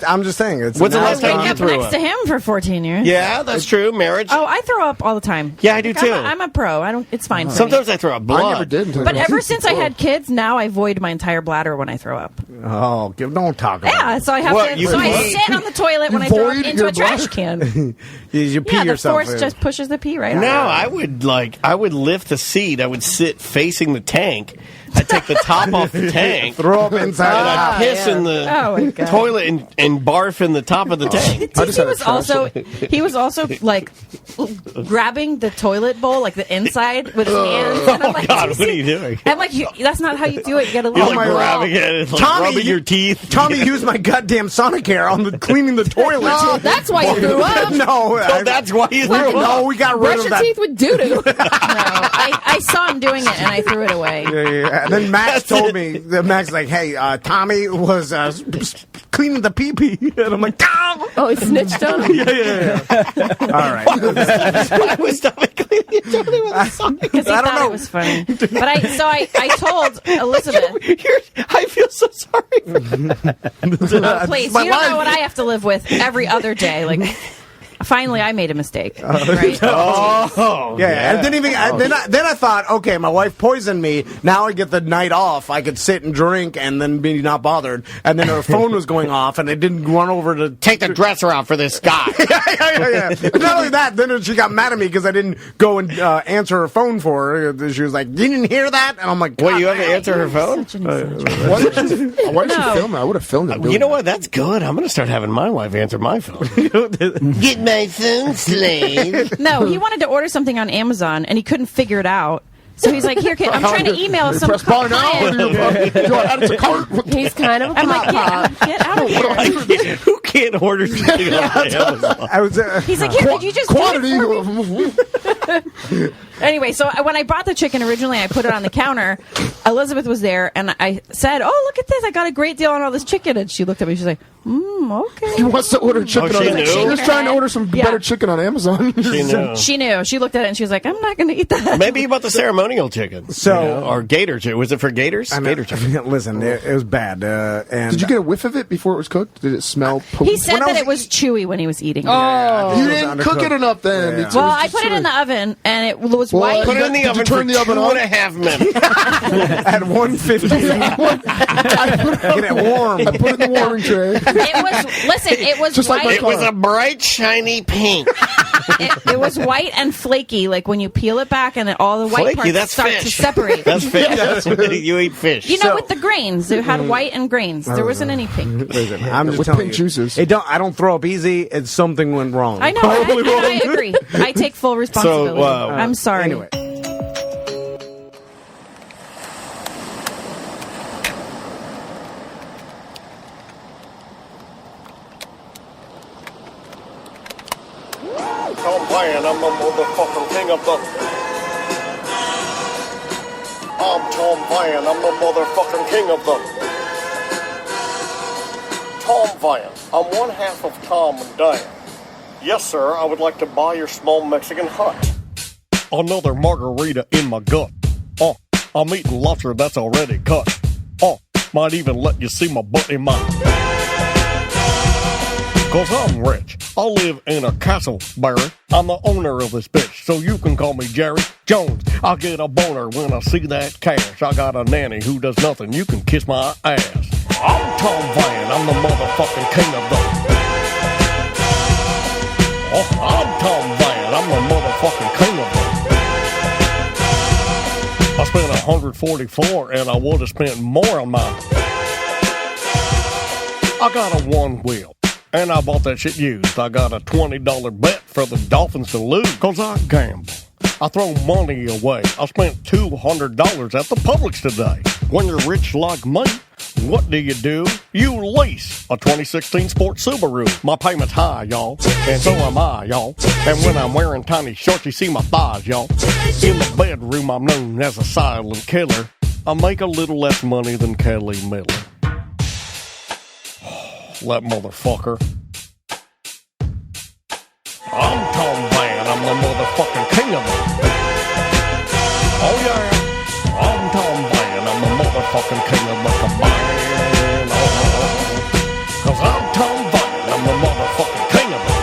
I'm just saying. It's What's the now last it's time gone. you up threw next up? to him for 14 years. Yeah, that's true. Marriage. Oh, I throw up all the time. Yeah, I do Like, too. I'm a pro. I don't. It's fine. For Sometimes me. I throw up blood. I never did. Until But ever since I had kids, now I void my entire bladder when I throw up. Oh, don't talk about Yeah, so I have What, to. you So I pee? sit on the toilet when You I throw up void into your a trash bladder? can. it. You pee Yeah, the yourself. force in. just pushes the pee right No, out. I would lift the seat. I would sit facing the tank. I'd take the top off the tank. Throw up inside. And I'd piss in the Oh, my God. toilet and barf in the top of the tank. He was also like grabbing the toilet bowl, like the inside, with his hands. And I'm like, God, what are you doing? I'm like, that's not how you do it. You got to You're look. like grabbing it and like Tommy, rubbing your teeth. Tommy used my goddamn Sonicare on the cleaning the toilet. Oh, that's why you threw up. No, that's why you threw no, up. we got rid Brush of your that. teeth with doo doo. No, I saw him doing it and I threw it away. Yeah. And then Max told me, Max like, hey, Tommy was cleaning the pee-pee. And I'm like, oh! Oh, he snitched on him? Yeah. All right. Why was Tommy cleaning your toilet with a sock? Because he I don't thought know. it was funny. But I told Elizabeth, I feel so sorry for please, My you don't know life. what I have to live with every other day. Like, Finally, I made a mistake. Right? Yeah. And then I thought, okay, my wife poisoned me. Now I get the night off. I could sit and drink and then be not bothered. And then her phone was going off, and I didn't run over to take the dresser out for this guy. yeah. Not only that, then she got mad at me because I didn't go and answer her phone for her. She was like, "You didn't hear that?" And I'm like, "What? You have to answer her phone? Why didn't you film it? I would have filmed it. You know what? That's good. I'm going to start having my wife answer my phone. Get my phone, slave. No, he wanted to order something on Amazon, and he couldn't figure it out. So he's like, here, kid, I'm trying to email some client. He's kind of a pop. Get out of here. Who can't order something on Amazon? He's like, here, could you just quantity? Anyway, so when I brought the chicken originally, I put it on the counter. Elizabeth was there, and I said, "Oh, look at this! I got a great deal on all this chicken." And she looked at me. She's like, "Okay." He wants to order chicken on Amazon. She was trying to order some better chicken on Amazon. She knew. She looked at it and she was like, "I'm not going to eat that." Maybe you bought the ceremonial chicken, or gator chicken. Was it for gators? Gator chicken. Listen, it was bad. And did you get a whiff of it before it was cooked? Did it smell? He said that it was chewy when he was eating. Oh, you didn't cook it enough then. Yeah. Well, I put it in the oven and it was white. Put it in the oven for 2.5 minutes. At 150. Get it warm. I put it in the warming tray. It was just white. Like it was a bright, shiny pink. It was white and flaky, like when you peel it back and all the white parts start to separate. That's fish. You eat fish. You know, with the grains, it had white and grains. There wasn't any pink. Listen, I'm just with telling pink you, juices. I don't throw up easy. It's something went wrong. I know. I agree. I take full responsibility. I'm sorry. Anyway. Tom Bryan, I'm the motherfucking king of the... I'm Tom Bryan, I'm the motherfucking king of the... Tom Bryan, I'm one half of Tom and Diane. Yes, sir, I would like to buy your small Mexican hut. Another margarita in my gut. I'm eating lobster that's already cut. Might even let you see my butt in my... Cause I'm rich. I live in a castle, Barry. I'm the owner of this bitch, so you can call me Jerry Jones. I'll get a boner when I see that cash. I got a nanny who does nothing. You can kiss my ass. I'm Tom Bryan. I'm the motherfucking king of the... I'm Tom Bryan. I'm the motherfucking king of the... I spent 144 and I would have spent more on mine. I got a one wheel. And I bought that shit used. I got a $20 bet for the Dolphins to lose, cause I gamble. I throw money away. I spent $200 at the Publix today. When you're rich like me, what do? You lease a 2016 Sport Subaru. My payment's high, y'all, and so am I, y'all. And when I'm wearing tiny shorts, you see my thighs, y'all. In the bedroom, I'm known as a silent killer. I make a little less money than Kelly Miller. That motherfucker. I'm Tom Bryan. I'm the motherfucking king of it. Oh yeah, I'm Tom Bryan. I'm the motherfucking king of the combine. Cause I'm Tom Bryan. I'm the motherfucking king of it.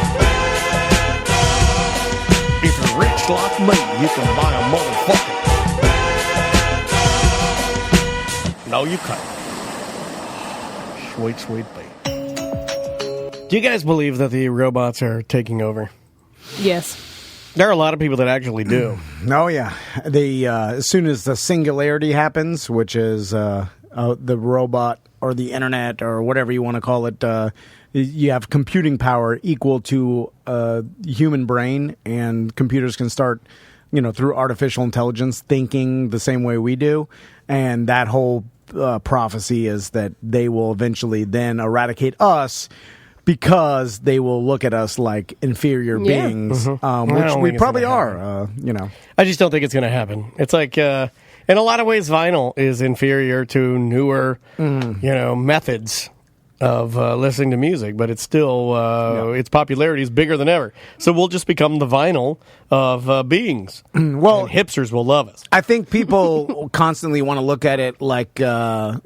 If you're rich like me, you can buy a motherfucker. No, you can't. Sweet, sweet baby. Do you guys believe that the robots are taking over? Yes. There are a lot of people that actually do. Oh, yeah. As soon as the singularity happens, which is the robot or the internet or whatever you want to call it, you have computing power equal to human brain, and computers can start, through artificial intelligence, thinking the same way we do. And that whole prophecy is that they will eventually then eradicate us, because they will look at us like inferior beings, which we probably are, I just don't think it's going to happen. It's like, in a lot of ways, vinyl is inferior to newer, methods of listening to music, but it's still its popularity is bigger than ever. So we'll just become the vinyl of beings. Well, and hipsters will love us. I think people constantly want to look at it like, Terminator,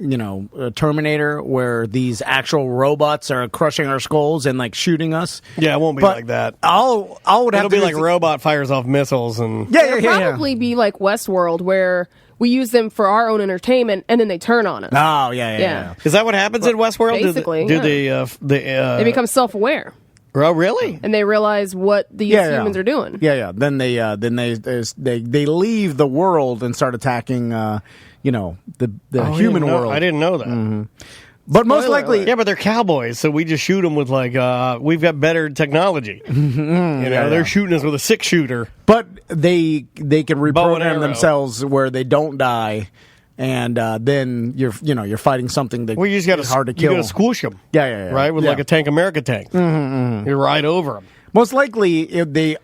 where these actual robots are crushing our skulls and like shooting us. Yeah, it won't be But like that. It'll be like robot fires off missiles and It'll probably be like Westworld, where we use them for our own entertainment, and then they turn on us. Oh, yeah. Is that what happens in Westworld? Basically, they become self-aware. Oh, really? And they realize what these humans are doing. Yeah. Then they leave the world and start attacking, the human world. I didn't know that. Mm-hmm. But most likely, yeah, but they're cowboys, so we just shoot them with we've got better technology. They're shooting us with a 6-shooter. But they can reprogram themselves where they don't die, and then you're fighting something that you just got hard to kill. You got to squish them. Yeah. Right, with like a Tank America tank. Mm-hmm. You're right over them. Most likely, the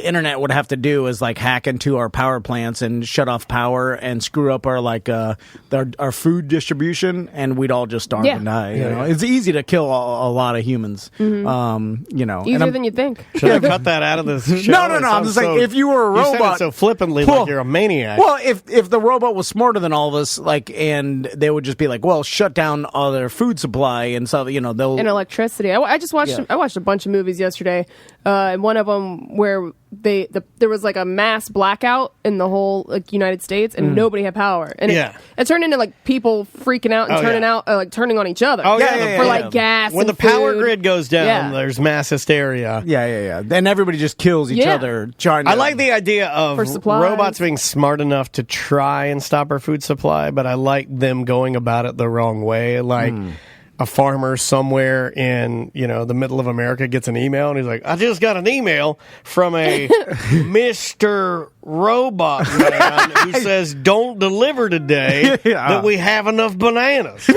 internet would have to do is like hack into our power plants and shut off power and screw up our our food distribution, and we'd all just starve and die. It's easy to kill a lot of humans. Mm-hmm. Easier than you think. Should I cut that out of this show? No. I'm just saying, if you were a robot, you said it so flippantly, like you're a maniac. Well, if the robot was smarter than all of us, and they would just be like, well, shut down all their food supply, and so they'll and electricity. I just watched. I watched a bunch of movies yesterday, and one of them where there was like a mass blackout in the whole United States, and nobody had power, and it turned into like people freaking out and turning on each other. For gas. When and the power food. grid goes down, there's mass hysteria. Yeah. Then everybody just kills each other. I like the idea of for supplies. Robots being smart enough to try and stop our food supply, but I like them going about it the wrong way. Like a farmer somewhere in the middle of America gets an email, and he's like, I just got an email from a Mr. Robot man who says don't deliver today that we have enough bananas.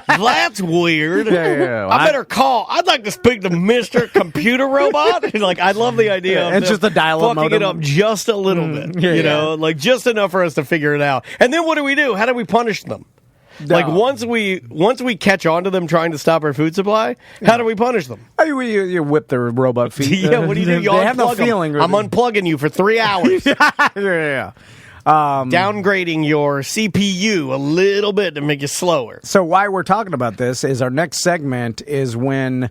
That's weird. I better call. I'd like to speak to Mr. Computer Robot. He's like, I love the idea of it's just a dial-up fucking it up just a little bit, like just enough for us to figure it out. And then what do? How do we punish them? Like once we catch on to them trying to stop our food supply, how do we punish them? You whip their robot feet. Yeah, what do you do? You they have no unplug them. feeling. I'm unplugging you for 3 hours. Downgrading your CPU a little bit to make you slower. So why we're talking about this is our next segment is when.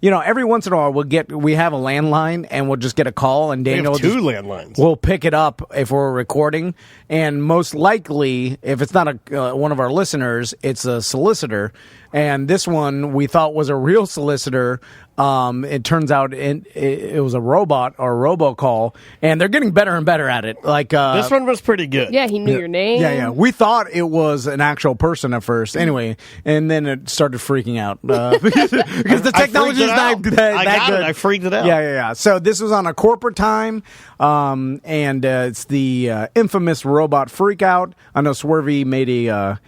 Every once in a while we have a landline and we'll just get a call, and Daniel we have 2 landlines. We'll pick it up if we're recording, and most likely if it's not one of our listeners, it's a solicitor. And this one we thought was a real solicitor. It turns out it was a robot or a robocall, and they're getting better and better at it. Like this one was pretty good. Yeah, he knew your name. Yeah. We thought it was an actual person at first, anyway, and then it started freaking out because the technology is not that good. I freaked it out. Yeah. So this was on a corporate time, and it's the infamous robot freakout. I know Swervy made a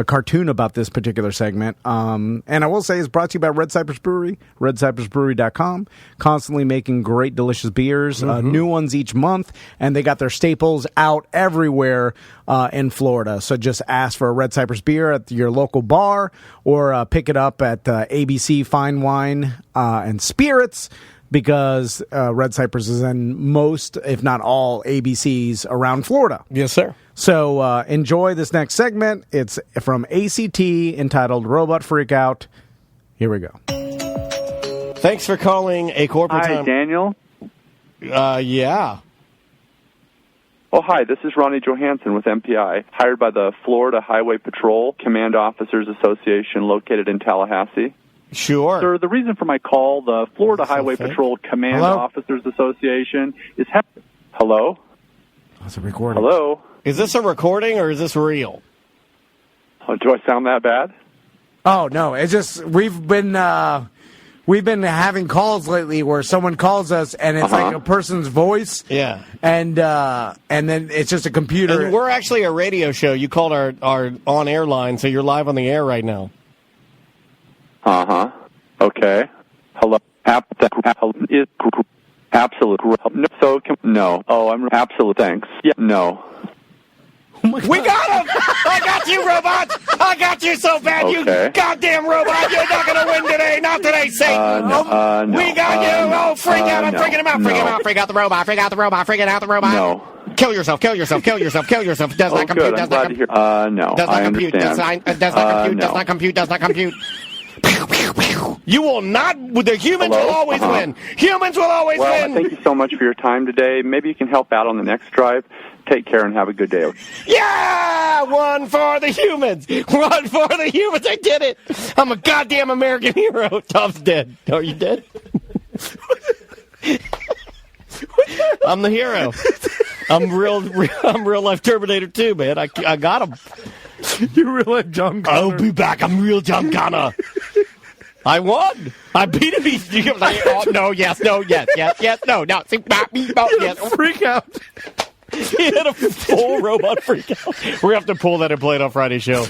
cartoon about this particular segment. And I will say it's brought to you by Red Cypress Brewery, redcypressbrewery.com, constantly making great, delicious beers, new ones each month, and they got their staples out everywhere in Florida. So just ask for a Red Cypress beer at your local bar or pick it up at ABC Fine Wine and Spirits, because Red Cypress is in most, if not all, ABCs around Florida. Yes, sir. So enjoy this next segment. It's from ACT entitled Robot Freakout. Here we go. Thanks for calling a corporate Hi, time. Daniel. Yeah. Oh, hi, this is Ronnie Johansson with MPI, hired by the Florida Highway Patrol Command Officers Association located in Tallahassee. Sure. Sir, the reason for my call, the Florida Highway Patrol Command Officers Association is... Hello? That's a recording. Hello? Is this a recording or is this real? Oh, do I sound that bad? Oh, no. It's just we've been having calls lately where someone calls us and it's like a person's voice. Yeah. And then it's just a computer. And we're actually a radio show. You called our on-air line, so you're live on the air right now. Okay. Hello. Absolute. No. Oh, I'm absolute. Thanks. Yeah. No. Oh We got him! I got you, robot! I got you so bad, Okay. you goddamn robot! You're not going to win today! Not today, Satan! No, We got you! Oh, freak out! I'm freaking him out! Freak him out! Freak out the robot! Freak out the robot! Freaking out the robot! No. Kill yourself! Kill yourself! Kill yourself! Kill yourself! Does not compute! Good. I'm Does glad not to hear. compute! No, Does not I compute! understand. Does not compute! No. Does not compute! Does not compute! You will not. The humans Hello? will always win. Humans will always Well, win. thank you so much for your time today. Maybe you can help out on the next drive. Take care and have a good day. Yeah! One for the humans! One for the humans! I did it! I'm a goddamn American hero! Tom's dead. Are you dead? I'm the hero. I'm real life Terminator 2, man. I got him. You real life John Connor. I'll be back. I'm real John Connor. I won. I beat him. He was like, oh, no, yes, no, yes, no. See, yes. Freak out. He had a full robot freak out. We're going to have to pull that and play it on Friday's show.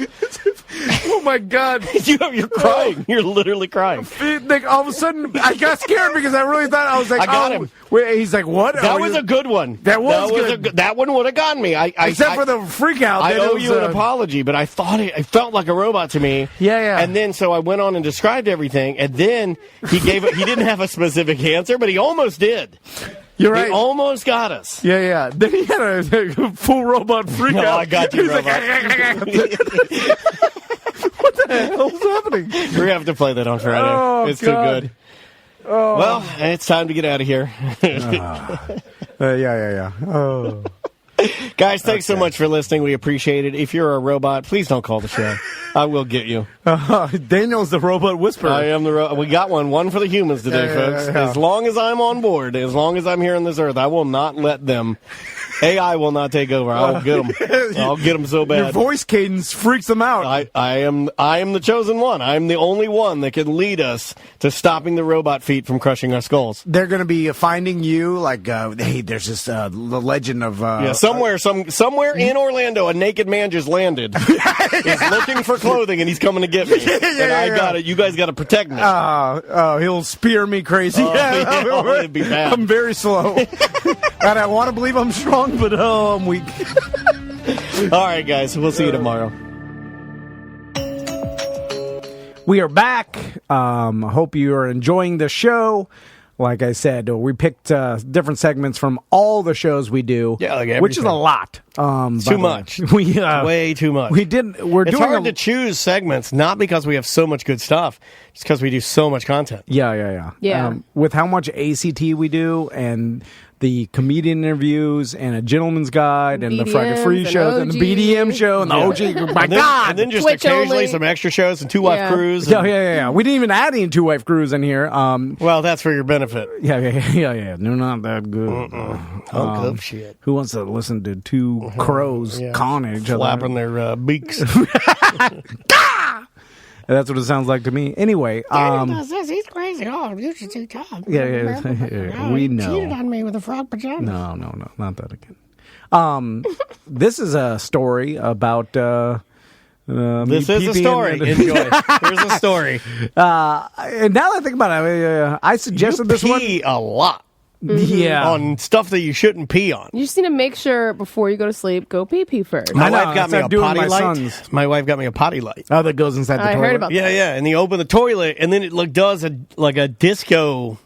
Oh, my God. You're crying. You're literally crying. Like, all of a sudden, I got scared because I really thought, I was like, I got him. Wait, he's like, what? That was a good one. That was good. That one would have gotten me. Except for the freak out. I owe you an apology, but I thought it felt like a robot to me. Yeah. And then so I went on and described everything, and then he didn't have a specific answer, but he almost did. You're right. He almost got us. Yeah. Then he had a full robot freak out. No, I got you, He's robot. What the hell's happening? We're going to have to play that on Friday. Oh, it's God. too good. Oh. Well, it's time to get out of here. Yeah. Oh. Guys, thanks so much for listening. We appreciate it. If you're a robot, please don't call the show. I will get you. Daniel's the robot whisperer. I am the we got one for the humans today, folks. Yeah. As long as I'm on board, as long as I'm here on this earth, I will not let them. AI will not take over. I'll get them. I'll get them so bad. Your voice cadence freaks them out. I am the chosen one. I'm the only one that can lead us to stopping the robot feet from crushing our skulls. They're going to be finding you like, hey, there's this the legend of somewhere in Orlando, a naked man just landed. He's looking for clothing, and he's coming to get me. I got it. You guys got to protect me. He'll spear me crazy. It'd be bad. I'm very slow, and I want to believe I'm strong, but I'm weak. All right, guys. We'll see you tomorrow. We are back. Hope you are enjoying the show. Like I said, we picked different segments from all the shows we do, which is a lot. Too much. Way too much. It's hard to choose segments, not because we have so much good stuff, just because we do so much content. Yeah. With how much ACT we do, and the comedian interviews, and a gentleman's guide, and the Friday Free shows, and the BDM show, and the OG. My God! And then just Twitch occasionally only. some extra shows and two-wife crews. Yeah. We didn't even add any two-wife crews in here. Well, that's for your benefit. Yeah. They're not that good. Hunk of shit. Who wants to listen to two crows cawing at each other? Flapping their beaks. That's what it sounds like to me. Anyway, He's crazy. Oh, you should see Tom. Yeah. We know. Cheated on me with a frog pajamas. No, not that again. This is a story about. This is a story. Enjoy. Here's a story. And now that I think about it, I suggested this one. You pee a lot. Yeah. On stuff that you shouldn't pee on. You just need to make sure before you go to sleep, go pee first. My wife got me a potty light. My wife got me a potty light. Oh, that goes inside the toilet. I heard about that. Yeah, and you open the toilet, and then it does a disco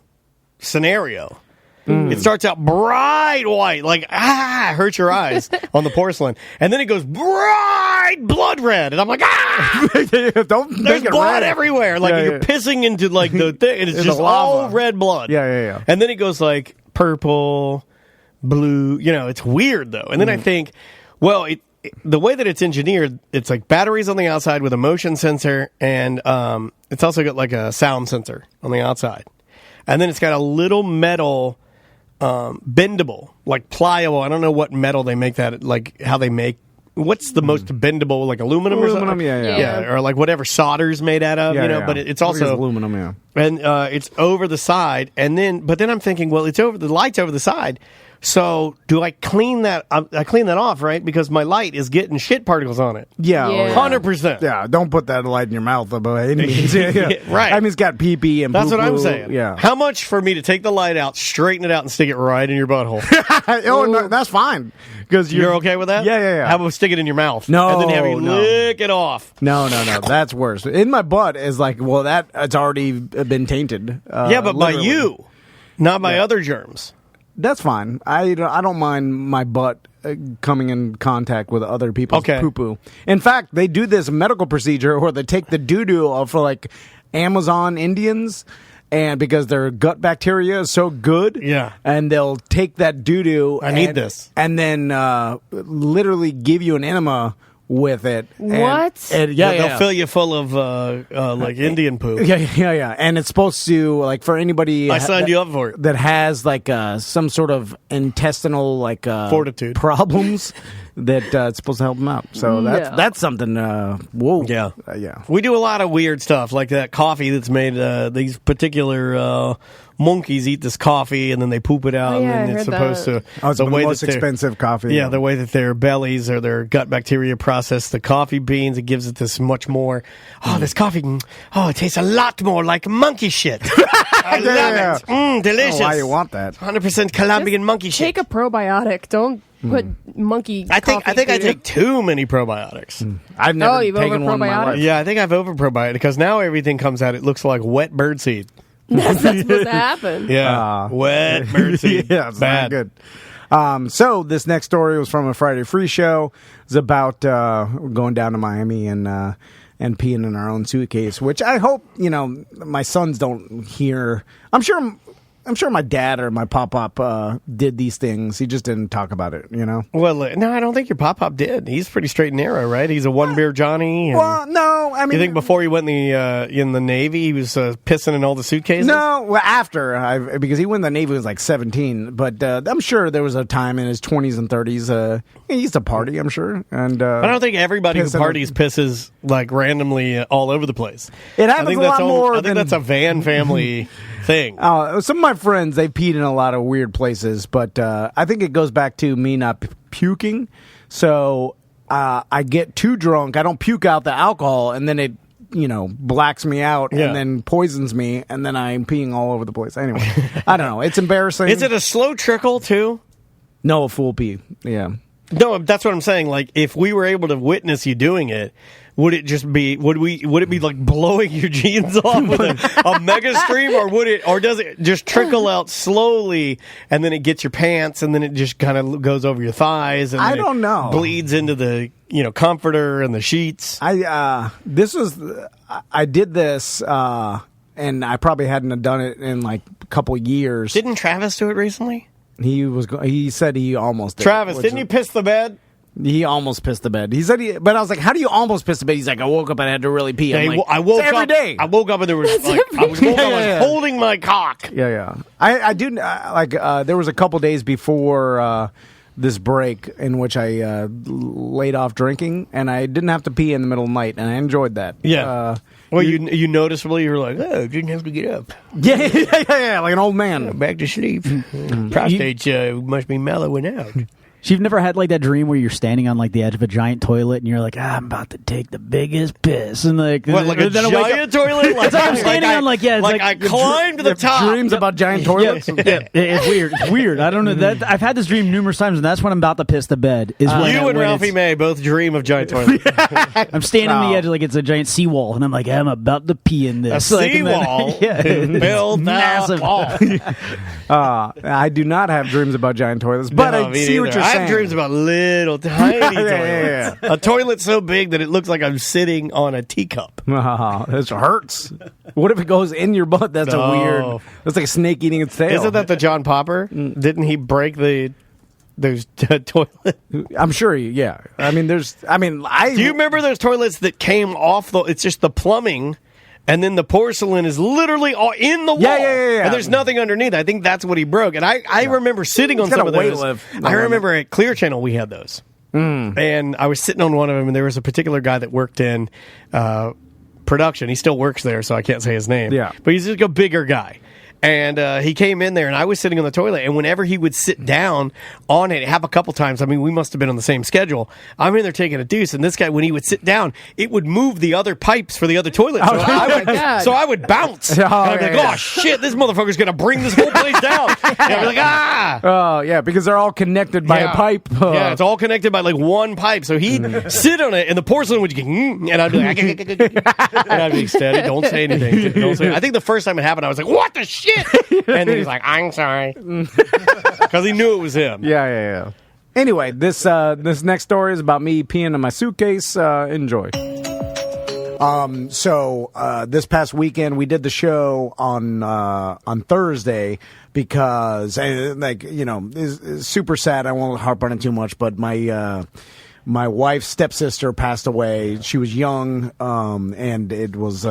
scenario. It starts out bright white, like hurts your eyes on the porcelain, and then it goes bright blood red, and I'm like there's blood everywhere, like you're pissing into like the thing, and it's just all red blood. Yeah. And then it goes like purple, blue. It's weird though. And then I think, well, the way that it's engineered, it's like batteries on the outside with a motion sensor, and it's also got like a sound sensor on the outside, and then it's got a little metal. Bendable, like pliable. I don't know what metal they make that, like how they make. What's the most bendable, like aluminum or something? Yeah. Or like whatever solder's made out of, but it's also aluminum. Yeah, and it's over the side, but then I'm thinking, well, the light's over the side. So do I clean that? I clean that off, right? Because my light is getting shit particles on it. Yeah, 100%. Yeah, don't put that light in your mouth by any means. Yeah. Right. I mean, it's got pee and that's what I'm poo-poo. saying. Yeah. How much for me to take the light out, straighten it out, and stick it right in your butthole? Oh, no, that's fine. Because you're okay with that? Yeah. How about stick it in your mouth? No, and then have you no. lick it off. No. That's worse. In my butt is like, well, it's already been tainted. Yeah, but by you, not by other germs. That's fine. I don't mind my butt coming in contact with other people's poo-poo. In fact, they do this medical procedure where they take the doo-doo for like Amazon Indians, and because their gut bacteria is so good, and they'll take that doo-doo. I need this, and then literally give you an enema with it. What? And they'll fill you full of like Indian poop. Yeah. And it's supposed to, like, for anybody I signed you up for it. that has like some sort of intestinal like fortitude problems, that it's supposed to help them out. So that's something. Whoa. Yeah. Yeah. We do a lot of weird stuff, like that coffee that's made. These particular monkeys eat this coffee and then they poop it out, and then it's supposed to. Oh, it's the most expensive coffee. Yeah, the way that their bellies or their gut bacteria process the coffee beans, it gives it this much more. Oh, this coffee. Oh, it tastes a lot more like monkey shit. I love it. Delicious. Oh, why you want that? 100% Colombian monkey shit. Take a probiotic. Don't put monkey. I think I take too many probiotics. I've never you've taken one in my life. Yeah, I think I've over probiotic because now everything comes out. It looks like wet birdseed. That's supposed to happen. Yeah, wet birdseed. Yeah, it's bad. not good. So this next story was from a Friday Free Show. It's about going down to Miami and peeing in our own suitcase, which I hope my sons don't hear. I'm sure my dad or my pop did these things. He just didn't talk about it, Well, no, I don't think your pop Did. He's pretty straight and narrow, right? He's a one beer Johnny. And well, no, I mean, you think before he went in the Navy, he was pissing in all the suitcases? No, well, after because he went in the Navy when he was like 17. But I'm sure there was a time in his 20s and 30s. He used to party, I'm sure. And I don't think everybody who parties pisses like randomly all over the place. It happens a lot more. I think that's a van family thing. Some of my friends, they peed in a lot of weird places, but I think it goes back to me not puking. So I get too drunk. I don't puke out the alcohol, and then it blacks me out and then poisons me, and then I'm peeing all over the place. Anyway, I don't know. It's embarrassing. Is it a slow trickle too? No, a full pee. Yeah. No, that's what I'm saying. Like, if we were able to witness you doing it, would it be like blowing your jeans off with a mega stream, or does it just trickle out slowly and then it gets your pants and then it just kind of goes over your thighs and I don't know, bleeds into the comforter and the sheets? I did this and I probably hadn't done it in like a couple years. Didn't Travis do it recently? He said he almost did. Travis, didn't you piss the bed? He almost pissed the bed. He said but I was like, how do you almost piss the bed? He's like, I woke up and I had to really pee. I'm like, I woke up every day. I woke up and there was I was holding my cock. Yeah. I do there was a couple days before this break in which I laid off drinking, and I didn't have to pee in the middle of the night, and I enjoyed that. Yeah. Well, you noticeably, you were like, oh, didn't have to get up. Yeah, like an old man. Back to sleep. Prostate must be mellowing out. So you've never had like that dream where you're standing on like the edge of a giant toilet and you're like, I'm about to take the biggest piss, and like what, like a giant toilet? Like, I'm standing on like it's like I climbed to the top. Dreams about giant toilets. Yeah, it's weird. It's weird. I don't know that I've had this dream numerous times, and that's when I'm about to piss the bed. Is when you and Ralphie May both dream of giant toilets. I'm standing on the edge like it's a giant seawall, and I'm like, I'm about to pee in this. A seawall? Build massive wall. I do not have dreams about giant toilets, but I see what you're saying. I have dreams about little tiny toilets. A toilet so big that it looks like I'm sitting on a teacup. This hurts. What if it goes in your butt? That's a weird. That's like a snake eating its tail. Isn't that the John Popper? Didn't he break those toilets? I'm sure. Yeah. I mean, do you remember those toilets that came off it's just the plumbing? And then the porcelain is literally in the wall. Yeah. And there's nothing underneath. I think that's what he broke. And I remember sitting on some of those. I remember at Clear Channel we had those. And I was sitting on one of them, and there was a particular guy that worked in production. He still works there, so I can't say his name. Yeah. But he's just a bigger guy. And he came in there, and I was sitting on the toilet, and whenever he would sit down on it, have a couple times, I mean, we must have been on the same schedule. I'm in there taking a deuce, and this guy, when he would sit down, it would move the other pipes for the other toilet. So, I would bounce. And I'd be like, oh, shit, this motherfucker's going to bring this whole place down. And I'd be like, ah! Oh, yeah, because they're all connected by a pipe. Yeah, it's all connected by, like, one pipe. So he'd sit on it, and the porcelain would go, and I'd be like, and I'd be steady, don't say anything. Don't say. I think the first time it happened, I was like, what the shit? And then he's like, I'm sorry. Because he knew it was him. Yeah. Anyway, this next story is about me peeing in my suitcase. Enjoy. So this past weekend we did the show on Thursday because it's super sad. I won't harp on it too much, but my wife's stepsister passed away. She was young, and it was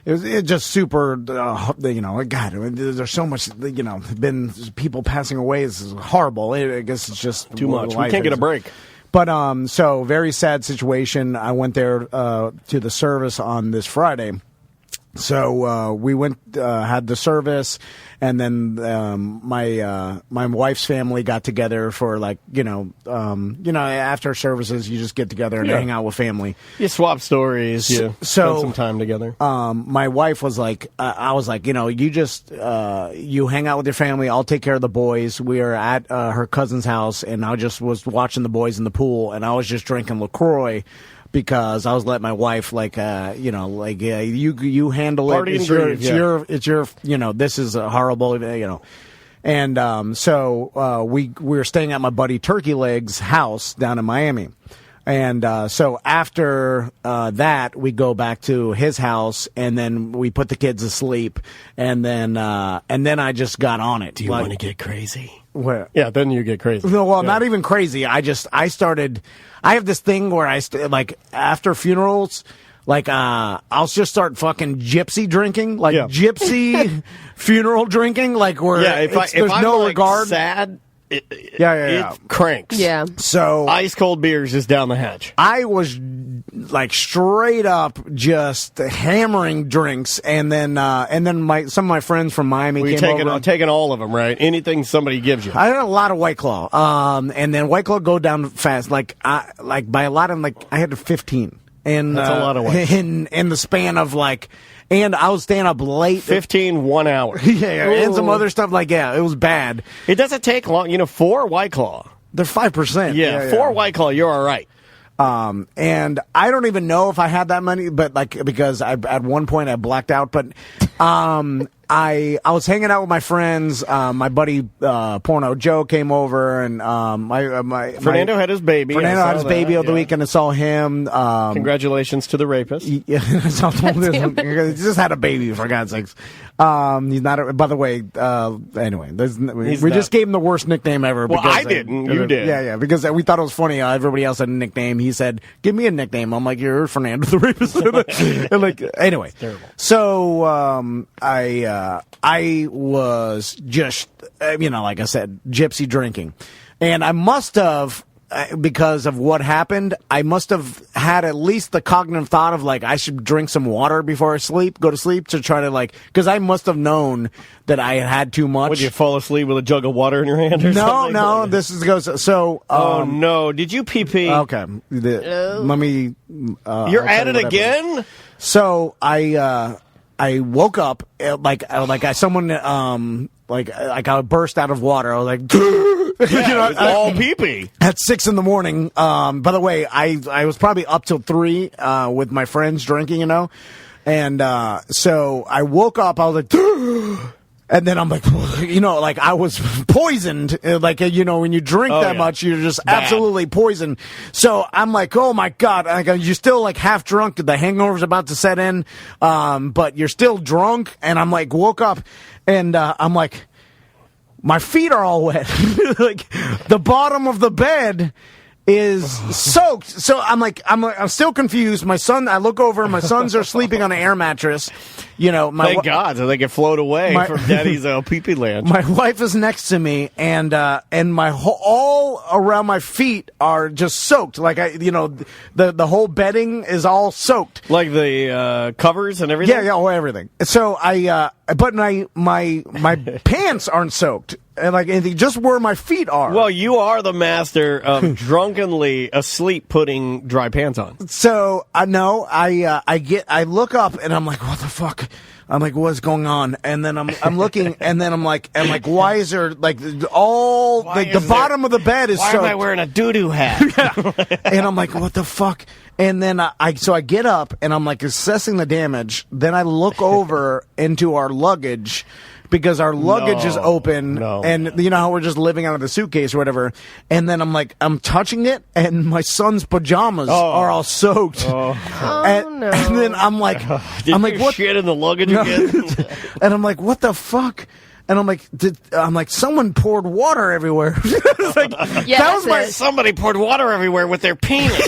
just super, God, there's so much, been people passing away. It's horrible. I guess it's just too much. We can't get a break. But, so very sad situation. I went there, to the service on this Friday. So, we went, had the service, and then, my wife's family got together for after services, you just get together and hang out with family. You swap stories, spend some time together. My wife was like, I was like, you just, you hang out with your family, I'll take care of the boys. We are at, her cousin's house, and I just was watching the boys in the pool, and I was just drinking LaCroix. Because I was letting my wife, you handle it. It's your, this is horrible, And so we were staying at my buddy Turkey Leg's house down in Miami. And so after that, we go back to his house, and then we put the kids to sleep, and then I just got on it. Do you want to get crazy? Where? Yeah, then you get crazy. No, well, not even crazy. I have this thing where after funerals, I'll just start fucking gypsy drinking, gypsy funeral drinking, where there's no regard. Sad. It cranks. Yeah. So ice cold beers is down the hatch. I was straight up just hammering drinks, and then some of my friends from Miami came over. Taking all of them, right? Anything somebody gives you. I had a lot of White Claw, and then White Claw go down fast. By a lot of I had 15, and that's a lot of White. in the span of And I was staying up late. 15, 1 hour. And some other stuff. It was bad. It doesn't take long. 4 White Claw. They're 5%. Yeah, 4 White Claw, you're all right. And I don't even know if I had that many, but because at one point I blacked out. But I was hanging out with my friends. My buddy Porno Joe came over, and Fernando had his baby. Fernando had his baby over the weekend. I saw him. Congratulations to the rapist. Yeah, he just had a baby, for God's sakes. He's not. By the way, anyway, we just gave him the worst nickname ever. Well, I didn't. You did. Yeah, because we thought it was funny. Everybody else had a nickname. He said, "Give me a nickname." I'm like, "You're Fernando the rapist." And anyway, so I was just, like I said, gypsy drinking. And I must have, because of what happened, I must have had at least the cognitive thought of, I should drink some water before I go to sleep to try to, because I must have known that I had too much. Would you fall asleep with a jug of water in your hand or something? No, so... oh, no. Did you pee-pee? Okay. Let me... You're at it again? So, I woke up someone I burst out of water. I was like, all pee-pee at 6 a.m. By the way, I was probably up till 3 with my friends drinking, and so I woke up. I was like, and then I'm like, I was poisoned. When you drink that much, you're just absolutely poisoned. So I'm like, oh my God, you're still half drunk. The hangover's about to set in, but you're still drunk. And I'm like, woke up, and I'm like, my feet are all wet. The bottom of the bed is soaked. So I'm still confused. My son, I look over, my sons are sleeping on an air mattress. You know, Thank God, so they can float away from Daddy's pee-pee lounge. My wife is next to me, and all around my feet are just soaked. Like the whole bedding is all soaked. Like the covers and everything. Yeah, everything. So but my pants aren't soaked. And like just where my feet are. Well, you are the master of drunkenly asleep putting dry pants on. So I look up and I'm like, what the fuck? I'm like, what's going on? And then I'm looking, and then I'm like, why is there like all like the bottom of the bed is soaked? Why am I wearing a doo-doo hat? And I'm like, what the fuck? And then I get up and I'm like assessing the damage. Then I look over into our luggage, because our luggage is open, and you know how we're just living out of the suitcase or whatever. And then I'm touching it, and my son's pajamas are all soaked. And then I'm like, what shit in the luggage again? And I'm like, what the fuck? And I'm like, someone poured water everywhere. Like, somebody poured water everywhere with their penis.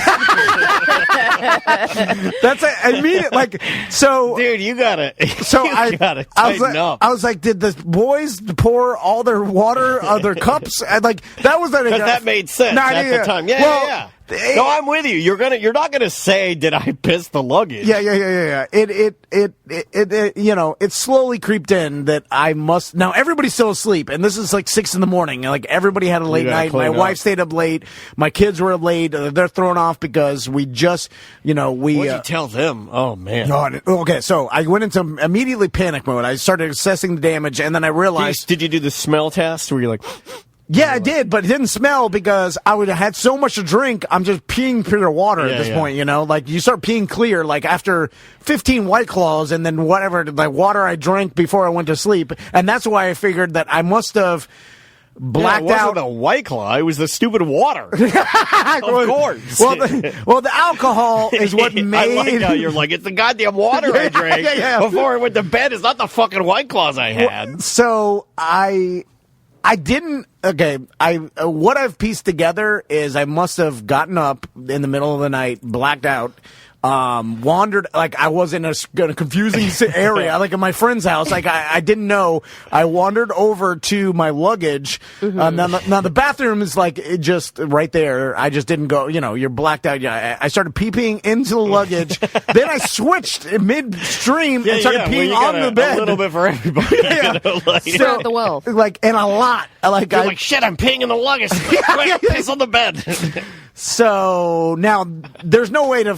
That's immediate. Like, so, dude, you gotta. So you gotta tighten up. I was like, did the boys pour all their water, their cups? And like, that was because that made sense at the time. Yeah. No, I'm with you. You're not gonna say, "Did I piss the luggage?" Yeah. It you know, it slowly creeped in that I must. Now everybody's still asleep, and this is like 6 a.m. Like everybody had a late night. My wife stayed up late. My kids were late. They're thrown off because we just, What'd you tell them? Oh man. Okay, so I went into immediately panic mode. I started assessing the damage, and then I realized. Did you do the smell test? Where you're like. Yeah, I did, but it didn't smell because I would have had so much to drink. I'm just peeing pure water at this point, Like, you start peeing clear, like, after 15 White Claws and then whatever, the water I drank before I went to sleep. And that's why I figured that I must have blacked out. It wasn't a White Claw. It was the stupid water. Of course. Well, the alcohol is what made... I like how you're like, it's the goddamn water I drank before I went to bed. It's not the fucking White Claws I had. So, I didn't. Okay, what I've pieced together is I must have gotten up in the middle of the night, blacked out, wandered, like I was in a confusing area, like in my friend's house, like I didn't know. I wandered over to my luggage. Now the bathroom is like just right there. I just didn't go. You're blacked out. Yeah, I started peeing into the luggage. Then I switched midstream and started peeing on the bed. A little bit for everybody. Throughout the well, and a lot. Like shit. I'm peeing in the luggage. Piss on the bed. So now there's no way to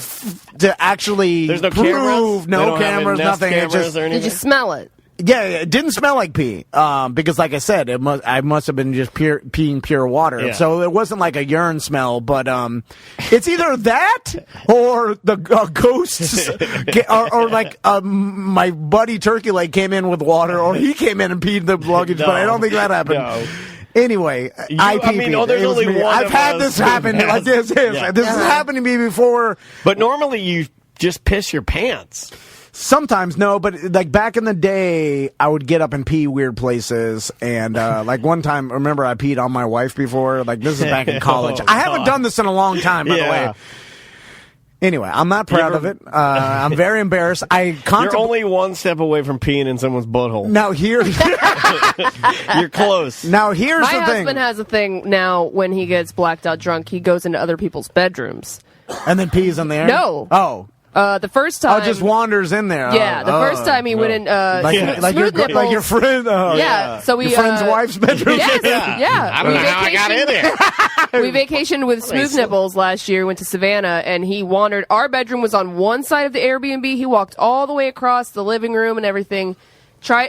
actually there's no prove cameras? No cameras, nothing. Did you smell it? Yeah, it didn't smell like pee. Because like I said, I must have been just peeing pure water. Yeah. So it wasn't like a urine smell, but it's either that or the ghosts or like my buddy Turkey Leg came in with water, or he came in and peed the luggage, but I don't think that happened. No. Anyway, there's only one. I've had this happen like this. Yeah. This has happened to me before. But normally you just piss your pants. Sometimes no, but like back in the day, I would get up and pee weird places, and like one time, remember I peed on my wife before. Like this is back in college. I haven't done this in a long time, by the way. Anyway, I'm not proud of it. I'm very embarrassed. You're only one step away from peeing in someone's butthole. Now here, you're close. Now here's the thing. My husband has a thing now. When he gets blacked out drunk, he goes into other people's bedrooms and then pees in there. No. Oh. The first time, just wanders in there. Yeah, the first time he went in, like your friend. So we your friend's wife's bedroom. Yes, yeah. I don't know how I got in there. We vacationed with Smooth Nipples last year. Went to Savannah, and he wandered. Our bedroom was on one side of the Airbnb. He walked all the way across the living room and everything.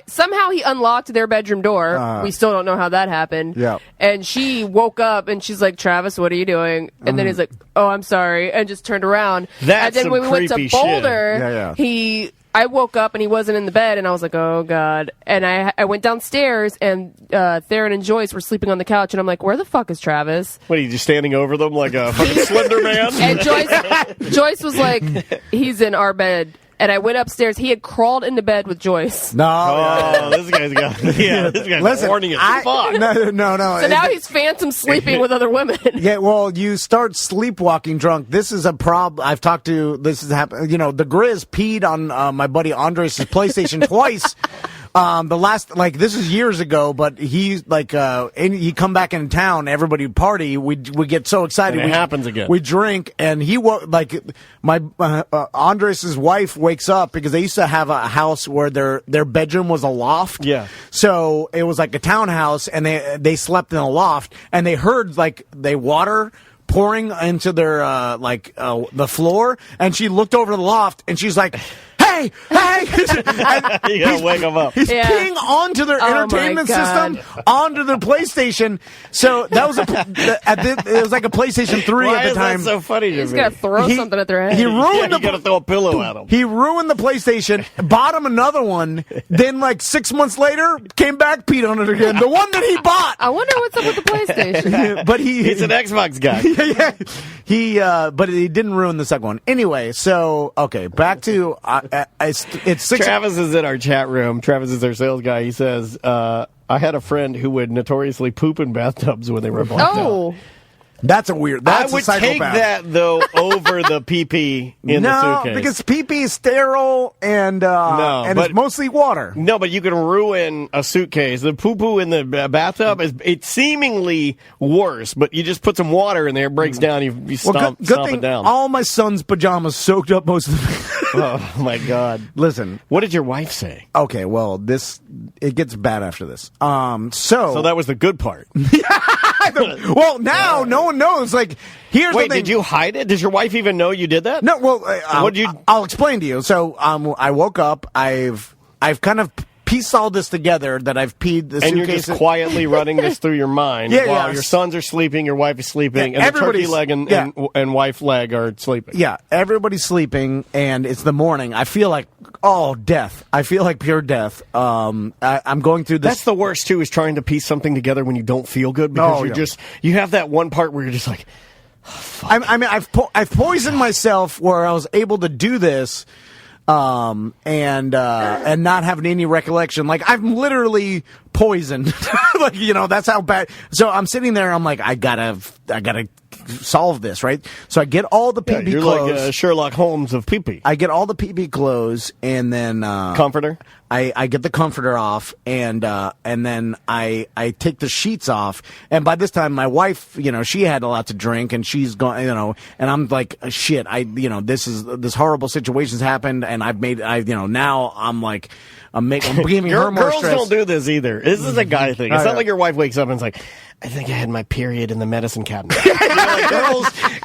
Somehow he unlocked their bedroom door. We still don't know how that happened. Yeah. And she woke up and she's like, "Travis, what are you doing?" And then he's like, "Oh, I'm sorry," and just turned around. That's and then some when we went to creepy Boulder, I woke up and he wasn't in the bed, and I was like, "Oh God!" And I went downstairs, and Theron and Joyce were sleeping on the couch, and I'm like, "Where the fuck is Travis?" What are you just standing over them like a fucking Slender Man? And Joyce was like, "He's in our bed." and I went upstairs. He had crawled into bed with Joyce. No, this guy's got. Yeah, this guy's Listen, horny as fuck. No. So now he's phantom sleeping with other women. Yeah, well, you start sleepwalking drunk. This is a problem. I've talked to. This has happened. You know, the Grizz peed on my buddy Andres' PlayStation twice. The last, this is years ago, but he he come back in town, everybody party, we get so excited. And it happens again. We drink, and my Andres' wife wakes up because they used to have a house where their bedroom was a loft. Yeah. So it was like a townhouse, and they slept in a loft, and they heard they water pouring into their the floor, and she looked over the loft, and she's like, hey! You gotta wake them up. He's peeing onto their entertainment system, onto their PlayStation. So that was it was like a PlayStation 3 at the time. Why is that so funny to me? He's gonna throw something at their head. He ruined you gotta throw a pillow at him. He ruined the PlayStation, bought him another one, then 6 months later, came back, peed on it again. The one that he bought. I wonder what's up with the PlayStation. But he's an Xbox guy. But he didn't ruin the second one. Anyway, so okay, back to it's 6. Travis is in our chat room. Travis is our sales guy. He says, I had a friend who would notoriously poop in bathtubs when they were blacked out. That's a weird. That's I would a psychopath. take that though over the pee-pee in the suitcase. Because pee-pee is sterile and it's mostly water. No, but you can ruin a suitcase. The poo-poo in the bathtub it's seemingly worse, but you just put some water in there, it breaks down, you stomp it down. All my son's pajamas soaked up most of the. Oh my God! Listen, what did your wife say? Okay, well, it gets bad after this. So that was the good part. Well, now no one knows. Here's Wait, the thing. Did you hide it? Does your wife even know you did that? No. Well, I'll explain to you. So, I woke up. I've kind of pieced all this together that I've peed the and suitcase. You're just quietly running this through your mind while your sons are sleeping, your wife is sleeping, and the turkey leg and wife leg are sleeping. Yeah, everybody's sleeping, and it's the morning. I feel like death. I feel like pure death. I'm going through this. That's the worst too, is trying to piece something together when you don't feel good because you have that one part where you're just like. I've poisoned myself where I was able to do this. And not having any recollection. I'm literally poisoned. That's how bad. So I'm sitting there. I'm like, I gotta solve this, right? So I get all the pee-pee clothes. You're like Sherlock Holmes of pee-pee. I get all the pee-pee clothes, and then comforter. I get the comforter off, and then I take the sheets off. And by this time, my wife, she had a lot to drink, and she's gone, and I'm like, shit, this horrible situation's happened, and now I'm giving her more girls stress. Don't do this either. This is a guy thing. It's not like your wife wakes up and is like, I think I had my period in the medicine cabinet.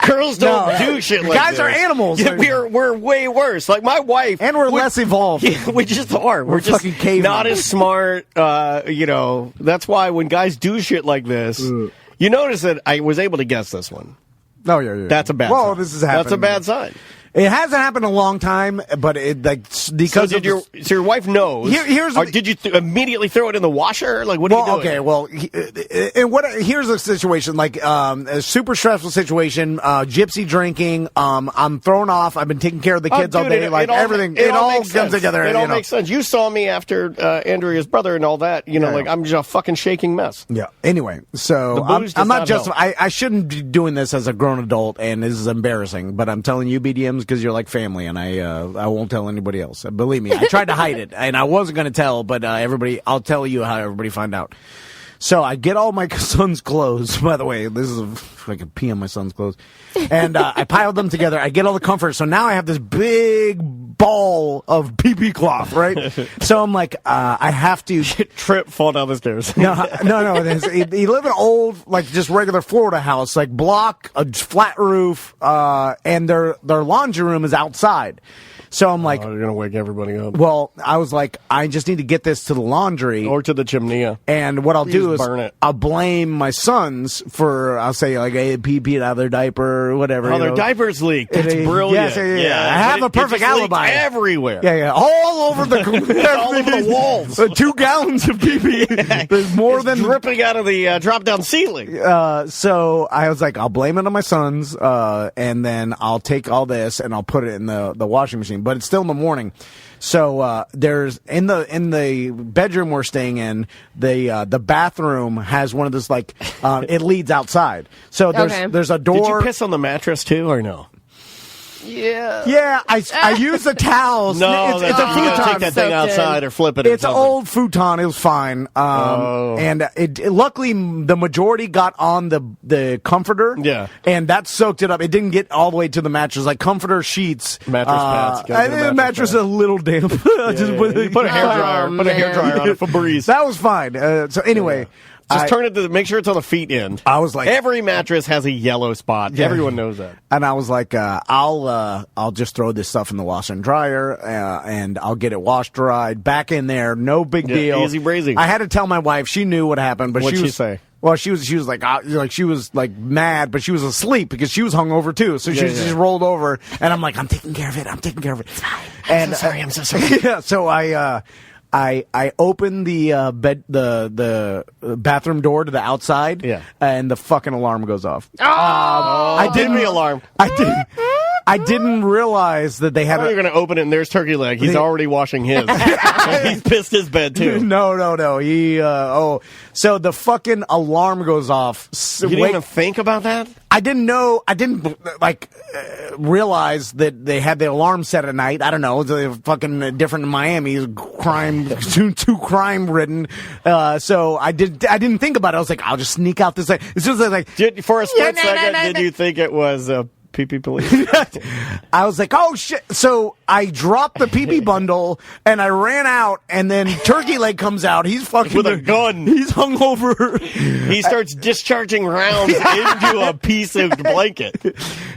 Girls don't do shit like guys this. Are animals. Yeah, we're way worse. Like my wife, and we're less evolved. Yeah, we just are. We're just fucking cavemen. Not as smart. That's why when guys do shit like this, you notice that I was able to guess this one. Oh yeah. That's a bad. sign. This is happening. That's a bad sign. It hasn't happened in a long time, but because your wife knows. Did you immediately throw it in the washer? What are you doing? Okay, here's a situation a super stressful situation. Gypsy drinking. I'm thrown off. I've been taking care of the kids all day. Everything. It all comes together. It all makes sense. You saw me after Andrea's brother and all that. I'm just a fucking shaking mess. Yeah. Anyway, so I'm not justified. I shouldn't be doing this as a grown adult, and this is embarrassing. But I'm telling you, BDMs, because you're like family, and I won't tell anybody else. Believe me, I tried to hide it, and I wasn't going to tell, but I'll tell you how everybody find out. So I get all my son's clothes. By the way, this is I can pee on my son's clothes, and I piled them together. I get all the comfort. So now I have this big ball of pee-pee cloth, right? So I'm like, I have to trip, fall down the stairs. No. He live in an old, just regular Florida house, block, a flat roof, and their laundry room is outside. So I'm like, you're gonna wake everybody up. Well, I was like, I just need to get this to the laundry or to the chimney. And what I'll do is burn it. I'll blame my sons for, I'll say hey, pee out of their diaper or whatever. Oh, their diapers leaked. That's brilliant. Yes, yeah. I have a perfect alibi everywhere. Yeah, all over the all over the walls. 2 gallons of pee. There's more than dripping out of the drop-down ceiling. So I was like, I'll blame it on my sons, and then I'll take all this and I'll put it in the washing machine. morning, but it's still in the morning. So there's in the bedroom we're staying in, the bathroom has one of those like it leads outside. So there's a door. Did you piss on the mattress too, or no? Yeah, I use the towels. No, it's a you gotta futon. take that thing outside or flip it. It's an old futon. It was fine. And luckily the majority got on the comforter. Yeah, and that soaked it up. It didn't get all the way to the mattress. Like comforter sheets, mattress pads. The mattress is a little damp. You put a hairdryer. Put a hairdryer on it for breeze. That was fine. So anyway. Just turn it to make sure it's on the feet end. I was like, every mattress has a yellow spot. Yeah. Everyone knows that. And I was like, I'll just throw this stuff in the washer and dryer, and I'll get it wash dried back in there. No big deal. Easy breezy. I had to tell my wife. She knew what happened, but What'd she she say? Well, she was like she was like mad, but she was asleep because she was hungover too. So she just rolled over, and I'm like, I'm taking care of it. It's fine. I'm so sorry. Yeah. So I opened the the bathroom door to the outside, and the fucking alarm goes off. I didn't the alarm. I didn't realize that they had. You're going to open it and there's turkey leg. He's already washing his. He's pissed his bed too. No. He so the fucking alarm goes off. You didn't even think about that? I didn't know. I didn't realize that they had the alarm set at night. I don't know. It's fucking different in Miami. Crime, too crime ridden. So I didn't think about it. I was like, I'll just sneak out this. It's just like for a split second, did you think it was pee-pee police? I was like, oh shit. So I dropped the pee-pee bundle and I ran out, and then turkey leg comes out. He's fucking with a gun. He's hungover. He starts discharging rounds into a piece of blanket.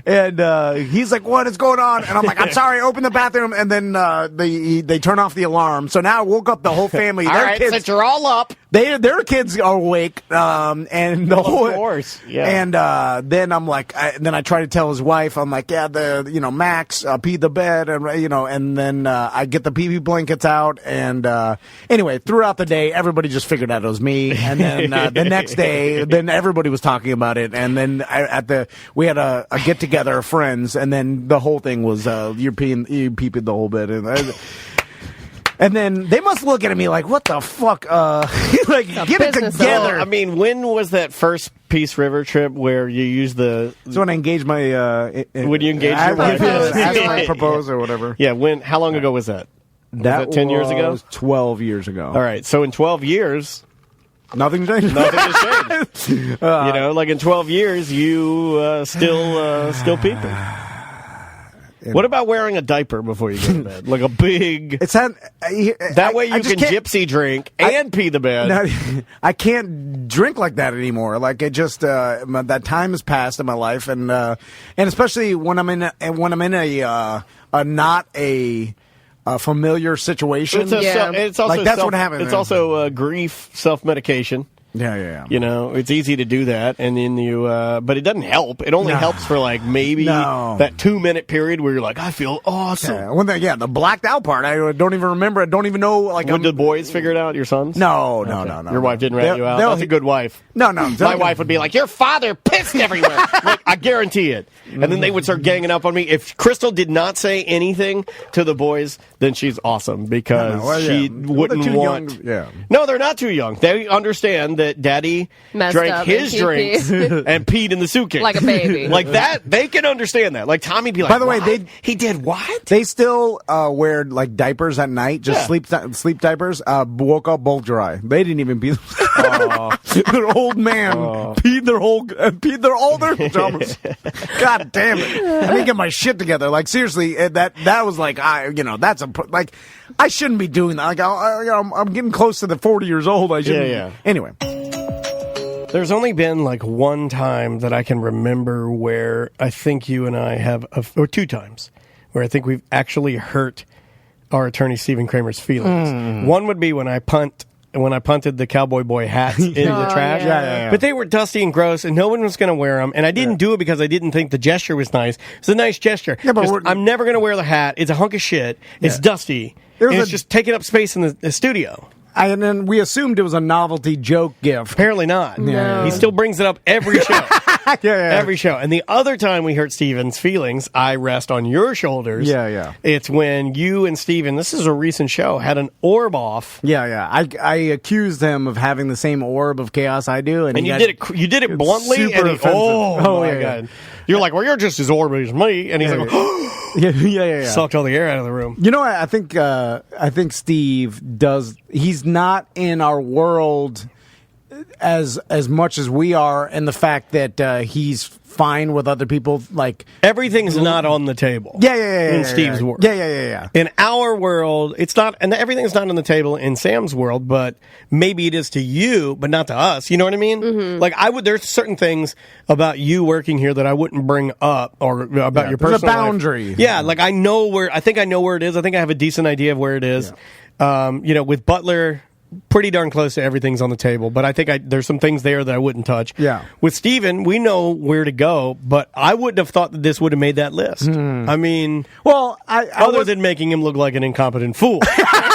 And he's like, what is going on? And I'm like, I'm sorry, open the bathroom. And then they turn off the alarm. So now I woke up the whole family. All right, kids, since you're all up. Their kids are awake. And the whole. Of course. Yeah. And then I'm like, then I try to tell his wife, I'm like, yeah, Max peed the bed, and then I get the pee-pee blankets out, and anyway, throughout the day, everybody just figured out it was me, and then the next day, then everybody was talking about it, and then we had a get together of friends, and then the whole thing was you pee-peed the whole bed, and then they must look at me like, what the fuck? Like, get it together. I mean, when was that first Peace River trip where you used the... So when I engaged my... when you engaged your wife? After I proposed or whatever. Yeah, how long ago was that? Was that 10 years ago? That was 12 years ago. All right, so in 12 years... Nothing changed. Nothing has changed. Like in 12 years, you still peeping. What about wearing a diaper before you go to bed? Like a big... That way you can gypsy drink and pee the bed. No, I can't drink like that anymore. Like it just... that time has passed in my life, and especially when I'm in a not a familiar situation. It's also like that's what happened. It's also grief, self-medication. Yeah. It's easy to do that, and then but it doesn't help. It only helps for like maybe that 2-minute period where you're like, I feel awesome. The blacked out part, I don't even remember. I don't even know. Like, did the boys figure it out? Your sons? No. Your wife didn't rat you out. That's a good wife. No. My wife would be like, your father pissed everywhere. Like, I guarantee it. And then they would start ganging up on me. If Crystal did not say anything to the boys, then she's awesome because she wouldn't want. No, they're not too young. They understand that Daddy drank his drinks and peed in the suitcase like a baby. Like that, they can understand that. Like Tommy be like, by the way, he did what? They still wear like diapers at night, just sleep diapers. Woke up both dry. They didn't even pee. Their old man peed all their pajamas. God damn it! I didn't get my shit together. Like seriously, that was like that's I shouldn't be doing that. Like I'm getting close to the 40 years old. I shouldn't. Yeah. Anyway. There's only been like one time that I can remember where I think you and I have, or 2 times, where I think we've actually hurt our attorney Stephen Kramer's feelings. One would be when I punted the cowboy boy hats into the trash. Yeah. But they were dusty and gross, and no one was going to wear them. And I didn't do it because I didn't think the gesture was nice. It's a nice gesture. Yeah, but I'm never going to wear the hat. It's a hunk of shit. It's dusty. It's just taking up space in the studio. And then we assumed it was a novelty joke gift. Apparently not. No. He still brings it up every show. Every show. And the other time we hurt Steven's feelings, I rest on your shoulders. Yeah. It's when you and Steven, this is a recent show, had an orb off. Yeah. I accused him of having the same orb of chaos I do, and you did it bluntly. Super and offensive. Oh my God! You're like, well, you're just as orby as me, and he's like, yeah. Sucked all the air out of the room. You know what? I think Steve does. He's not in our world as much as we are, and the fact that he's fine with other people, like everything's not on the table. In Steve's world. Yeah. In our world, it's not, and everything's not on the table in Sam's world, but maybe it is to you, but not to us. You know what I mean? Mm-hmm. Like there's certain things about you working here that I wouldn't bring up, or about your personal there's a boundary. life. Yeah, like I know where it is. I think I have a decent idea of where it is. Yeah. With Butler, pretty darn close to everything's on the table, but I think there's some things there that I wouldn't touch. Yeah. With Steven, we know where to go, but I wouldn't have thought that this would have made that list. I mean, well, other than making him look like an incompetent fool.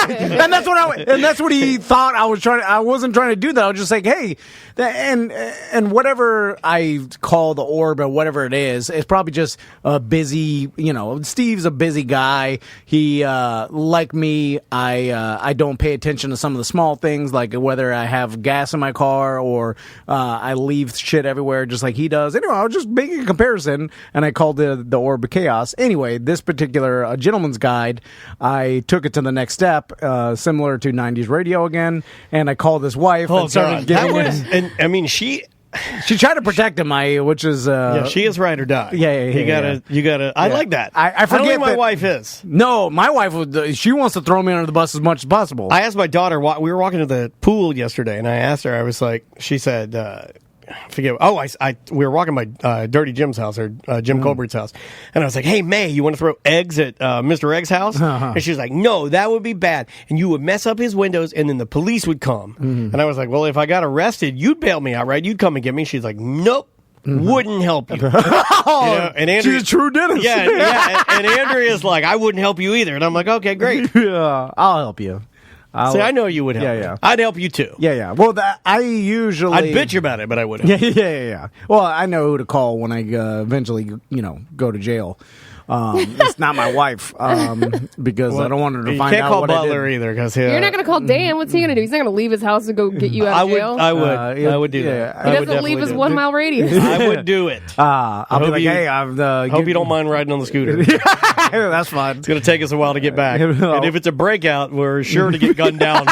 and that's what he thought I was trying. I wasn't trying to do that. I was just like, hey, and whatever I call the orb or whatever it is, it's probably just a busy. Steve's a busy guy. He like me. I don't pay attention to some of the small things, like whether I have gas in my car or I leave shit everywhere, just like he does. Anyway, I was just making a comparison, and I called the orb of chaos. Anyway, this particular gentleman's guide, I took it to the next step. Similar to 90s radio again, and I called his wife and started giving and I mean she tried to protect him, which is she is ride or die. You gotta I like that. I forget don't think my that, wife is. No, my wife she wants to throw me under the bus as much as possible. I asked my daughter, we were walking to the pool yesterday, and I asked her, I was like, she said, we were walking by Dirty Jim's house, or Jim Colbert's house, and I was like, hey, May, you want to throw eggs at Mr. Egg's house? And she was like, no, that would be bad, and you would mess up his windows, and then the police would come. And I was like, well, if I got arrested, you'd bail me out, right? You'd come and get me. She's like, nope. Wouldn't help you. And Andrea, she's a true dentist. Yeah. And Andrea's like, I wouldn't help you either. And I'm like, okay, great. Yeah, I'll help you. See, I know you would help. Yeah. I'd help you too. Yeah. Well, I usually I'd bitch about it, but I would help. Yeah. Well, I know who to call when I eventually, go to jail. It's not my wife because I don't want her to find out. You can't call what Butler either because you're not going to call Dan. What's he going to do? He's not going to leave his house and go get you out of jail. I would do that. He doesn't leave his 1 mile radius. I would do it. I'll be like, hey, hope you don't mind riding on the scooter. That's fine. It's going to take us a while to get back. And if it's a breakout, we're sure to get gunned down.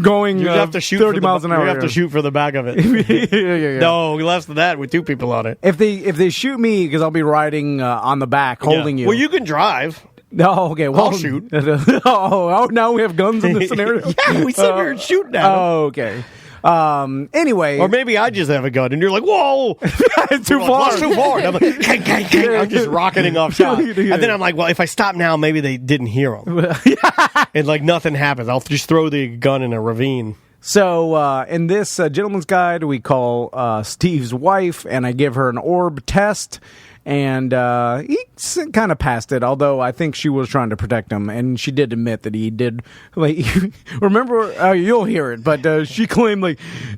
Going you have to shoot 30 miles an hour. You have to shoot for the back of it. No, less than that with 2 people on it. If they shoot me, because I'll be riding on the back holding you. Well, you can drive. No, okay. Well, I'll shoot. Now we have guns in this scenario? Yeah, we sit here and shoot at them. Oh, okay. Anyway. Or maybe I just have a gun and you're like, whoa. It's too far. It's too far. And I'm like, kang. I'm just rocketing off shots. And then I'm like, well, if I stop now, maybe they didn't hear them. And like nothing happens. I'll just throw the gun in a ravine. So in this gentleman's guide, we call Steve's wife, and I give her an orb test. And he kind of passed it, although I think she was trying to protect him, and she did admit that he did. Like, remember, you'll hear it, but she claimed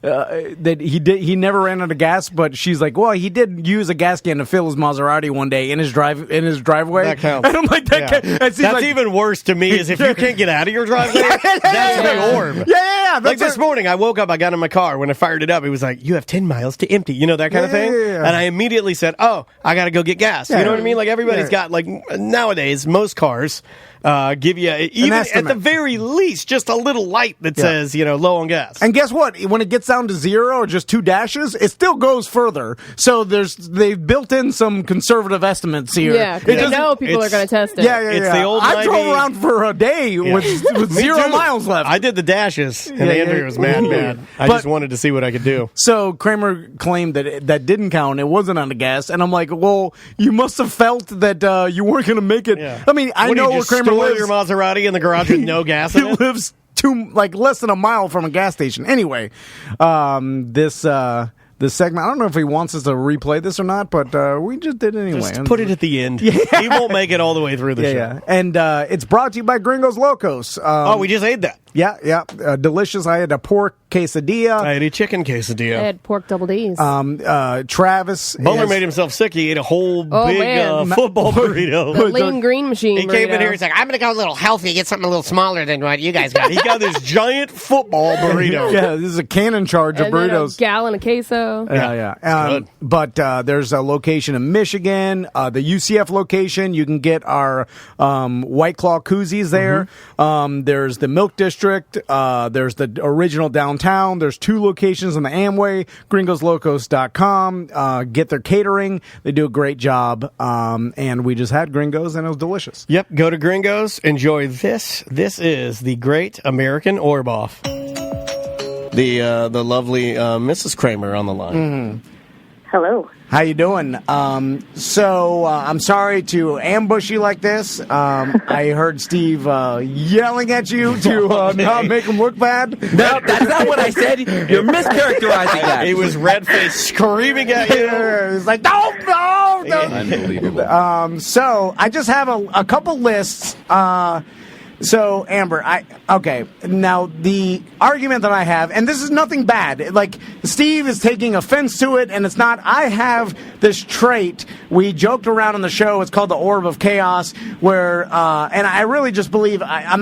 that he never ran out of gas. But she's like, well, he did use a gas can to fill his Maserati one day in his driveway. That counts. And I'm like, that's even worse to me. Is if you can't get out of your driveway, that's the orb. Yeah. Like this morning, I woke up, I got in my car. When I fired it up, it was like, you have 10 miles to empty. You know, that kind of thing. Yeah. And I immediately said, oh, I got to go get gas. You know what I mean? Like everybody's got, like, nowadays, most cars give you, even at the very least, just a little light that says, low on gas. And guess what? When it gets down to 0 or just 2 dashes, it still goes further. So they've built in some conservative estimates here. Yeah, because they know people are going to test it. Yeah. It's the old I drove around for a day with 0 miles left. I did the dashes, and Andrea was mad. I just wanted to see what I could do. So Kramer claimed that didn't count. It wasn't on the gas. And I'm like, well, you must have felt that you weren't going to make it. Yeah. I mean, I know where Kramer lives. Your Maserati in the garage with no gas in it? He lives less than a mile from a gas station. Anyway, this segment, I don't know if he wants us to replay this or not, but we just did it anyway. Just put it at the end. He won't make it all the way through the show. Yeah. And it's brought to you by Gringos Locos. We just ate that. Yeah. Delicious. I had a pork quesadilla. I had a chicken quesadilla. I had pork double D's. Travis. Butler made himself sick. He ate a whole big football burrito. The lean green machine. He came in here. He's like, I'm going to go a little healthy, get something a little smaller than what you guys got. He got this giant football burrito. Yeah, this is a cannon charge of and then burritos. a gallon of queso. Yeah. But there's a location in Michigan, the UCF location. You can get our White Claw koozies there. There's the Milk District. There's the original downtown. There's 2 locations on the Amway. GringosLocos.com. Get their catering. They do a great job. And we just had Gringos, and it was delicious. Yep. Go to Gringos. Enjoy this. This is the Great American Orboff. The lovely Mrs. Kramer on the line. Hello. How you doing? So I'm sorry to ambush you like this. I heard Steve yelling at you to not make him look bad. No, that's not what I said. You're mischaracterizing that. He was red-faced, screaming at you. He's like, no. Unbelievable. So I just have a couple lists. So, Amber, now the argument that I have, and this is nothing bad, like, Steve is taking offense to it, and it's not. I have this trait. We joked around on the show. It's called the Orb of Chaos, where, and I really just believe, I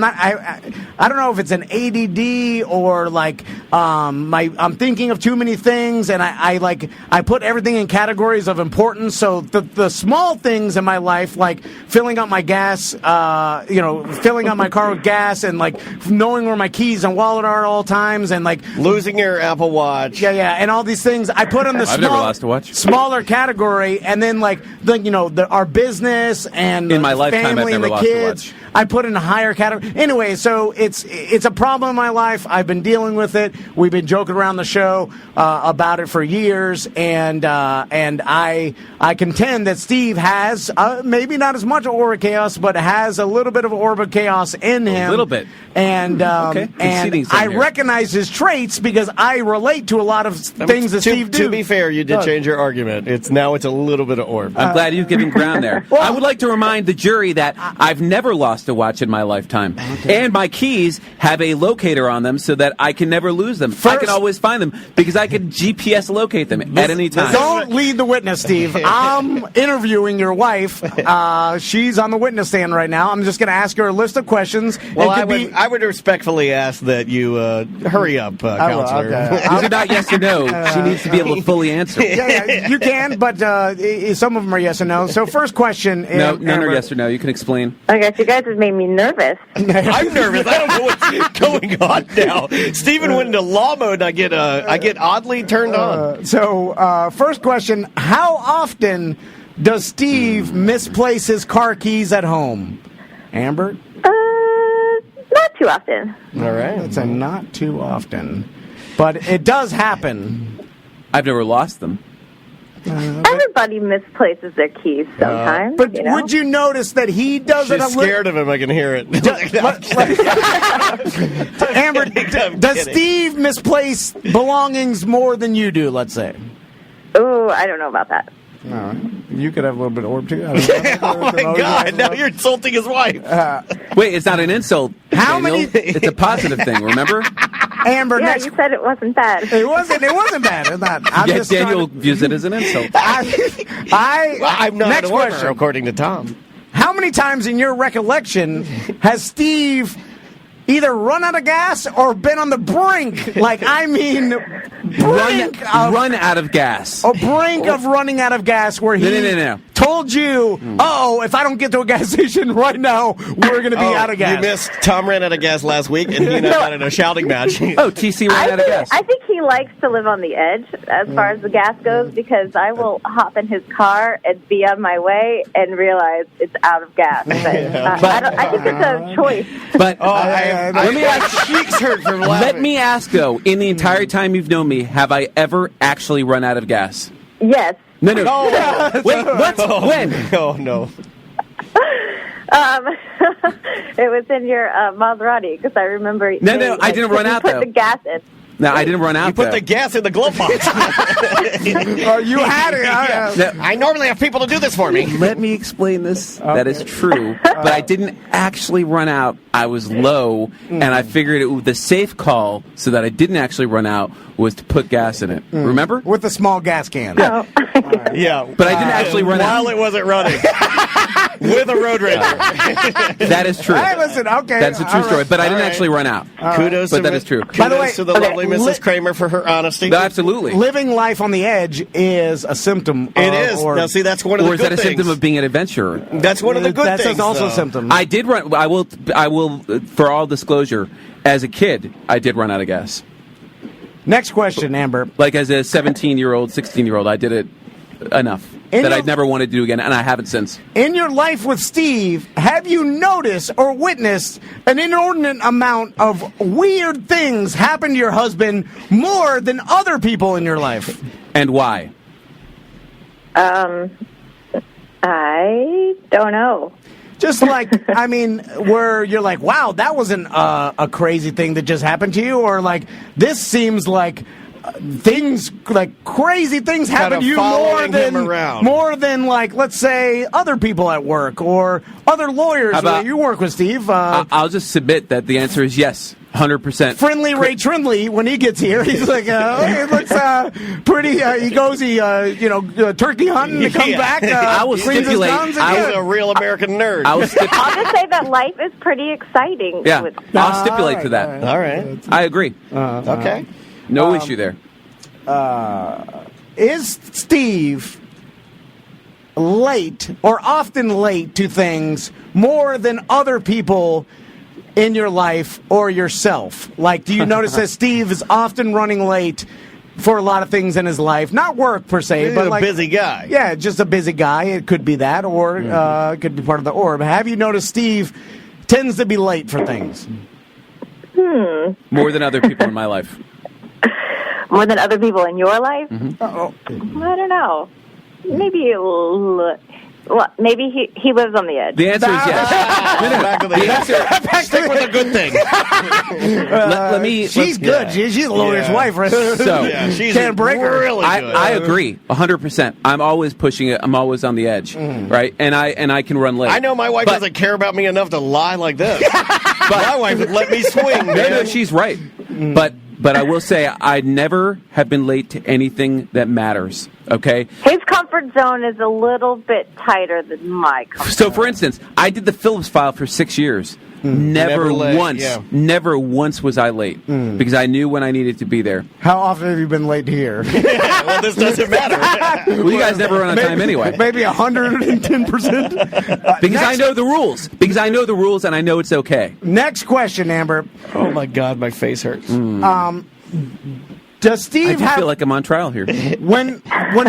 don't know if it's an ADD or, like, I'm thinking of too many things, and I put everything in categories of importance, so the small things in my life, like filling up my gas, filling up my car with gas, and like knowing where my keys and wallet are at all times, and like losing your Apple Watch, and all these things I put on the I've never lost a watch. Smaller category, and then our business and in my lifetime family I've never and the lost kids. a watch. I put in a higher category. Anyway, so it's a problem in my life. I've been dealing with it. We've been joking around the show about it for years, and I contend that Steve has maybe not as much Orb of Chaos, but has a little bit of Orb of Chaos in him. A little bit. And okay. and I recognize his traits because I relate to a lot of things that Steve do. To be fair, you did change your argument. It's a little bit of Orb. I'm glad you've given ground there. Well, I would like to remind the jury that I've never lost a watch in my lifetime. Okay. And my keys have a locator on them so that I can never lose them. I can always find them because I can GPS locate them at any time. Don't lead the witness, Steve. I'm interviewing your wife. She's on the witness stand right now. I'm just going to ask her a list of questions. Well, I would respectfully ask that you hurry up, counselor. These are not yes or no. She needs to be able to fully answer. Yeah, you can, but some of them are yes or no. So first question. None are yes or no. You can explain. I guess you guys have made me nervous. I'm nervous. I don't know what's going on now. Steven went into law mode, and I get oddly turned on. So first question, how often does Steve misplace his car keys at home? Amber? Not too often. All right. That's a not too often. But it does happen. I've never lost them. Everybody misplaces their keys sometimes. But would you notice that he does it a little... She's scared of him, I can hear it. Amber, does Steve misplace belongings more than you do, let's say? Oh, I don't know about that. All right. You could have a little bit of Orb, too. Oh, my God. Now you're insulting his wife. Wait, it's not an insult. How Daniel. many... It's a positive thing, remember? Amber, yeah, you said it wasn't bad. It wasn't bad. It's not. Daniel views it as an insult. I'm not next an order, question. according to Tom. How many times in your recollection has Steve either run out of gas or been on the brink? Like, I mean, run out of gas. A brink of running out of gas where he No. told you, if I don't get to a gas station right now, we're going to be out of gas. You missed. Tom ran out of gas last week, and he and I got in a shouting match. TC ran out of gas. I think he likes to live on the edge as far as the gas goes, because I will hop in his car and be on my way and realize it's out of gas. But, I think it's a choice. But let me ask. Cheeks hurt from laughing. Let me ask though. In the entire time you've known me, have I ever actually run out of gas? Yes. No. Wait, what? When? Oh no. It was in your Maserati, because I remember. No, I didn't run out put though. the gas in. Now, I didn't run out. You put the gas in the glove box. You had it. I normally have people to do this for me. Let me explain this. That is true, but I didn't actually run out. I was low, and I figured the safe call so that I didn't actually run out was to put gas in it. Remember? With a small gas can. Yeah. Yeah, but I didn't actually run out. While it wasn't running. With a road rage. That is true. Hey, listen, okay. That's a true story, but I didn't actually run out. Kudos but to that is true. By the way, to the lovely Mrs. Kramer for her honesty. No, absolutely. Living life on the edge is a symptom. It is. Now, see, that's one of the good things. Or is that a symptom of being an adventurer? That's one of the good things. That's also a symptom. I did run. I will. For all disclosure, as a kid, I did run out of gas. Next question, Amber. Like as a 17-year-old, 16-year-old, I did it enough that I'd never wanted to do again, and I haven't since. In your life with Steve, have you noticed or witnessed an inordinate amount of weird things happen to your husband more than other people in your life? And why? I don't know. Just like, I mean, where you're like, wow, that wasn't a crazy thing that just happened to you, or like, this seems like things, like crazy things happen to you more than like, let's say, other people at work or other lawyers that you work with, Steve. I'll just submit that the answer is yes. 100%. Friendly Ray Trindley, when he gets here, he's like, okay, it looks pretty. He goes, turkey hunting to come back. I will stipulate. He's a real American nerd. I'll just say that life is pretty exciting. Yeah, I'll stipulate to that. All right. I agree. Okay. No issue there. Is Steve late or often late to things more than other people in your life or yourself? Like, do you notice that Steve is often running late for a lot of things in his life? Not work per se, but like a busy guy. Yeah, just a busy guy. It could be that, or it could be part of the orb. Have you noticed Steve tends to be late for things? More than other people in my life. More than other people in your life? Mm-hmm. I don't know. Maybe maybe he lives on the edge. The answer is yes. Back to the answer. Stick with the good thing. Let me. She's good. Yeah. She's a lawyer's wife, right? So she's can't break her. Really good. I agree 100%. I'm always pushing it. I'm always on the edge, right? And I can run late. I know my wife doesn't care about me enough to lie like this. But my wife would let me swing. No, she's right. But I will say I never have been late to anything that matters. Okay. His comfort zone is a little bit tighter than my comfort zone. So, for instance, I did the Phillips file for 6 years. Never once was I late because I knew when I needed to be there. How often have you been late here? Well, this doesn't matter. Well, you guys never run on time anyway. Maybe 110%. Because I know the rules. Because I know the rules and I know it's okay. Next question, Amber. Oh my God, my face hurts. Does Steve feel like I'm on trial here? When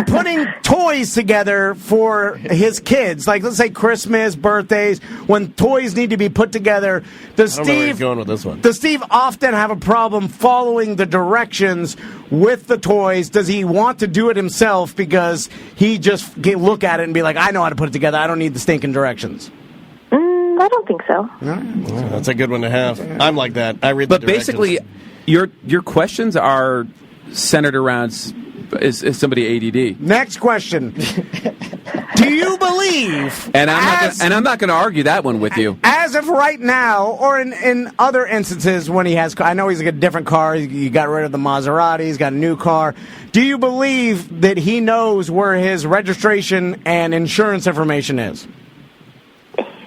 putting toys together for his kids, like let's say Christmas, birthdays, when toys need to be put together, does Steve going with this one? Does Steve often have a problem following the directions with the toys? Does he want to do it himself because he just look at it and be like, I know how to put it together. I don't need the stinking directions. I don't think so. Well, that's a good one to have. I'm like that. I read the directions. Basically, your questions are centered around is somebody ADD. Next question. Do you believe? And I'm not going to argue that one with you. As of right now, or in other instances when he has, I know he's got a different car. He got rid of the Maserati. He's got a new car. Do you believe that he knows where his registration and insurance information is?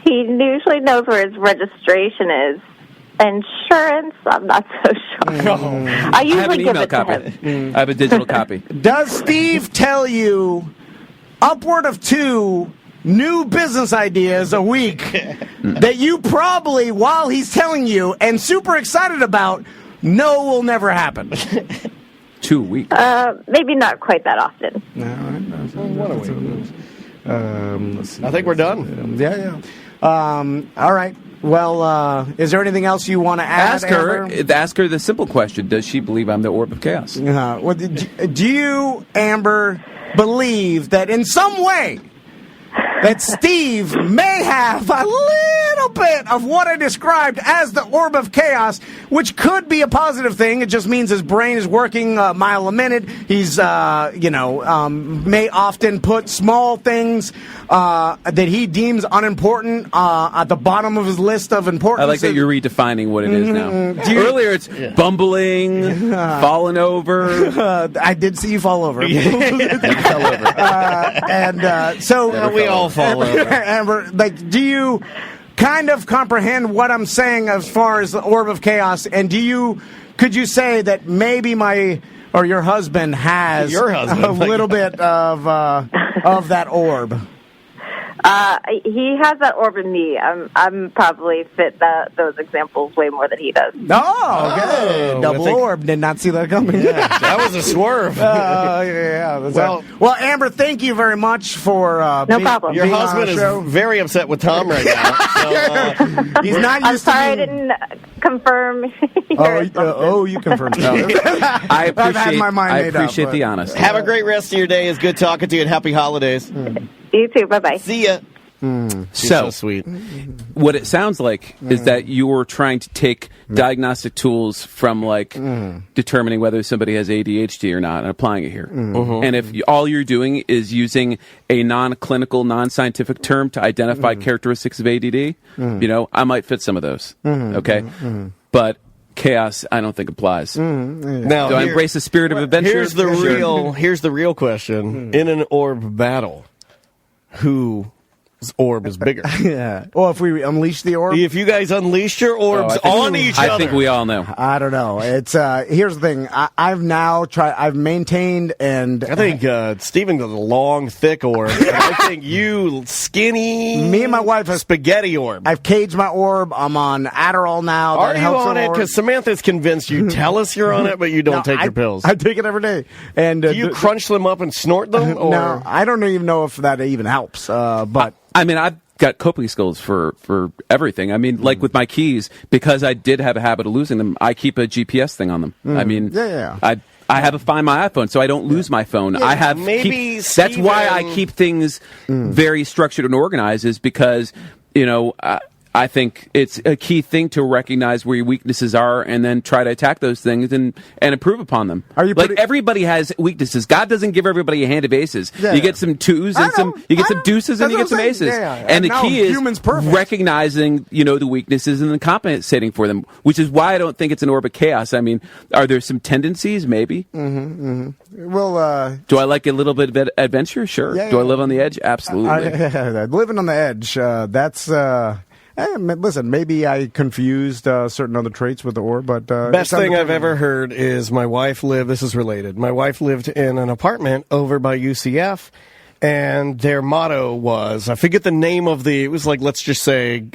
He usually knows where his registration is. Insurance, I'm not so sure. I usually give it to him. I have a digital copy. Does Steve tell you upward of 2 new business ideas a week that you probably, while he's telling you and super excited about, know will never happen? 2 weeks. Maybe not quite that often. Let's see. I think we're done. Yeah. All right. Well, is there anything else you want to add? Ask her the simple question: does she believe I'm the orb of chaos? Well, do you, Amber, believe that in some way that Steve may have a little little bit of what I described as the orb of chaos, which could be a positive thing. It just means his brain is working a mile a minute. He's, may often put small things that he deems unimportant at the bottom of his list of importance. I like that you're redefining what it is now. Earlier, it's bumbling, falling over. I did see you fall over. You fell over. So we all fall over. Amber, do you kind of comprehend what I'm saying as far as the orb of chaos? And could you say that maybe your husband has a little bit of that orb? He has that orb in me. I'm probably fit those examples way more than he does. Oh, okay. Double orb. Did not see that coming. Yeah, that was a swerve. Well, Amber, thank you very much for no problem. Your husband is very upset with Tom right now. So, he's not used to I didn't confirm. You confirmed. I appreciate the honesty. Have a great rest of your day. It's good talking to you, and happy holidays. You too. Bye-bye. See ya. So sweet. What it sounds like is that you're trying to take diagnostic tools from determining whether somebody has ADHD or not and applying it here. And if all you're doing is using a non-clinical, non-scientific term to identify characteristics of ADD, I might fit some of those. Okay? But chaos, I don't think applies. Now, do I embrace the spirit of adventure? Here's the real question. In an orb battle, whose orb is bigger? Yeah. Well, if we unleash the orb, if you guys unleashed your orbs on each other, I think we all know. I don't know. It's here's the thing. I've maintained, and I think Steven got a long, thick orb. And I think you skinny. Me and my wife have spaghetti orb. I've caged my orb. I'm on Adderall now. Are you on it? Because Samantha's convinced you. Tell us you're on it, but you don't take your pills. I take it every day. And do you crunch them up and snort them? Or? No, I don't even know if that even helps. But I mean, I've got coping skills for everything. I mean, like with my keys, because I did have a habit of losing them, I keep a GPS thing on them. I mean, I have a Find My iPhone, so I don't lose my phone. I have that's why I keep things very structured and organized, is because I think it's a key thing to recognize where your weaknesses are and then try to attack those things and improve upon them. Everybody has weaknesses. God doesn't give everybody a hand of aces. Yeah, you get some twos and some deuces and you get some aces. And the key is recognizing, the weaknesses and then compensating for them, which is why I don't think it's an orb of chaos. I mean, are there some tendencies? Maybe. Well, do I like a little bit of adventure? Sure. Do I live on the edge? Absolutely. Living on the edge, that's... listen, maybe I confused certain other traits with the orb, but... Best thing I've ever heard is my wife this is related, my wife lived in an apartment over by UCF, and their motto was, I forget the name of it was like, let's just say,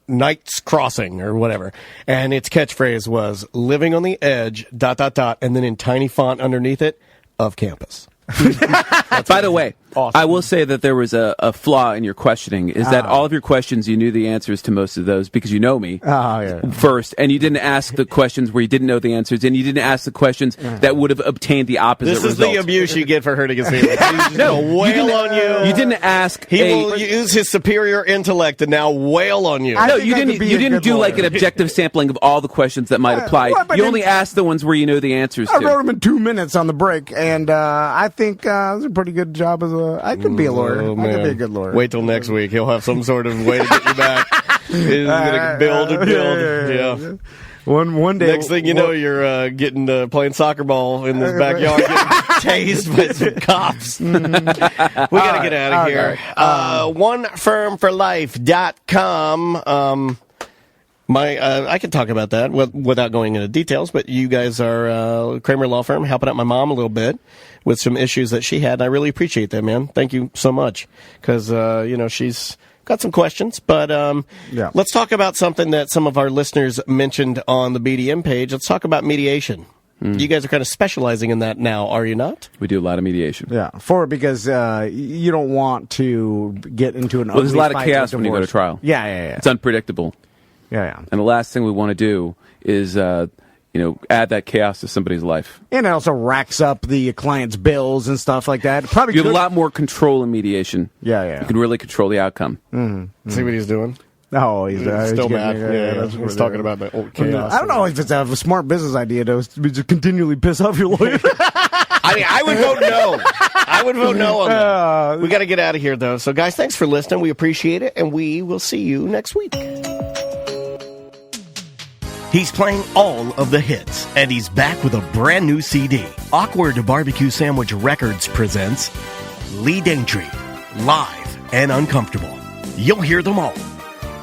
Knights Crossing or whatever, and its catchphrase was, living on the edge, ... and then in tiny font underneath it, of campus. By the way, awesome. I will say that there was a flaw in your questioning, is that all of your questions, you knew the answers to most of those because you know me first, and you didn't ask the questions where you didn't know the answers, and you didn't ask the questions that would have obtained the opposite result. This is the abuse you get for hurting his feelings. He's no, wail on you. You didn't ask. He will use his superior intellect to now wail on you. No, you didn't do like an objective sampling of all the questions that might apply. You only asked the ones where you know the answers to. I wrote them in 2 minutes on the break, and I think it was a pretty good job I could be a lawyer. I could be a good lawyer. Wait till next week. He'll have some sort of way to get you back. He's going to build and build. Yeah. One day. Next thing you know, you're playing soccer ball in this backyard, getting tased by some cops. We got to get out of here. OneFirmForLife.com. I can talk about that without going into details, but you guys are Kramer Law Firm helping out my mom a little bit with some issues that she had, and I really appreciate that, man. Thank you so much, because she's got some questions, but let's talk about something that some of our listeners mentioned on the BDM page. Let's talk about mediation. You guys are kind of specializing in that now, are you not? We do a lot of mediation. Yeah, because you don't want to get into an there's a lot of chaos when you go to trial. Yeah. It's unpredictable. Yeah. And the last thing we want to do is, add that chaos to somebody's life. And it also racks up the client's bills and stuff like that. Probably you have a lot more control in mediation. Yeah. You can really control the outcome. See what he's doing? No, he's still mad. Yeah, He's talking about the old chaos. I don't know if it's a smart business idea to just continually piss off your lawyer. I mean, I would vote no. I would vote no on that. We got to get out of here, though. So, guys, thanks for listening. We appreciate it, and we will see you next week. He's playing all of the hits, and he's back with a brand new CD. Awkward Barbecue Sandwich Records presents Lee Daintree, Live and Uncomfortable. You'll hear them all.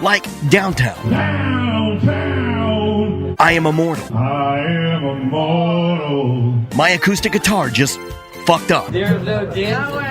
Like Downtown. Downtown. I Am Immortal. I Am Immortal. My acoustic guitar just fucked up. There's no dancing.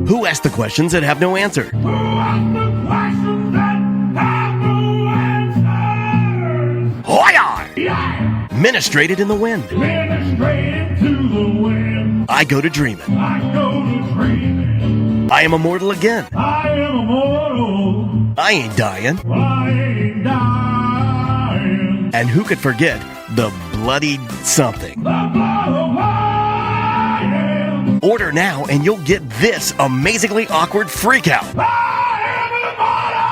Who asked the questions that have no answer? Who asked the questions that have no answers? Hoy-yi! Yeah. Ministrated in the Wind. Ministrated to the wind. I Go to Dreamin'. I go to dreaming. I Am Immortal Again. I am immortal. I Ain't Dying. I ain't dying. And who could forget the Bloodied Something? The blood of wine. Order now and you'll get this amazingly awkward freakout. I am immortal.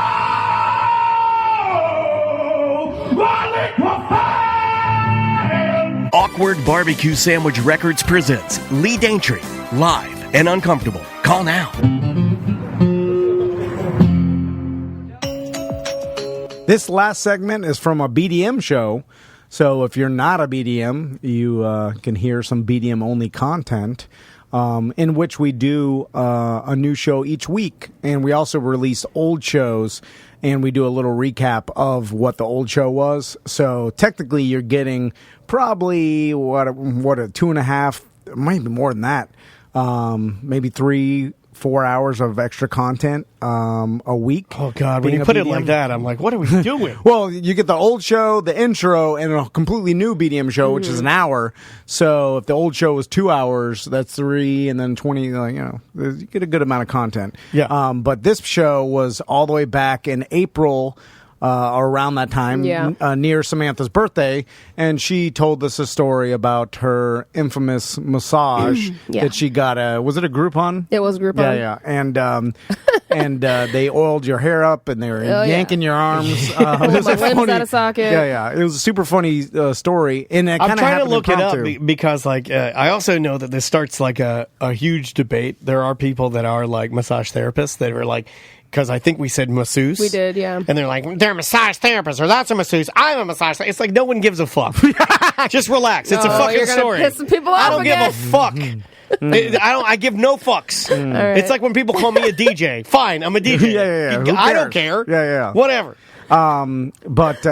Awkward Barbecue Sandwich Records presents Lee Daintree, Live and Uncomfortable. Call now. This last segment is from a BDM show. So if you're not a BDM, you can hear some BDM-only content in which we do a new show each week. And we also release old shows, and we do a little recap of what the old show was. So technically, you're getting probably, what a 2.5, it might be more than that, maybe 3-4 hours of extra content a week. Oh, God. When you put it like that, I'm like, what are we doing? Well, you get the old show, the intro, and a completely new BDM show, which is an hour. So if the old show was 2 hours, that's 3, and then 20, you get a good amount of content. Yeah. But this show was all the way back in April, or around that time, near Samantha's birthday, and she told us a story about her infamous massage that she got. Was it a Groupon? It was Groupon. Yeah, and they oiled your hair up and they were yanking your arms. My limbs out of socket. Yeah. It was a super funny story, and it kind I'm of trying to look it up impromptu. because, I also know that this starts like a huge debate. There are people that are like massage therapists that are like, because I think we said masseuse. We did, yeah. And they're like, they're a massage therapist, or that's a masseuse. I'm a massage therapist. It's like no one gives a fuck. Just relax. It's a fucking you're gonna story. piss some people off I don't again. give a fuck. I give no fucks. Right. It's like when people call me a DJ. Fine, I'm a DJ. Yeah. Who I don't cares? care. Yeah. Whatever. But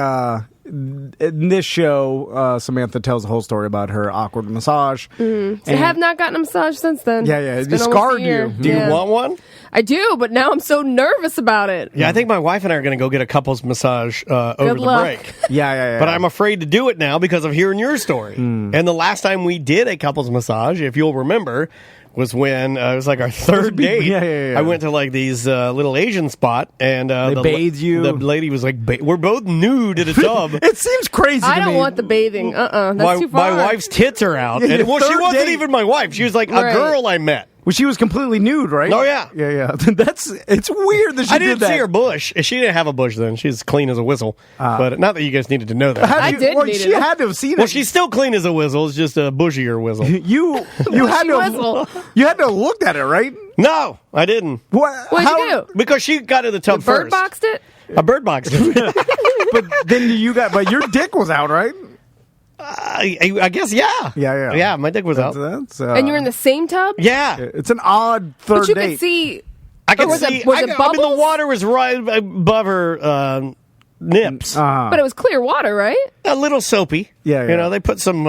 in this show, Samantha tells the whole story about her awkward massage. I have not gotten a massage since then. Yeah. It's It been almost scarred a year. you. Do you want one? I do, but now I'm so nervous about it. Yeah, I think my wife and I are going to go get a couples massage over the luck. break. Yeah. But I'm afraid to do it now because of hearing your story. And the last time we did a couples massage, if you'll remember, was when it was like our third date. Yeah. I went to like these little Asian spot, and They bathed you. The lady was like, "We're both nude in a tub." It seems crazy. I to don't me. want the bathing. That's too far. My wife's tits are out. Yeah, And, well, she third wasn't date. even my wife. She was like Right. a girl I met. Well, she was completely nude, right? Oh, yeah. Yeah. It's weird that she I did didn't that. see her bush. She didn't have a bush then. She's clean as a whistle. But not that you guys needed to know that. How do you- well, she had to have seen it. Well, she's still clean as a whistle. It's just a bushier whistle. You had to have looked at it, right? No, I didn't. What? What'd you do? Because she got in the tub Bird first. boxed it? A bird boxed it. But then but your dick was out, right? I guess, yeah. Yeah. Yeah, my dick was out. That's, And you're in the same tub? Yeah. It's an odd third But you date. could see. I could was see. It, was it I mean, bubbles? the water was right above her nips. But it was clear water, right? A little soapy. Yeah. You know, they put some.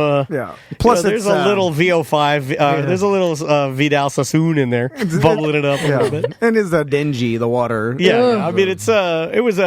Plus, there's it's, a little VO5. There's a little Vidal Sassoon in there, bubbling it up a little bit. And it's dingy, the water. Yeah, I mean it was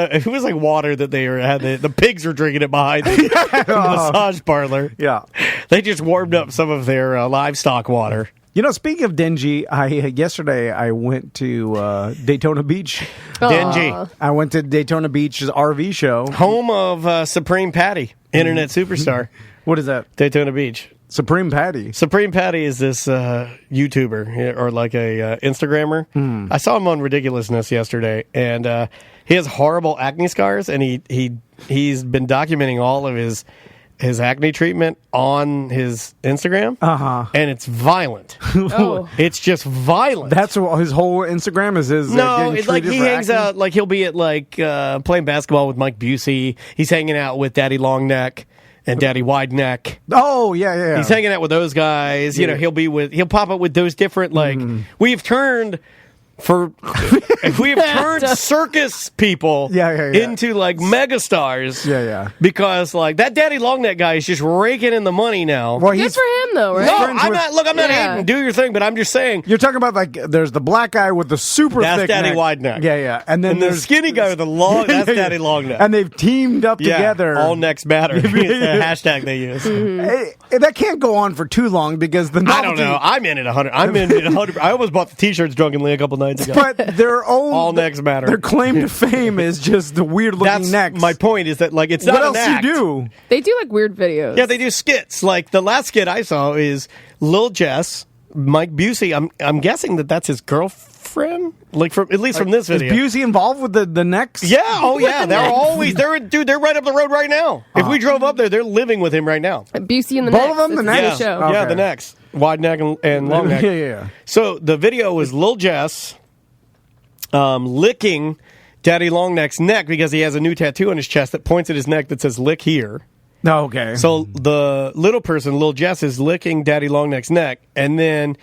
like water that they had. The pigs were drinking it behind the massage parlor. Yeah, they just warmed up some of their livestock water. You know, speaking of dingy, yesterday I went to Daytona Beach. Dingy. I went to Daytona Beach's RV show, home of Supreme Patty, internet superstar. What is that? Daytona Beach. Supreme Patty. Supreme Patty is this YouTuber or like a Instagrammer. I saw him on Ridiculousness yesterday, and he has horrible acne scars, and he's been documenting all of his acne treatment on his Instagram, and it's violent. Oh. It's just violent. That's what his whole Instagram is. No, it's like he hangs out, like he'll be at like playing basketball with Mike Busey. He's hanging out with Daddy Long-Neck and Daddy Wide-Neck. Oh, yeah. He's hanging out with those guys. You know, he'll pop up with those different, like, we've turned circus people into like megastars. Because like that Daddy Long-Neck guy is just raking in the money now. Well, Good for him, though, right? No, I'm not hating. Do your thing, but I'm just saying. You're talking about like there's the black guy with the super That's thick Daddy neck. Wide-Neck. Yeah. And then the there's skinny guy with the long. That's Daddy Long-Neck. And they've teamed up together. All necks matter. It's the hashtag they use. That can't go on for too long because the novelty... I don't know. I'm in it 100. I'm in it 100. I almost bought the T-shirts drunkenly a couple nights ago. But their own all necks matter. Their claim to fame is just the weird looking necks. My point is that like it's not what else an act. you do? They do like weird videos. Yeah, they do skits. Like the last skit I saw is Lil Jess, Mike Busey. I'm guessing that's his girlfriend. Like from at least from this video. Is Busey involved with the necks? Yeah. Oh yeah. They're right up the road right now. If we drove up there, they're living with him right now. Busey and the Both Necks. of them, the It's a Necks? show. Okay. Yeah, the necks, wide neck and long neck. Yeah. So the video was Lil Jess licking Daddy Long-Neck's neck because he has a new tattoo on his chest that points at his neck that says "lick here." Okay. So the little person, Lil Jess, is licking Daddy Long-Neck's neck, and then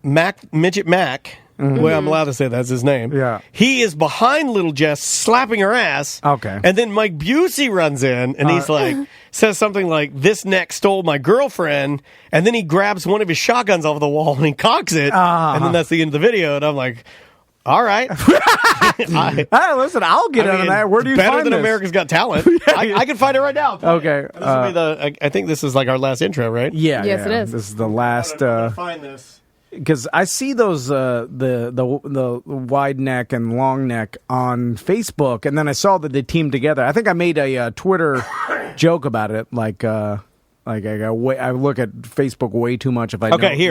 Midget Mac. Well, I'm allowed to say that's his name. Yeah. He is behind Little Jess, slapping her ass. Okay. And then Mike Busey runs in, and he's like, says something like, "This neck stole my girlfriend," and then he grabs one of his shotguns off the wall and he cocks it, and then that's the end of the video, and I'm like, all right. Listen, I'll get on that. Where do you better find than this? America's Got Talent. I can find it right now. Okay. This will be I think this is like our last intro, right? Yeah. Yes, it is. This is the last. Find this. Because I see those the wide neck and long neck on Facebook, and then I saw that they teamed together. I think I made a Twitter joke about it, like I look at Facebook way too much if I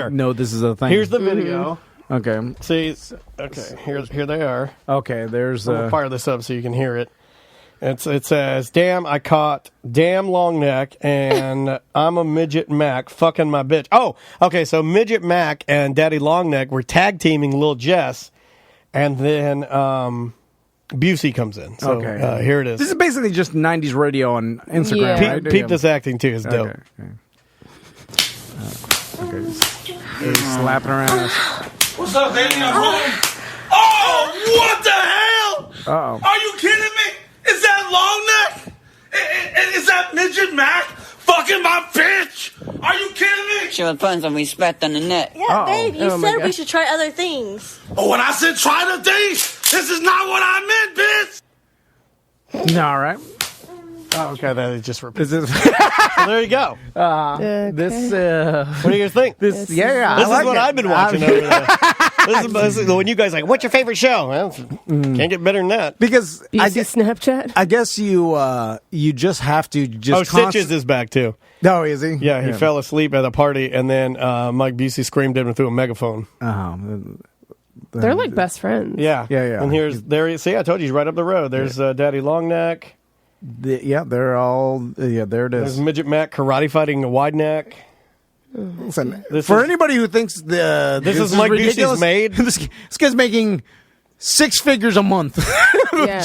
know this is a thing. Here's the video. Okay. See, okay, here they are. Okay, there's I'm gonna fire this up so you can hear it. It says, "Damn, I caught damn long neck, and I'm a midget Mac fucking my bitch." Oh, okay, so midget Mac and Daddy Long Neck were tag teaming Lil Jess, and then Busey comes in. So here it is. This is basically just 90s radio on Instagram, Yeah. right? Peep this acting too. It's dope. Okay. He's slapping her ass. What's up, baby? I'm home. Oh, what the hell? Uh-oh. Are you kidding me? Is that long neck? Is that midget Mac fucking my bitch? Are you kidding me? Sure depends on respect on the net. Yeah, babe, you said we should try other things. Oh, when I said try the things, this is not what I meant, bitch. All right. Oh, okay, that is just repeat. This is So there you go. this. What do you guys think? This This is what I've been watching over there. This is when you guys like, what's your favorite show? Well, can't get better than that. Because I see Snapchat. I guess you just have to just. Stitches is back too. Oh, is he? Yeah, he fell asleep at a party, and then Mike Busey screamed at him through a megaphone. They're like best friends. Yeah. And there. See, I told you, he's right up the road. There's Daddy Long Neck. They're all. Yeah, there it is. There's Midget Mac karate fighting a wide neck. Listen, anybody who thinks this is Mike Busey's maid, this guy's making 6 figures a month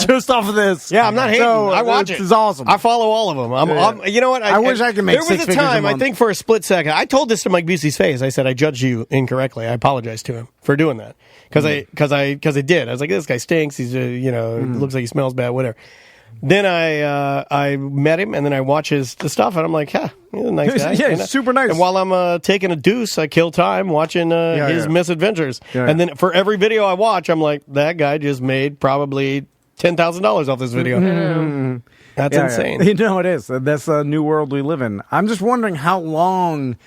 just off of this. Yeah, I'm not hating. So, I watch it. It's awesome. I follow all of them. You know what? I wish I could make 6 figures a month. There was a time, I think for a split second, I told this to Mike Busey's face. I said, I judged you incorrectly. I apologized to him for doing that. Because I did. I was like, this guy stinks. He's, looks like he smells bad, whatever. Then I met him, and then I watch the stuff, and I'm like, he's a nice guy. He's super nice. And while I'm taking a deuce, I kill time watching his misadventures. Yeah. And then for every video I watch, I'm like, that guy just made probably $10,000 off this video. That's insane. You know it is. That's a new world we live in. I'm just wondering how long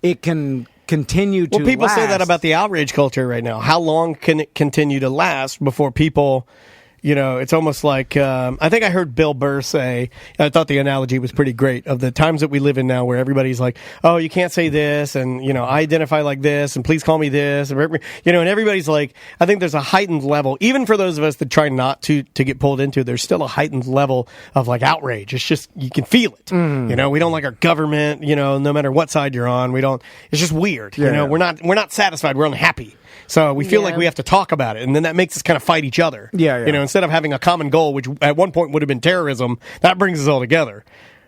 it can continue to Well, people say last. that about the outrage culture right now. How long can it continue to last before people it's almost like I think I heard Bill Burr say, I thought the analogy was pretty great, of the times that we live in now where everybody's like, oh, you can't say this, and I identify like this, and please call me this, and everybody's like, I think there's a heightened level, even for those of us that try not to get pulled into, there's still a heightened level of like outrage. It's just, you can feel it. We don't like our government, no matter what side you're on, it's just weird. We're not satisfied, we're unhappy. So we feel like we have to talk about it, and then that makes us kind of fight each other. Instead of having a common goal, which at one point would have been terrorism, that brings us all together.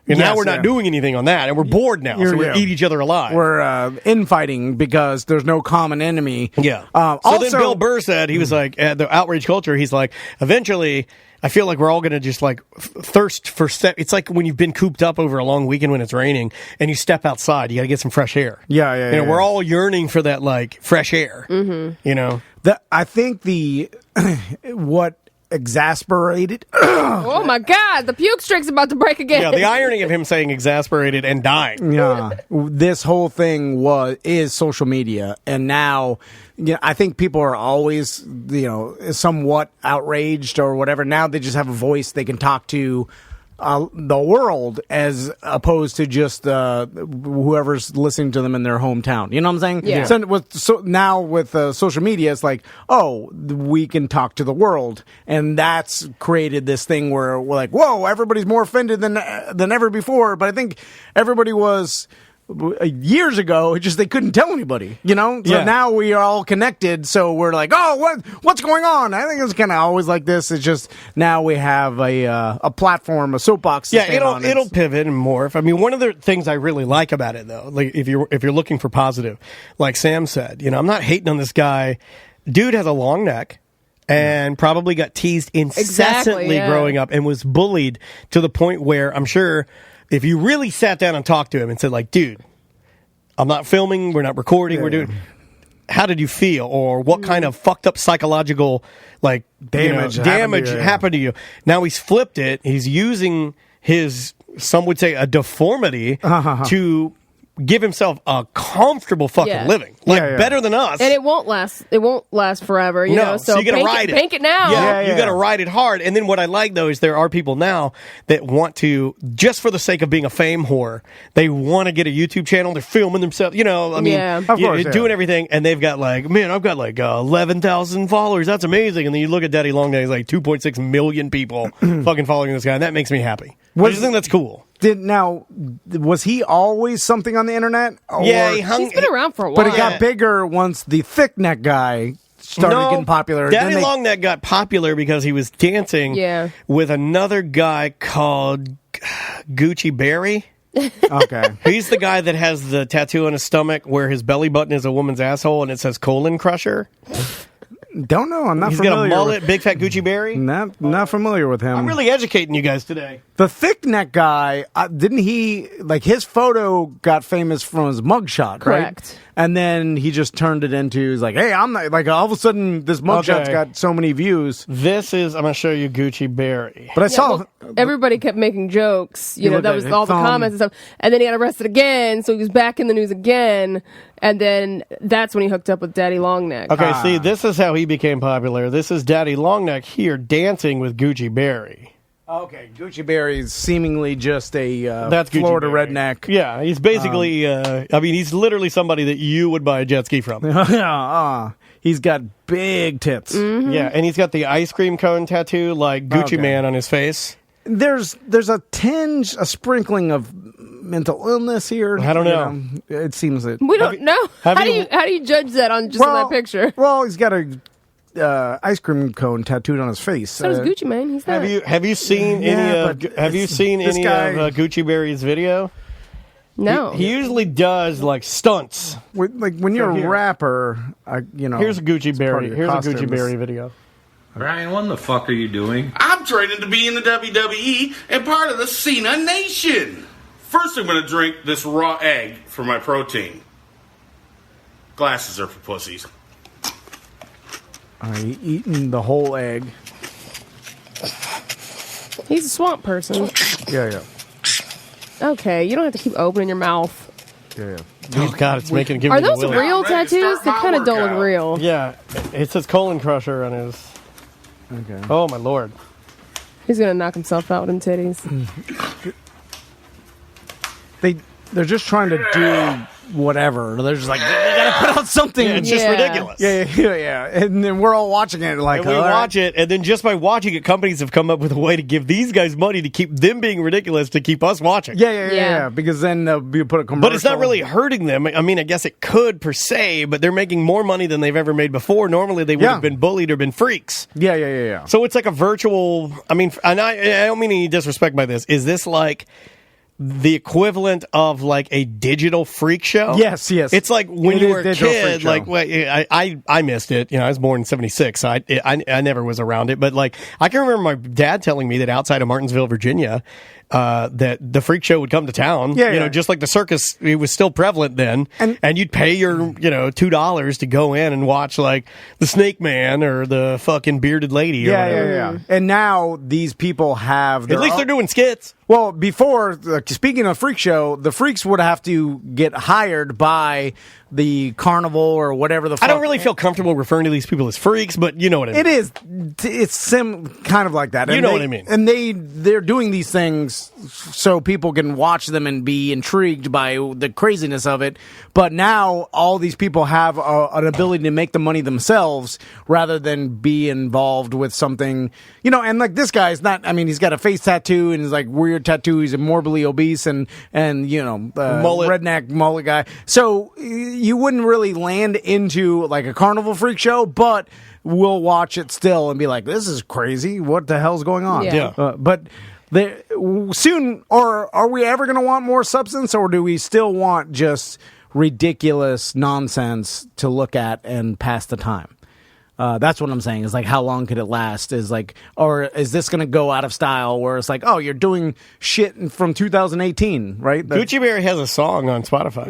And now we're not doing anything on that, and we're bored now, so we eat each other alive. We're infighting because there's no common enemy. Yeah. Also, then Bill Burr said, he was like, at the outrage culture, he's like, eventually, I feel like we're all going to just like thirst for it's like when you've been cooped up over a long weekend when it's raining, and you step outside, you got to get some fresh air. We're all yearning for that like fresh air. I think what exasperated. Oh my God, the puke streak's about to break again. Yeah, the irony of him saying exasperated and dying. Yeah, this whole thing is social media, and now, I think people are always, somewhat outraged or whatever. Now they just have a voice they can talk to the world, as opposed to just whoever's listening to them in their hometown. You know what I'm saying? Yeah. So now with social media, it's like, oh, we can talk to the world, and that's created this thing where we're like, whoa, everybody's more offended than ever before. But I think everybody was years ago, just they couldn't tell anybody, So now we are all connected, so we're like, oh, what's going on? I think it's kind of always like this. It's just now we have a platform, a soapbox. To it'll pivot and morph. I mean, one of the things I really like about it, though, like if you're looking for positive, like Sam said, I'm not hating on this guy. Dude has a long neck. And probably got teased incessantly growing up, and was bullied to the point where I'm sure if you really sat down and talked to him and said, like, dude, I'm not filming, we're not recording, we're doing, how did you feel? Or what kind of fucked up psychological, like, damage happened to you? Now he's flipped it. He's using his, some would say, a deformity to give himself a comfortable fucking living. Better than us. And it won't last forever, you know. So you gotta ride it. Bank it now. Yeah, you gotta ride it hard. And then what I like, though, is there are people now that want to, just for the sake of being a fame whore, they want to get a YouTube channel, they're filming themselves, of course, doing everything, and they've got like, man, I've got like 11,000 followers, that's amazing. And then you look at Daddy Long Neck, he's like 2.6 million people fucking following this guy, and that makes me happy. I just think that's cool. Was he always something on the internet? He's been around for a while. But it got bigger once the thick neck guy started getting popular. Daddy Long Neck got popular because he was dancing with another guy called Gucci Berry. Okay. He's the guy that has the tattoo on his stomach where his belly button is a woman's asshole and it says colon crusher. Don't know. I'm not He's familiar. He's got a mullet, big fat Gucci Berry. Not familiar with him. I'm really educating you guys today. The thick neck guy, didn't he, like, his photo got famous from his mugshot, Correct. Right? And then he just turned it into, he's like, hey, I'm not, like, all of a sudden, this mugshot's got so many views. I'm going to show you Gucci Berry. But I saw... everybody kept making jokes, that was all the comments and stuff. And then he got arrested again, so he was back in the news again. And then that's when he hooked up with Daddy Long Neck. Okay, see, this is how he became popular. This is Daddy Long Neck here dancing with Gucci Berry. Okay, Gucci Berry is seemingly just a that's Florida redneck. Yeah, he's basically, he's literally somebody that you would buy a jet ski from. He's got big tits. Mm-hmm. Yeah, and he's got the ice cream cone tattoo like Gucci Man on his face. There's a tinge, a sprinkling of mental illness here. I don't know. It seems that we don't know. How do you judge that on on that picture? Well, he's got a ice cream cone tattooed on his face. So does Gucci Man. He's not. Have you seen any of Gucci Berry's video? No. He usually does like stunts. Like when you're a rapper, Here's a Gucci Berry. Here's a Gucci Berry video. Brian, what the fuck are you doing? I'm training to be in the WWE and part of the Cena Nation. First, I'm going to drink this raw egg for my protein. Glasses are for pussies. Are you eating the whole egg? He's a swamp person. Yeah. Okay, you don't have to keep opening your mouth. Yeah. Oh, God, it's making giving Are me those the willy. real tattoos? They kind of don't look real. Yeah, it says colon crusher on his... Okay. Oh my lord. He's gonna knock himself out in titties. They're just trying to do whatever. They're just like, they gotta put out something. Yeah, it's just ridiculous. Yeah. And then we're all watching it like, and we watch it, and then just by watching it, companies have come up with a way to give these guys money to keep them being ridiculous to keep us watching. Yeah. Because then you put a commercial. But it's not really hurting them. I mean, I guess it could per se, but they're making more money than they've ever made before. Normally, they would have been bullied or been freaks. Yeah. So it's like a virtual. I mean, and I don't mean any disrespect by this. Is this like the equivalent of like a digital freak show? Yes. It's like when you were a kid, show. like I missed it. You know, I was born in '76, so I never was around it. But like I can remember my dad telling me that outside of Martinsville, Virginia, that the freak show would come to town. You know, just like the circus, it was still prevalent then, and you'd pay your $2 to go in and watch like the Snake Man or the fucking Bearded Lady. Yeah. And now these people have at least they're doing skits. Well, before, speaking of freak show, the freaks would have to get hired by the carnival or whatever the fuck. I don't really feel comfortable referring to these people as freaks, but you know what I mean. It is. It's kind of like that. You know what I mean. And they're doing these things so people can watch them and be intrigued by the craziness of it. But now all these people have an ability to make the money themselves rather than be involved with something, and like this guy's not, I mean, he's got a face tattoo and he's like weird tattoo. He's morbidly obese and redneck mullet guy. So you wouldn't really land into like a carnival freak show, but we'll watch it still and be like, this is crazy. What the hell's going on? Yeah. But soon, or are we ever going to want more substance, or do we still want just ridiculous nonsense to look at and pass the time? That's what I'm saying. Is like, how long could it last? Is like, or is this going to go out of style? Where it's like, oh, you're doing shit from 2018, right? Gucci Berry has a song on Spotify.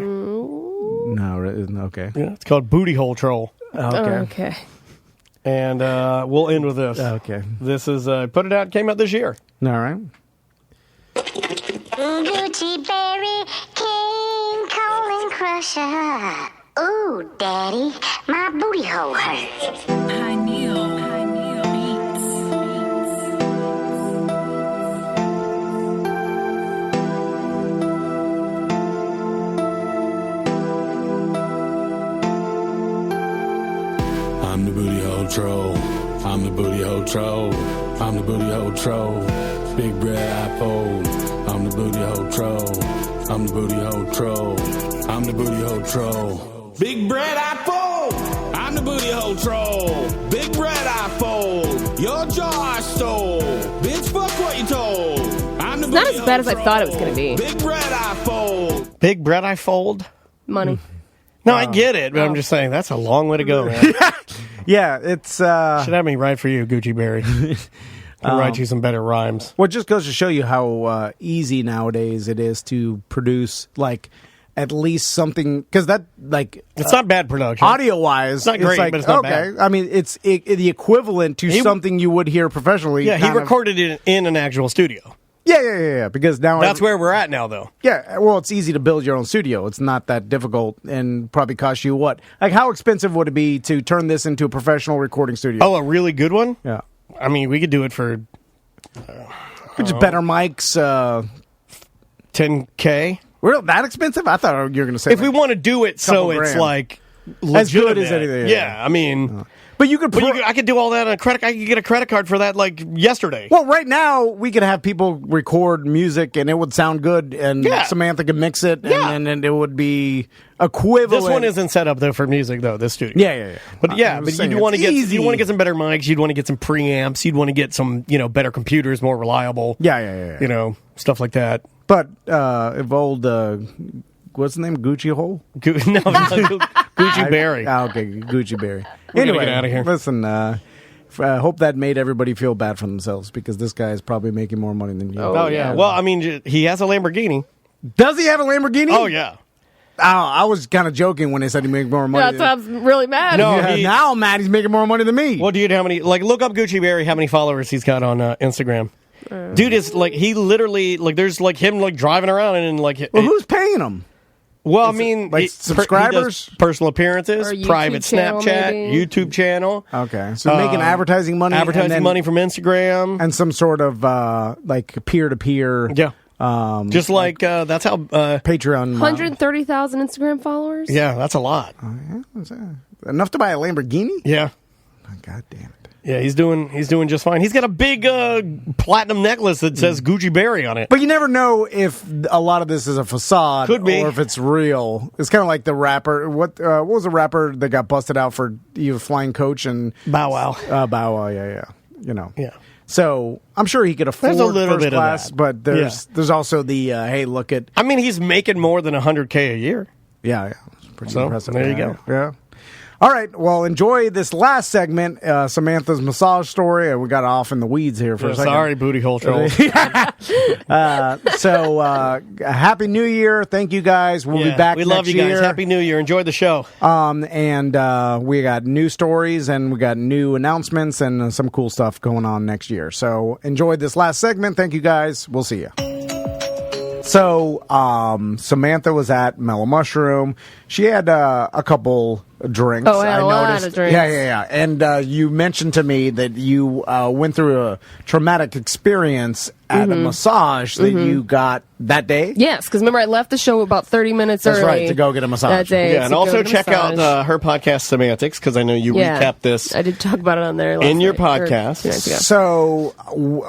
No, okay. Yeah, it's called Booty Hole Troll. Okay. And we'll end with this. Okay. This is came out this year. All right. Gucci Berry, King Cole and Crusher. Ooh, Daddy, my booty hole hurts. High Neil beats. I'm the booty hole troll. I'm the booty hole troll. I'm the booty hole troll. Big bread I fold. I'm the booty hole troll. I'm the booty hole troll. I'm the booty hole troll. Big bread I fold. I'm the booty hole troll. Big bread I fold. Your jaw I stole. Bitch, fuck what you told. I'm the It's not as bad as I thought it was going to be. Big bread I fold. Big bread I fold? Money. No, I get it, but I'm just saying that's a long way to go, man. Yeah, it's should have me write for you, Gucci Berry. I'll write you some better rhymes. Well, it just goes to show you how easy nowadays it is to produce like at least something, because that like it's not bad production audio wise. It's not great, like, but it's not okay. bad. I mean, it's the equivalent to something you would hear professionally. Yeah, he recorded it in an actual studio. Yeah. Because now that's where we're at now, though. Yeah, well, it's easy to build your own studio. It's not that difficult, and probably cost you what? Like, how expensive would it be to turn this into a professional recording studio? Oh, a really good one? Yeah. I mean, we could do it for just better mics. $10K. Real that expensive? I thought you were going to say if we want to do it so it's grand. like as good as legitimate. anything. Yeah, I mean. But you could. I could do all that on a credit. I could get a credit card for that like yesterday. Well, right now we could have people record music and it would sound good, and Samantha could mix it, and it would be equivalent. This one isn't set up though for music though. This studio. Yeah. But you'd want to get some better mics. You'd want to get some preamps. You'd want to get some better computers, more reliable. Yeah. Stuff like that. But if old what's the name? Gucci Hole? No, Gucci Berry. Okay, Gucci Berry. Anyway, get out of here. Listen, I hope that made everybody feel bad for themselves, because this guy is probably making more money than you. Oh yeah. Well, I mean, he has a Lamborghini. Does he have a Lamborghini? Oh yeah. I was kind of joking when they said he made more money. That's why I'm really mad. No, now I'm mad he's making more money than me. Well, dude, how many? Like, look up Gucci Berry. How many followers he's got on Instagram? Dude is like, he literally, like, there's like him like driving around and like. Well, who's paying him? Well, I mean, like subscribers, he does personal appearances, Or a YouTube private channel, Snapchat, maybe. YouTube channel. Okay, so making advertising money, money from Instagram, and some sort of like peer-to-peer. Yeah, just like that's how Patreon. 130,000 Instagram followers. Yeah, that's a lot. Enough to buy a Lamborghini. Yeah. Oh, God damn it. Yeah, he's doing just fine. He's got a big platinum necklace that says Gucci Berry on it. But you never know if a lot of this is a facade Could be. or if it's real. It's kind of like the rapper. What was the rapper that got busted out for flying coach and Bow Wow? Bow Wow, yeah. You know. Yeah. So I'm sure he could afford There's a little first bit of class, that. but there's also the hey, look at. I mean, he's making more than $100K a year. Yeah. It's pretty So, impressive. there you go. Yeah. All right. Well, enjoy this last segment, Samantha's massage story. We got off in the weeds here for a second. Sorry, booty hole trolls. So, Happy New Year. Thank you, guys. We'll be back We next love you guys. year. Happy New Year. Enjoy the show. And we got new stories and we got new announcements and some cool stuff going on next year. So, enjoy this last segment. Thank you, guys. We'll see you. So, Samantha was at Mellow Mushroom. She had a couple drinks. Oh, I had a lot of drinks. Yeah. And you mentioned to me that you went through a traumatic experience at a massage that you got that day. Yes, because remember I left the show about 30 minutes That's early. right, to go get a massage. That day, Yeah, and to go also get a check out massage. her podcast, Semantics, because I know you recapped this I did talk about it on there last in your night, or podcast. 2 nights ago. So,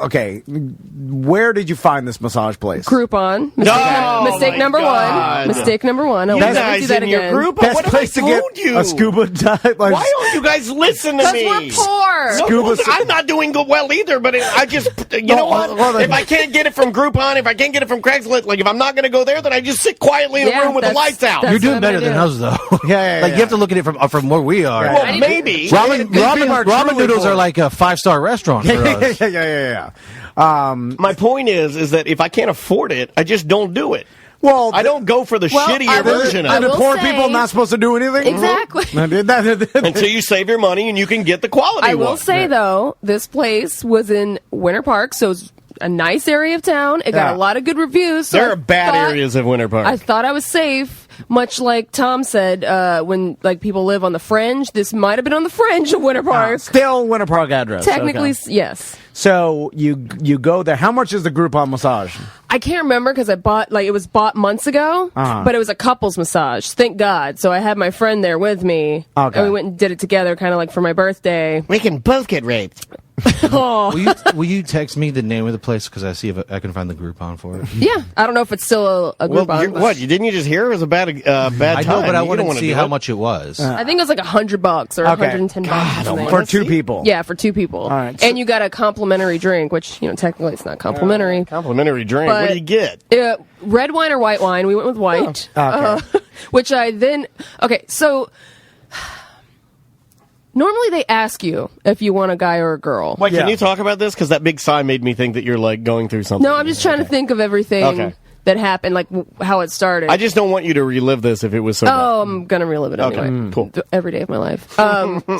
okay, where did you find this massage place? Groupon. Mistake my number God. one. Mistake number one. I You will never guys do that in your again. group? Best What have place I to get told you? a scuba dive. Why don't you guys listen to me? Because we're poor. No, Scuba- I'm not doing well either, but I just, you know what? If I can't get it from Groupon, if I can't get it from Craigslist, like if I'm not going to go there, then I just sit quietly in a room with the lights out. You're doing better than us, though. Yeah. You have to look at it from where we are. Well, maybe. Ramen noodles are like a 5-star restaurant for us. Yeah. My point is that if I can't afford it, I just don't do it. Well, I don't go for the shittier version of Are it. the poor people not supposed to do anything? Exactly. Until you save your money and you can get the quality I will one. say, though, this place was in Winter Park, so it's a nice area of town. It got a lot of good reviews. So There I are bad thought- areas of Winter Park. I thought I was safe, much like Tom said, when like people live on the fringe. This might have been on the fringe of Winter Park. Still Winter Park address. Technically, okay. yes. So you go there. How much is the Groupon massage? I can't remember because I bought it was bought months ago, but it was a couples massage. Thank God. So I had my friend there with me, Okay. and we went and did it together, kind of like for my birthday. We can both get raped. Will you text me the name of the place because I see if I can find the Groupon for it? Yeah, I don't know if it's still a Well, Groupon. what? Didn't you just hear it was a bad I time? know, but I You wanted don't to wanna see do how it. much it was. I think it was like $100 or Okay. $110 or something. For two people. Yeah, for two people. All right, and you got a complimentary drink, which technically it's not complimentary. Complimentary drink. What But- do you get? Red wine or white wine? We went with white. Oh, okay. Which I then so. Normally they ask you if you want a guy or a girl. Wait, can you talk about this? Because that big sigh made me think that you're like going through something. No, I'm just trying to think of everything Okay. that happened, like how it started. I just don't want you to relive this if it was so bad. Oh, I'm gonna relive it Okay, anyway. cool. Every day of my life.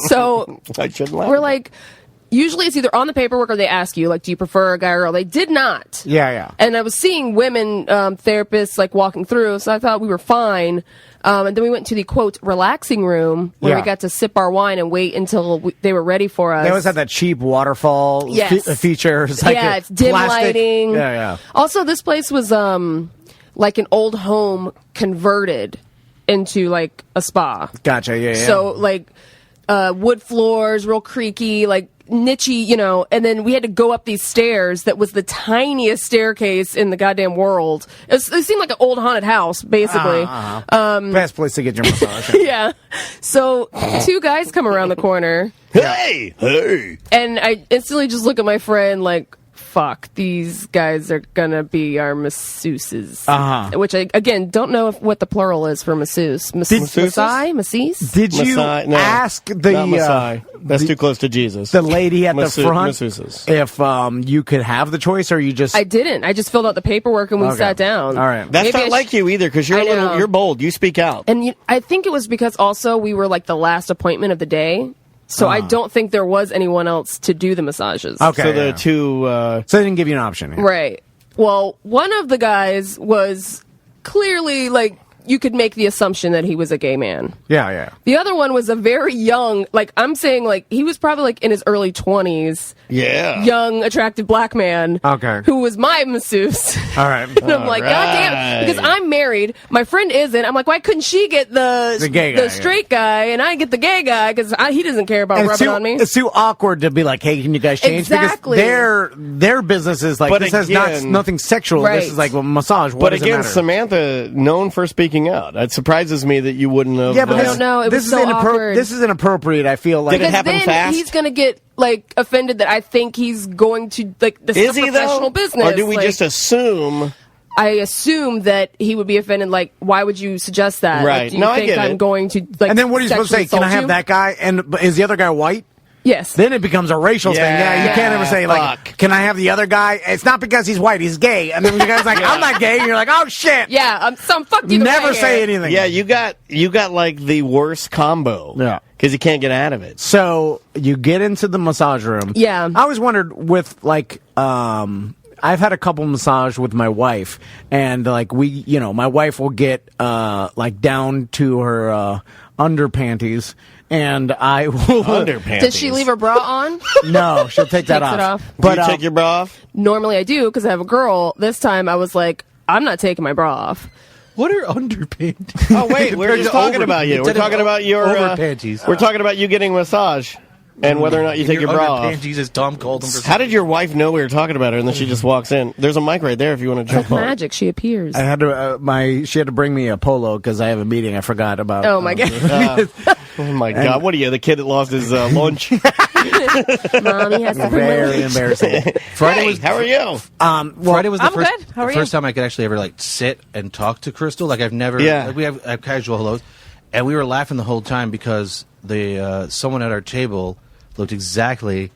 So I shouldn't laugh. we're like, usually it's either on the paperwork or they ask you, like, do you prefer a guy or girl? They did not. Yeah. And I was seeing women therapists like walking through, so I thought we were fine. And then we went to the quote relaxing room where we got to sip our wine and wait until they were ready for us. They always have that cheap waterfall feature. It's like it's dim plastic. lighting. Yeah. Also, this place was like an old home converted into like a spa. Gotcha. Yeah. So like wood floors, real creaky, like nichey, and then we had to go up these stairs that was the tiniest staircase in the goddamn world. It seemed like an old haunted house, basically. Best place to get your massage. Yeah. So two guys come around the corner. Hey! And I instantly just look at my friend like, fuck, these guys are gonna be our masseuses. Which I, again, don't know what the plural is for masseuse. Masseuse? Did you ask the... Not Messiah. That's too close to Jesus. The lady at the front masseuses. if you could have the choice or you just... I didn't. I just filled out the paperwork and we sat down. All right. That's Maybe not like you either, because you're I know. you're bold. You speak out. And I think it was because also we were like the last appointment of the day. So I don't think there was anyone else to do the massages. Okay. So the two... So they didn't give you an option. Right. Well, one of the guys was clearly like you could make the assumption that he was a gay man. Yeah. The other one was a very young, like I'm saying, like he was probably like in his early 20s. Yeah. Young, attractive black man. Okay. Who was my masseuse. All right. And I'm like, God damn, because I'm married. My friend isn't. I'm like, why couldn't she get the gay guy, straight guy, and I get the gay guy because he doesn't care about rubbing on me. It's too awkward to be like, hey, can you guys change? Exactly. Because their business is like, But this has again- nothing sexual. Right. This is like a massage. What But does it again, matter? Samantha, known for speaking out. It surprises me that you wouldn't have. Yeah, but I don't know. It was so awkward. This is inappropriate. I feel like Did it Because happen then fast? he's gonna get like offended that I think he's going to like this Is is a he professional though? business. Or do we Like, just assume? I assume that he would be offended. Like, why would you suggest that? Like, Right. do you No, I think get I'm it. going to like? and then what are you supposed to say? sexually Can I have assault that guy? And but is the other guy white? Yes. Then it becomes a racial thing. Yeah, you can't ever say like, "Can I have the other guy?" It's not because he's white; he's gay. And then the guy's like, "I'm not gay," and you're like, "Oh shit!" Yeah, some fucked either Never way say here. anything. Yeah, you got like the worst combo. Yeah. Because you can't get out of it. So you get into the massage room. Yeah. I always wondered with like I've had a couple massage with my wife, and like my wife will get like down to her underpanties, and I will Underpanties. Does she leave her bra on? No, she'll take that Takes it off. off. But Do you take your bra off? Normally I do because I have a girl. This time I was like, I'm not taking my bra off. What are underpants? Oh wait, we're just talking about you. We're talking about your overpanties. We're talking about you getting a massage and whether or not you take your bra off. Underpanties, as Tom called them. How did your wife know we were talking about her and then she just walks in? There's a mic right there if you want to jump on. Magic, she appears. I had to she had to bring me a polo because I have a meeting I forgot about. Oh my god. Oh my god, what are you, the kid that lost his lunch? Mommy has to Very embarrassing. Friday was, how are you? Friday was the I'm first, good. How are the you? first time I could actually ever like sit and talk to Crystal. Like I've never. Yeah. Like, we have casual hellos, and we were laughing the whole time because the someone at our table looked exactly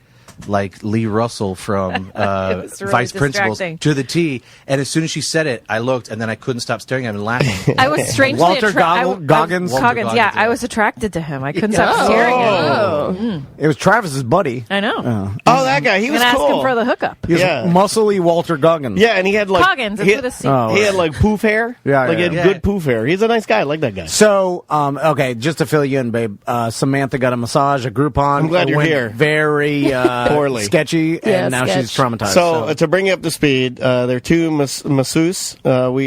like Lee Russell from was really Vice Principals distracting. to the T. And as soon as she said it, I looked, and then I couldn't stop staring at him and laughing. I was strangely Walter Goggins. Goggins? Walter Goggins, yeah. Goggins, yeah. I was attracted to him. I couldn't stop staring at him. It was Travis's buddy. I know. Oh, that guy. He I'm was gonna cool. ask him for the hookup. He was Yeah. muscly Walter Goggins. Yeah, and he had like Goggins, it's he, with a C. Oh, he had like poof hair. Yeah, like he had yeah. good poof hair. He's a nice guy. I like that guy. So, okay, just to fill you in, babe, Samantha got a massage, a Groupon. I'm glad It you're went here. Very Poorly. sketchy, and now sketch. she's traumatized. So to bring you up to speed, there are two masseuses.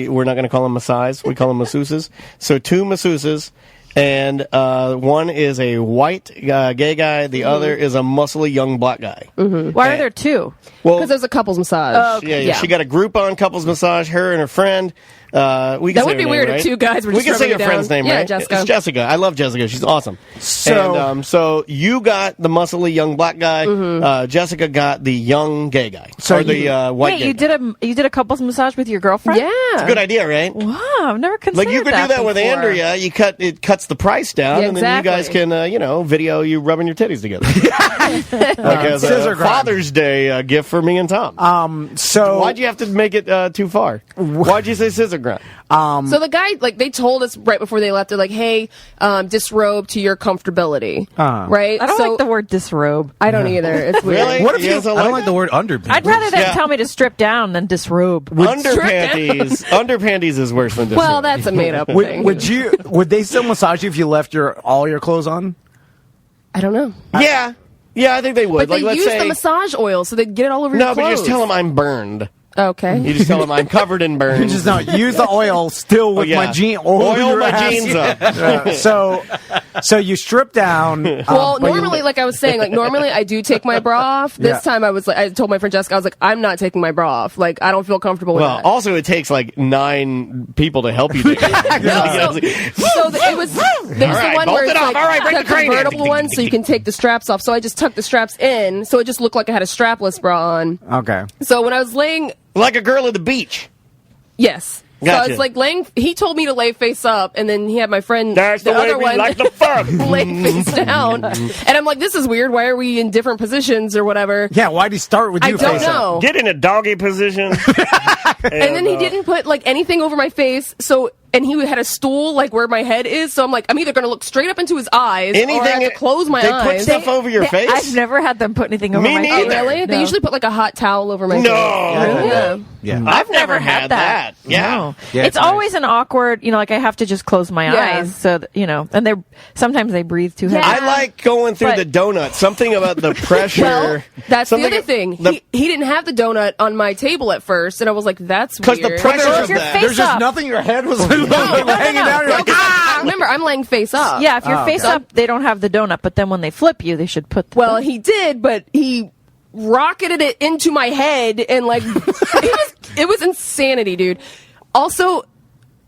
We're not going to call them massage. We call them masseuses. So two masseuses, and one is a white gay guy. The other is a muscly young black guy. Why are there two? Well, Because there's a couples massage. Oh, okay. yeah, she got a Groupon couples massage. Her and her friend. We can That say would her be name, weird right? if two guys were We just can say rubbing her it friend's down. name, Yeah, right? Jessica. It's Jessica. I love Jessica. She's awesome. So- and, so you got the muscly young black guy. Jessica got the young gay guy. So Or the white Wait, gay you guy. did a couples massage with your girlfriend? Yeah. It's a good idea, right? Wow, I've never considered Like you could do that with before. Andrea. It cuts the price down, Yeah, and then you guys exactly. can video you rubbing your titties together. Like as scissor a grind. Father's Day gift for me and Tom. So Why'd you have to make it too far? Why'd you say scissor grind? So the guy, like, they told us right before they left, they're like, hey, disrobe to your comfortability. Right? I don't So- like the word disrobe. I don't either. It's weird. Really? What if you- I don't like the word underpants. I'd rather them Yeah. tell me to strip down than disrobe. Underpanties is worse than this. Well, that's a made up thing. would they still massage you if you left all your clothes on? I don't know. Yeah, I think they would. But they let's use say the massage oil so they get it all over your no, clothes. but you just tell them I'm burned. Okay. You just tell them I'm covered in burns. You just don't use the oil still with my jeans. Oil my jeans up. So you strip down. Well, but you- normally, like I was saying, normally I do take my bra off. This time I told my friend Jessica, I was like, I'm not taking my bra off. Like, I don't feel comfortable with Well, that. also it takes like 9 people to help you. Take it off. No, it was there's the one bolt where it it's off. like All right, break the the crane in. convertible one, so you can take the straps off. So I just tucked the straps in, so it just looked like I had a strapless bra on. Okay. So when I was laying, like a girl at the beach. yes. So I Gotcha. was like laying. He told me to lay face up, and then he had my friend, That's the way other we one, like to fuck. lay face down. And I'm like, this is weird. Why are we in different positions or whatever? Yeah, why'd he start with you? I don't face up? know. Get in a doggy position. And then he didn't put like anything over my face, so and he had a stool like where my head is. So I'm like, I'm either going to look straight up into his eyes, or I have to close my eyes. They put stuff over your face. I've never had them put anything over Me my neither. face. Oh, really? No. They usually put like a hot towel over my face. No. Yeah. I've never had that. Yeah. No. Yeah, it's it's always an awkward, like I have to just close my eyes so that, and sometimes they breathe too heavy. I like going through the donut. Something about the pressure. Well, that's the other thing. He didn't have the donut on my table at first, and I was like, that's weird. Because the pressure of that. There's just nothing. Your head was hanging down. You're like, Remember, I'm laying face up. Yeah, if you're face up, they don't have the donut. But then when they flip you, they should put the donut. He did, but he rocketed it into my head, and like, it was insanity, dude. Also,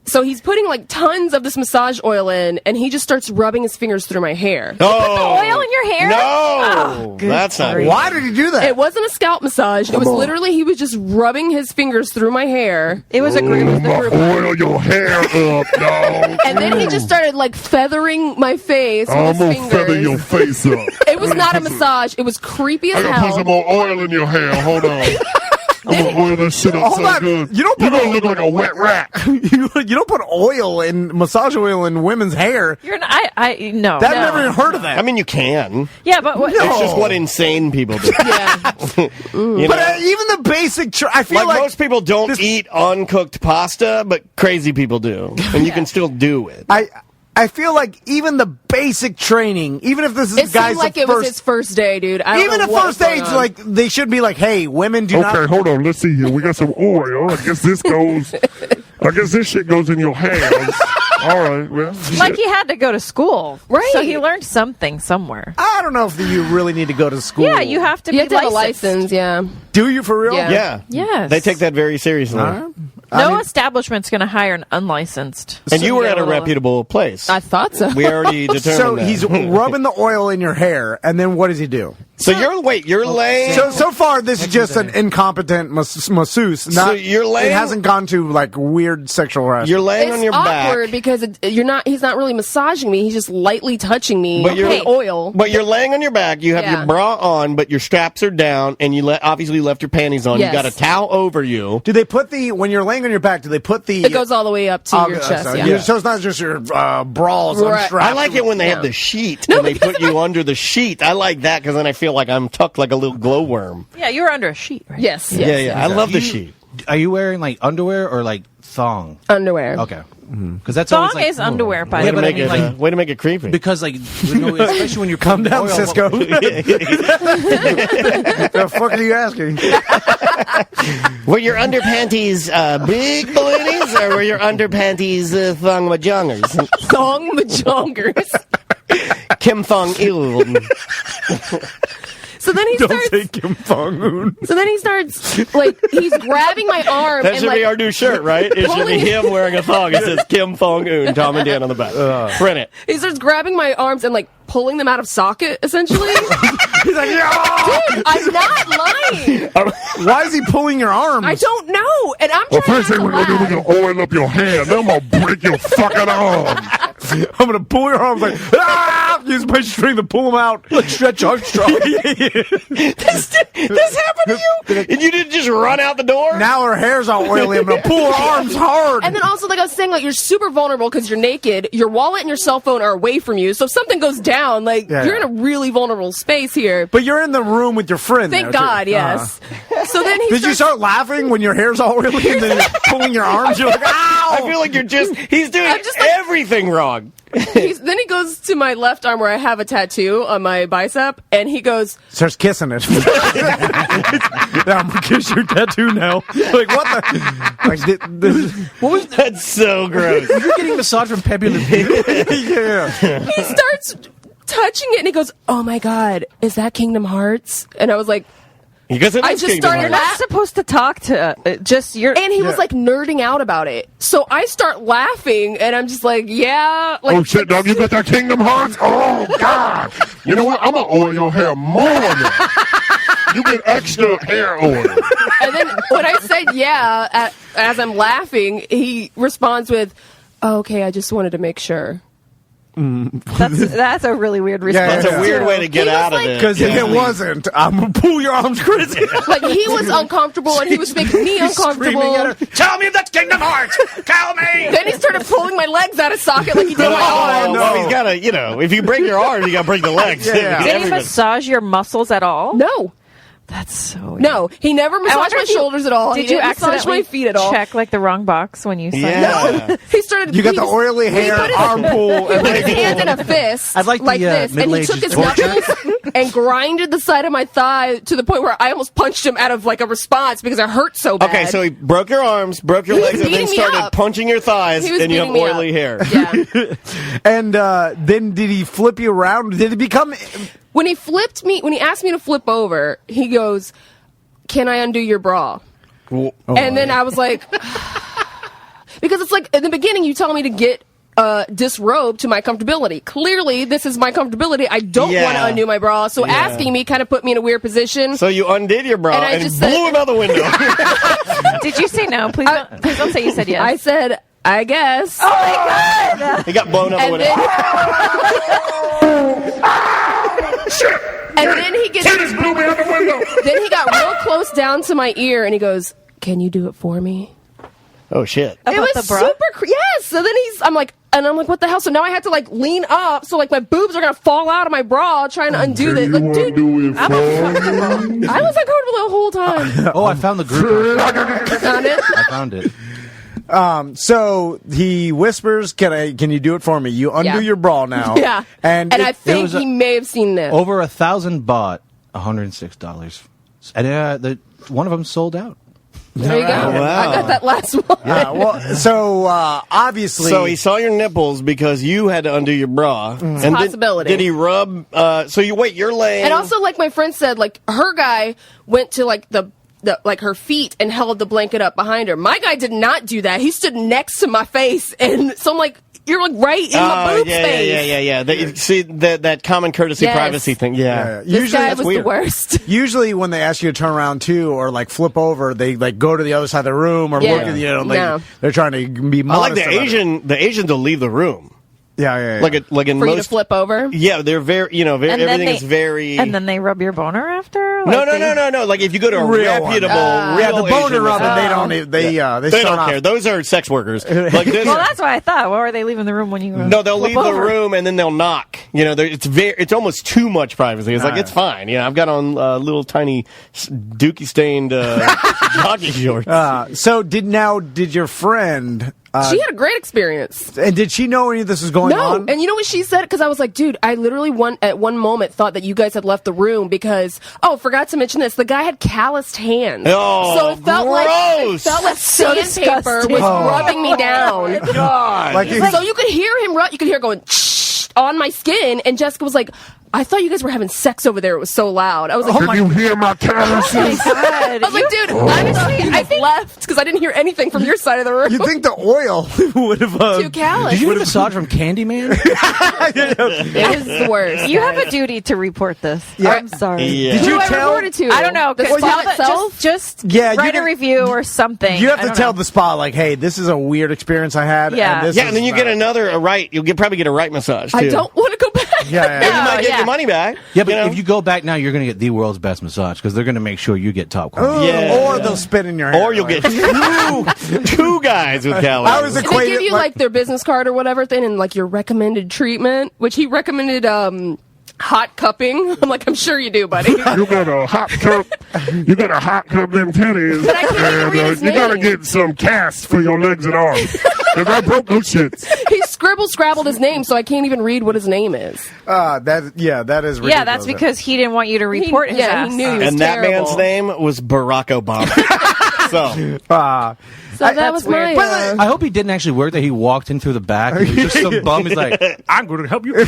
so he's putting like tons of this massage oil in, and he just starts rubbing his fingers through my hair. Oh, put the oil in your hair? No, Oh, that's not. Why did he do that? It wasn't a scalp massage. It was literally he was just rubbing his fingers through my hair. It was a group. Oil your hair up, dog. And then he just started like feathering my face with I'm his gonna fingers. feather your face up. It was not a massage. It was creepy I as gotta put hell. some more oil in your hair. Hold on. I'm gonna oil this shit up so good. You're gonna look like a wet rat. you don't put massage oil in women's hair. You're not, I no. I've never even heard of that. I mean, you can. Yeah, but what? It's just what insane people do. You But know? even the basic, I feel like most people don't eat uncooked pasta, but crazy people do, and you can still do it. I feel like even the basic training, even if this is It guy's seemed like it was his first day, dude. I don't even know at what first was going age, on. like they should be like, hey, women do not. Okay, hold on. Let's see here. We got some oil. I guess this shit goes in your hands. All right. Well, Like he had to go to school, Right. So he learned something somewhere. I don't know if you really need to go to school. Yeah, you have to you be have to have a licensed. license, yeah. Do you for real? Yeah. Yeah. Yes. They take that very seriously. No establishment's going to hire an unlicensed. And you were at a well, reputable place. I thought so. We already determined So that. he's rubbing the oil in your hair, and then what does he do? So you're laying. So far, this is just an incompetent masseuse. So you're laying- It hasn't gone to like weird sexual harassment. You're laying It's on your awkward back. because he's not really massaging me. He's just lightly touching me But you're- with oil. But you're laying on your back. You have Yeah. your bra on, but your straps are down, and you obviously left your panties on. Yes. You got a towel over you. Do they put when you're laying on your back? Do they put the? It goes all the way up to your chest. So, Yeah. so it's not just your bras Right. unstrapped. I like it when they have the sheet and they put you under the sheet. I like that because then I feel like I'm tucked like a little glowworm. Yeah, you were under a sheet, right? Yes. Yeah. I love the sheet. Are you wearing like underwear or like thong? Underwear. Okay. Because that's Thong always like, is underwear, by Way the to way. make it. Way to make it creepy. because like especially when you're Calm down, oil- Cisco. The fuck are you asking? Were your underpanties big balloonies or were your underpanties thong majongers? Thong majongers. Kim Thong Il. So then he Don't starts. say Kim Jong-un. So then he starts like he's grabbing my arm. That and, should like, be our new shirt, right? It should be pulling- him wearing a thong. It says Kim Thong Un, Tom and Dan on the back. Print it. He starts grabbing my arms and like pulling them out of socket, essentially. He's like, yeah. Dude, I'm not lying. Why is he pulling your arms? I don't know, and I'm well, trying first not thing to we're gonna do, we're laugh. gonna oil up your hand. Then I'm gonna break your fucking arm. I'm gonna pull your arms like use my string to pull them out. Like Stretch Armstrong. This happened to you? And you didn't just run out the door? Now her hair's all oily. I'm gonna pull her arms hard. And then also, like I was saying, like you're super vulnerable because you're naked. Your wallet and your cell phone are away from you. So if something goes down, like you're in a really vulnerable space here. But you're in the room with your friend. Thank there, too. God, yes. So then he Did you start laughing when your hair's all oily and then you're pulling your arms? You're like, ow! I feel like he's doing everything wrong. Then he goes to my left arm where I have a tattoo on my bicep, and he goes, starts kissing it. I'm gonna kiss your tattoo now. Like what the? Like, What was That's so gross. You're getting massage from Pepe Le Pew? Yeah. he starts touching it, and he goes, "Oh my God, is that Kingdom Hearts?" And I was like, Because I just started You're not supposed to talk to just your. And he was like nerding out about it. So I start laughing, and I'm just like, yeah. Like, Oh shit, dog! You got that Kingdom Hearts? Oh god! You know what? I'm gonna oil your hair more now. You get extra hair oil. And then when I said yeah, as I'm laughing, he responds with, oh, "Okay, I just wanted to make sure." That's a really weird response. That's a weird way to get out of it. Because if it wasn't, I'm going to pull your arms, Chris. Like, he was uncomfortable, and he was making me uncomfortable. Tell me the Kingdom Hearts! Tell me! Then he started pulling my legs out of socket like he did my arms. Well, he's got to, if you break your arm, you got to break the legs. Did he massage your muscles at all? No. That's so... No, he never massaged my shoulders at all. Did he you didn't massage accidentally my feet at all. check like the wrong box when you said No. He started... You got the oily hair, arm pull, He and put his leg hand in pull. a fist I'd like the, this, and he took his knuckles and grinded the side of my thigh to the point where I almost punched him out of like a response because it hurt so bad. Okay, so he broke your arms, broke your He was legs, and then beating me started up. punching your thighs, He was and you have beating me oily hair. Yeah. And then did he flip you around? Did it become... When he asked me to flip over, he goes, "Can I undo your bra?" And then I was like, because it's like in the beginning you tell me to get disrobe to my comfortability. Clearly, this is my comfortability. I don't want to undo my bra, so asking me kind of put me in a weird position. So you undid your bra and blew him out the window. Did you say no? Please don't say you said yes. I said, I guess. Oh my god! He got blown out the window. And then he gets. Then he got real close down to my ear, and he goes, "Can you do it for me?" Oh shit! It was super. Yes. So then I'm like, what the hell? So now I have to like lean up, so like my boobs are gonna fall out of my bra, trying to undo this. Like, dude, I'm uncomfortable. I was uncomfortable the whole time. Oh, I found the group. Found it. I found it. So he whispers, "Can you do it for me?" You undo your bra now. Yeah. And I think he may have seen this. Over 1,000 bought, $106, and one of them sold out. There you go. Wow. I got that last one. Yeah, well, so obviously... So he saw your nipples because you had to undo your bra. It's a possibility. Did he rub... you're laying... And also, like my friend said, like her guy went to like the like her feet and held the blanket up behind her. My guy did not do that. He stood next to my face, and so I'm like, you're like right in my boob space. Yeah. See that common courtesy privacy thing. Yeah. This Usually guy that's was weird. the worst. Usually when they ask you to turn around too, or like flip over, they like go to the other side of the room or look at No. they're trying to be I like modest. the Asian. The Asians will leave the room. Yeah. Like in For most you to flip over. Yeah, they're very. Everything is very. And then they rub your boner after. No. Like if you go to a Real one. reputable, real the boner Asian rubbing, restaurant, they they start don't off. care. Those are sex workers. Like this. Well, that's why I thought. Why are they leaving the room when you? No, they'll flip leave over? the room and then they'll knock. It's almost too much privacy. It's like it's fine. I've got on little tiny dookie stained jockey shorts. So did your friend? She had a great experience. And did she know any of this was going on? No, and you know what she said? Because I was like, dude, I literally at one moment thought that you guys had left the room because, forgot to mention this, the guy had calloused hands. Oh, so it felt gross. like so sandpaper was disgusting. rubbing me down. God. So you could hear him, you could hear going on my skin, and Jessica was like, I thought you guys were having sex over there. It was so loud. I was like, Can you hear my calluses? Oh my god! I was like, dude, honestly, I left because I didn't hear anything from your side of the room. You think the oil would have? Too callous. Did you get a massage from Candyman? It was the worst. You have a duty to report this. Yeah. I'm sorry. Yeah. Did Who you do I tell? report it to? I don't know. The Tell spot that- itself? Just Yeah, you write a can- review or something. You have I to don't tell know. the spa, like, hey, this is a weird experience I had. Yeah. And then you get a right. You'll probably get a right massage too. I don't want to go back. Yeah. And you might get your money back. Yeah, but if you go back now, you're going to get the world's best massage because they're going to make sure you get top quality. Or they'll spit in your hair. Or you'll get two guys with calories. I was And they give you like their business card or whatever thing, and like your recommended treatment, which he recommended hot cupping. I'm like, I'm sure you do, buddy. You got a hot cup. You got a hot cup them titties. But I can't even read his you gotta name. get some casts for your legs and arms. Cause I broke those shits. He scrabbled his name, so I can't even read what his name is. that is ridiculous. Yeah, that's because he didn't want you to report his ass. he knew he was And that terrible. man's name was Barack Obama. So that was weird. my. I hope he didn't actually work there. He walked in through the back. And he was just some bum. He's like, I'm going to help you. Well,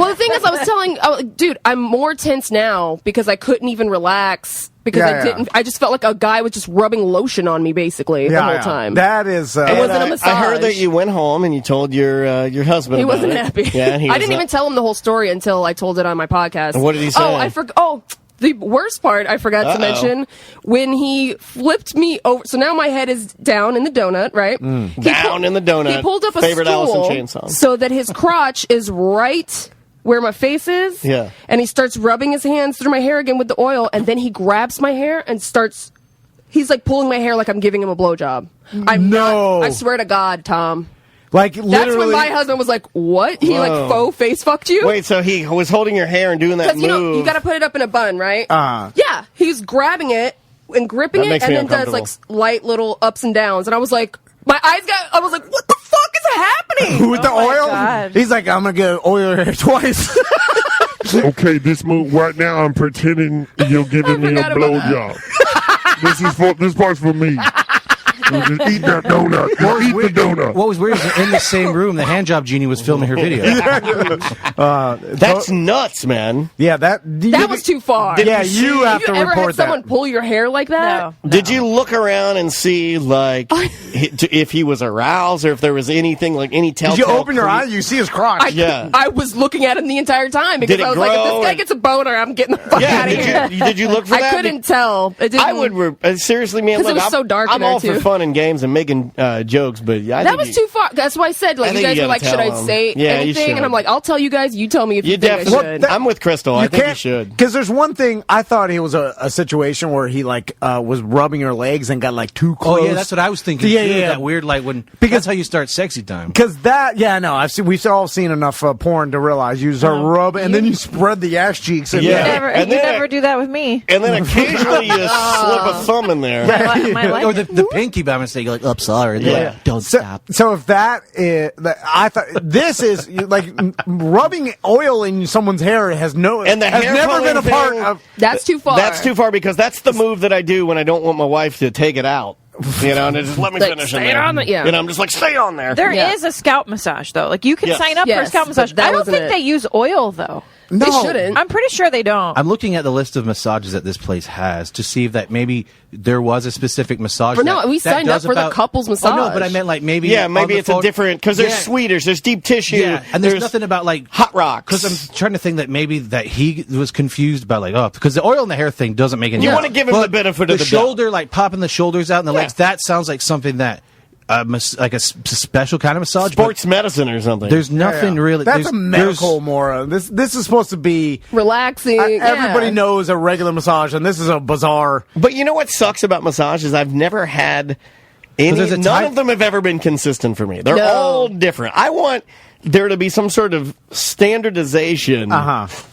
the thing is, I was telling, dude, I'm more tense now because I couldn't even relax because Yeah, I didn't. I just felt like a guy was just rubbing lotion on me basically the whole time. That is. It wasn't a massage. I heard that you went home and you told your husband. He about wasn't it. happy. Yeah, he I was didn't even tell him the whole story until I told it on my podcast. And what did he say? Oh, I forgot. Oh, the worst part I forgot to mention, when he flipped me over. So now my head is down in the donut, right? Down in the donut. He pulled up a Favorite stool Alice in Chains song. so that his crotch is right where my face is. Yeah. And he starts rubbing his hands through my hair again with the oil, and then he grabs my hair and starts. He's like pulling my hair like I'm giving him a blowjob. I swear to God, Tom. Like That's literally, when my husband was like, "What?" He like faux face fucked you. Wait, so he was holding your hair and doing that Because move? you got to put it up in a bun, right? Uh-huh. Yeah, he's grabbing it and gripping That it, makes and me then does like uncomfortable. light little ups and downs. And I was like, I was like, what the fuck is happening? with the oil. He's like, I'm gonna get oil your hair twice. Okay, this move right now, I'm pretending you're giving me a blowjob. This part's for me. Just eat that donut. Just eat the donut. What was weird is in the same room, the handjob genie was filming her video. That's nuts, man. Yeah, that was too far. Did Yeah, you have to ever report had someone pull your hair like that? No. Did you look around and see, like, if he was aroused or if there was anything, like any telltale? Did you open your eyes? You see his crotch. I was looking at him the entire time because Did it I was like, if grow this guy and- gets a boner, I'm getting the fuck out of here. Did you look for that? I couldn't tell. It didn't, I would seriously, man. 'Cause it Look, was so dark in I'm there, all too. for fun and games and making jokes, but I that think was too far. That's why I said, I like, you think guys you were like, gotta should I tell him. say Yeah, you anything? should. And I'm like, I'll tell you guys. You tell me if you, You think I definitely. should. I'm with Crystal. I think you should. Because there's one thing, I thought it was a situation where he like was rubbing her legs and got like too close. Oh yeah, that's what I was thinking. Yeah, too, yeah. That weird, like when that's how you start sexy time. Because that, yeah, no, we've all seen enough porn to realize you start rub and then you spread the ass cheeks. And You never do that with me. And then occasionally you slip a thumb in there. Or the pinky by mistake. You're like, oh, sorry. They're like, don't stop. So if that is, I thought this is like rubbing oil in someone's hair has no, And the has hair never been a pulling part thing- of. That's too far. That's too far because that's the move that I do when I don't want my wife to take it out. You know, and just let me Like, finish stay in there. on the- yeah. And I'm just like, stay on there. There is a scalp massage though. Like you can Yes. sign up for a Yes, scalp but massage. that I don't wasn't think it. they use oil though. They shouldn't. I'm pretty sure they don't. I'm looking at the list of massages that this place has to see if that maybe there was a specific massage. But no, that- we that signed up does for the about- couples Oh, no, massage. but I meant like maybe. Yeah, on maybe the it's a phone- different because there's Yeah. Swedish, there's deep tissue, Yeah, and there's nothing about like hot rocks. Because I'm trying to think that maybe that he was confused about like because the oil in the hair thing doesn't make any. You sense. wanna give him But the benefit of the doubt. shoulder, like popping the shoulders out and the legs. That sounds like something that like a special kind of massage. Sports medicine or something. There's nothing really. That's there's, a medical more. This is supposed to be relaxing. Everybody yeah. knows a regular massage, and this is a bizarre. But you know what sucks about massage is I've never had any. there's a None type- of them have ever been consistent for me. They're No. all different. I want there to be some sort of standardization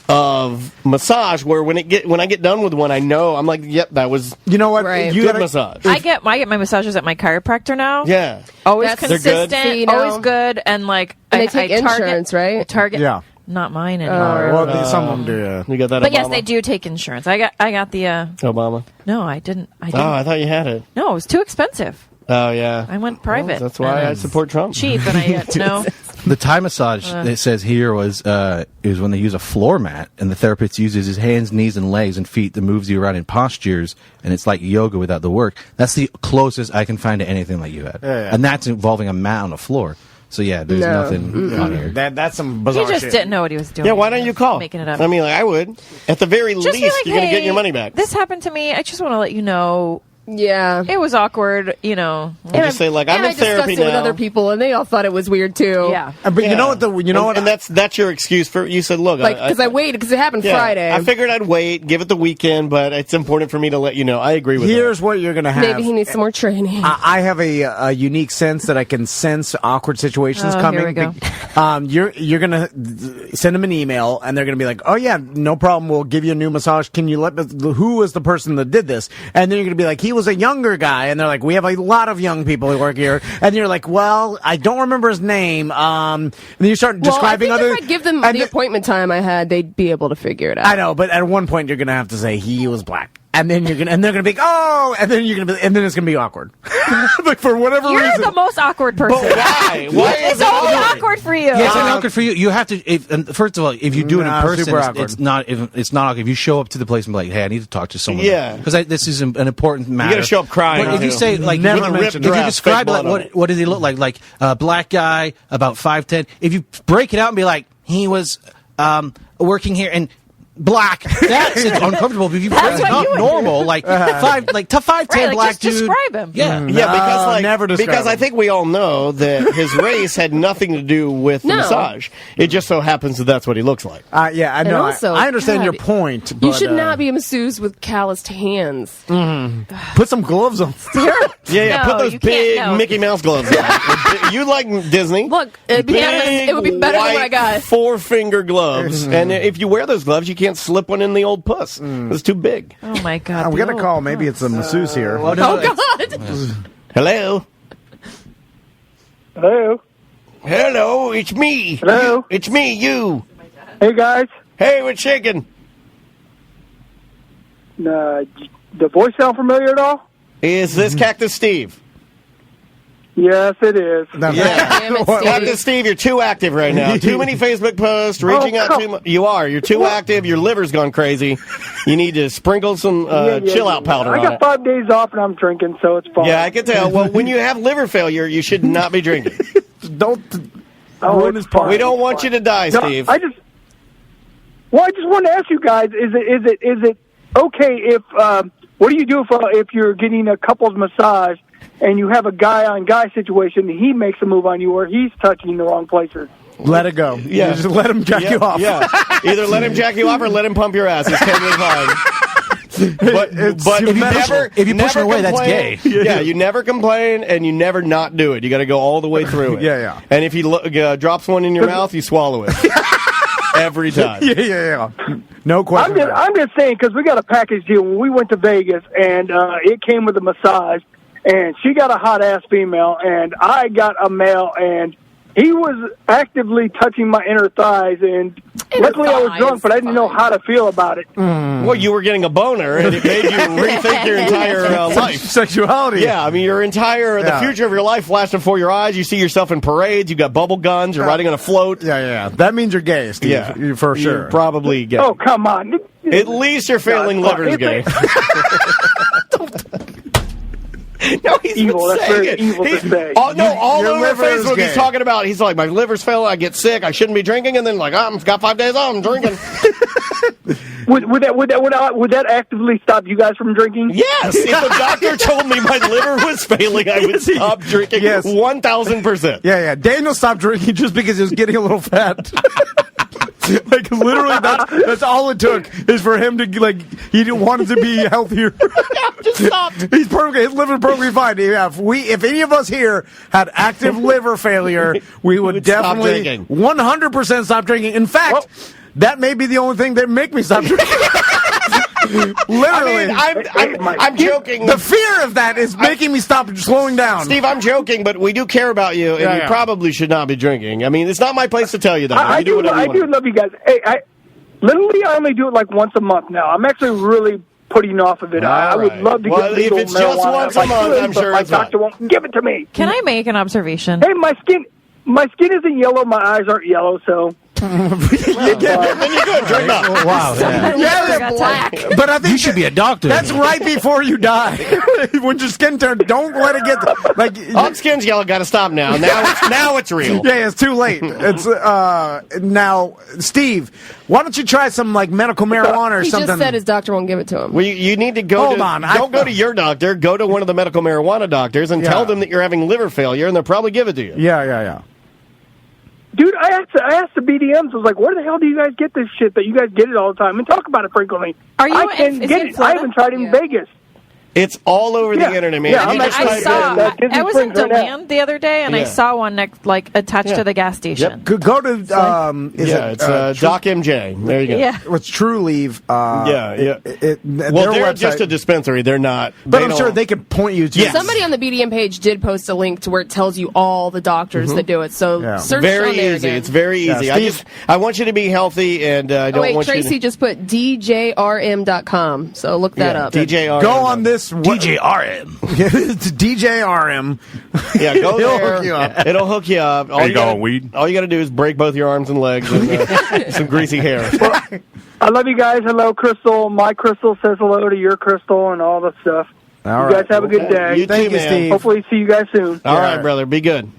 of massage where when I get done with one, I know I'm like, yep, that was You know what? Right. You good gotta- massage. I get my massages at my chiropractor now. Yeah. Always That's- They're good? consistent, So, you know- always good, and like And they I take target, insurance, right? I target, Yeah. not mine anymore. Well, some of them do. Yeah. You got that? But yes, Obama? they do take insurance. I got the. Obama. No, I didn't. I Oh, didn't. I thought you had it. No, it was too expensive. Oh yeah. I went private. Well, that's why I support Trump. Cheap, and I no. The Thai massage it says here is when they use a floor mat and the therapist uses his hands, knees, and legs and feet that moves you around in postures, and it's like yoga without the work. That's the closest I can find to anything like you had, and that's involving a mat on the floor. So yeah, there's nothing on here. That's some bizarre He just shit. didn't know what he was doing. Yeah, why don't you call? Making it up. I mean, like I would. At the very Just be least, like, you're going to get "Hey, your money back. This happened to me. I just want to let you know. Yeah. It was awkward, you know. And just say like, I'm and in I discussed therapy it with now. other people, and they all thought it was weird too. Yeah. But you know what? And that's your excuse for. You said, look, Like, because I waited because it happened Friday. I figured I'd wait, give it the weekend, but it's important for me to let you know. I agree with Here's what you're going to have. Maybe he needs some more training. I have a unique sense that I can sense awkward situations Oh, coming. here we go. You're gonna send them an email, and they're gonna be like, "Oh yeah, no problem. We'll give you a new massage. Can you let me? Who was the person that did this?" And then you're gonna be like, "He was a younger guy," and they're like, "We have a lot of young people who work here," and you're like, "Well, I don't remember his name." And then you start describing well, I think other. if I give them the appointment time I had, they'd be able to figure it out. I know, but at one point you're gonna have to say he was black. And then they're gonna be, oh, and then it's gonna be awkward, like for whatever You're reason. the most awkward person. But why? Why is It's it only awkward? awkward for you. Yeah, it's not awkward for you. You have to. And first of all, if you do it in Nah, person, super it's awkward. not. It's not awkward. If you show up to the place and be like, "Hey, I need to talk to someone," Yeah. because this is an important matter. gotta show up crying, But if you too. say like, Never if mention you dress, describe fake like blood on what did he look like a black guy about 5'10", if you break it out and be like, he was working here and. black. That's uncomfortable. If you That's what not you would normal, do. like 5'10" black just dude. describe him. Yeah, because I think we all know that his race had nothing to do with the massage. It just so happens that that's what he looks like. Yeah, I know. Also, I understand God, your point. You But, should not be a masseuse with calloused hands. Put some gloves on. Yeah, No, put those you big can't, no. Mickey Mouse gloves on. You like Disney. Look, it would be better than what I got. 4-finger gloves. And if you wear those gloves, you can't slip one in the old puss. It's too big. Oh, my God. I'm going to call. Maybe it's a masseuse here. Oh, God. Hello? Hello? Hello, it's me. Hello? It's me, you. Hey, guys. Hey, what's shaking? The voice sound familiar at all? Is this Cactus Steve? Yes, it is. Yeah. Cactus Steve, you're too active right now. Too many Facebook posts, reaching out too much. You are. You're too active. Your liver's gone crazy. You need to sprinkle some chill-out powder I on got it. 5 days off and I'm drinking, so it's fine. Yeah, I can tell. Well, when you have liver failure, you should not be drinking. Don't ruin his party. We don't want you to die, Steve. I just wanted to ask you guys: is it okay if what do you do if you're getting a couple's massage and you have a guy-on-guy situation and he makes a move on you or he's touching the wrong places? Let it go. Yeah. You just let him jack you off. Yeah. Either let him jack you off or let him pump your ass. It's totally fine. But if you push him away, that's gay. Yeah, you never complain and you never not do it. You got to go all the way through it. Yeah. And if he drops one in your mouth, you swallow it. Every time. Yeah. No question. I'm just saying because we got a package deal when we went to Vegas and it came with a massage and she got a hot ass female and I got a male and he was actively touching my inner thighs and luckily I was drunk but I didn't know how to feel about it. Well, you were getting a boner and it made you rethink your entire life. Sexuality. Yeah, I mean the future of your life flashed before your eyes. You see yourself in parades, you got bubble guns, you're riding on a float. Yeah. That means you're gay, Steve. Yeah. For sure. You're probably gay. Oh, come on. At least your failing liver's gay. No, he's evil. been That's saying very it. evil to say. All Your over liver is Facebook, gay. he's talking about. He's like, my liver's failing. I get sick. I shouldn't be drinking. And then like, I've got 5 days off. I'm drinking. Would that actively stop you guys from drinking? Yes. If the doctor told me my liver was failing, I would stop drinking. Yes. 1,000%. Yeah. Daniel stopped drinking just because he was getting a little fat. Like literally, that's all it took is for him to he didn't want him to be healthier. Just stop. He's perfect. His liver's perfectly fine. Yeah, if any of us here had active liver failure, we would definitely 100% stop drinking. In fact, that may be the only thing that make me stop drinking. Literally, I'm joking. The fear of that is making me stop slowing down. Steve, I'm joking, but we do care about you, and you probably should not be drinking. I mean, it's not my place to tell you that. I do love you guys. Hey, I only do it like once a month now. I'm actually really putting off of it. I would love to get legal if it's just marijuana once a month, I'm sure my it's fine. doctor won't give it to me. Can I make an observation? Hey, my skin isn't yellow. My eyes aren't yellow, so. Then you're good. Drink up. Wow. Yeah, black. But I think you should be a doctor. That's right before you die. When your skin turns, don't let it get skin's yellow. Got to stop now. Now it's real. Yeah, it's too late. It's now, Steve. Why don't you try some medical marijuana or He something? just said his doctor won't give it to him. Well, you need to go. Don't go to your doctor. Go to one of the medical marijuana doctors and tell them that you're having liver failure, and they'll probably give it to you. Yeah. Dude, I asked the BDMs. I was like, "Where the hell do you guys get this shit that you guys get it all the time and talk about it frequently?" Are you? I can't get it. I haven't tried it in Vegas. It's all over the internet, man. I was in DeLand the other day, and I saw one attached to the gas station. Go to it's Doc MJ. There you go. Yeah. What's True Leave? Well, their they're just a dispensary. They're not. But I'm sure they could point you to. Somebody on the BDM page did post a link to where it tells you all the doctors that do it. So search very on there easy. again. It's very easy. I want you to be healthy, and I don't want Tracy you to... just put DJRM.com. So look that up. DJRM. Go on this DJRM. It's DJRM. Yeah, go He'll there. hook you up. It'll hook you up. All you got to do is break both your arms and legs and some greasy hair. I love you guys. Hello, Crystal. My Crystal says hello to your Crystal and all the stuff. All you guys have a good day. Thank you, Steve. Hopefully see you guys soon. All right, brother. Be good.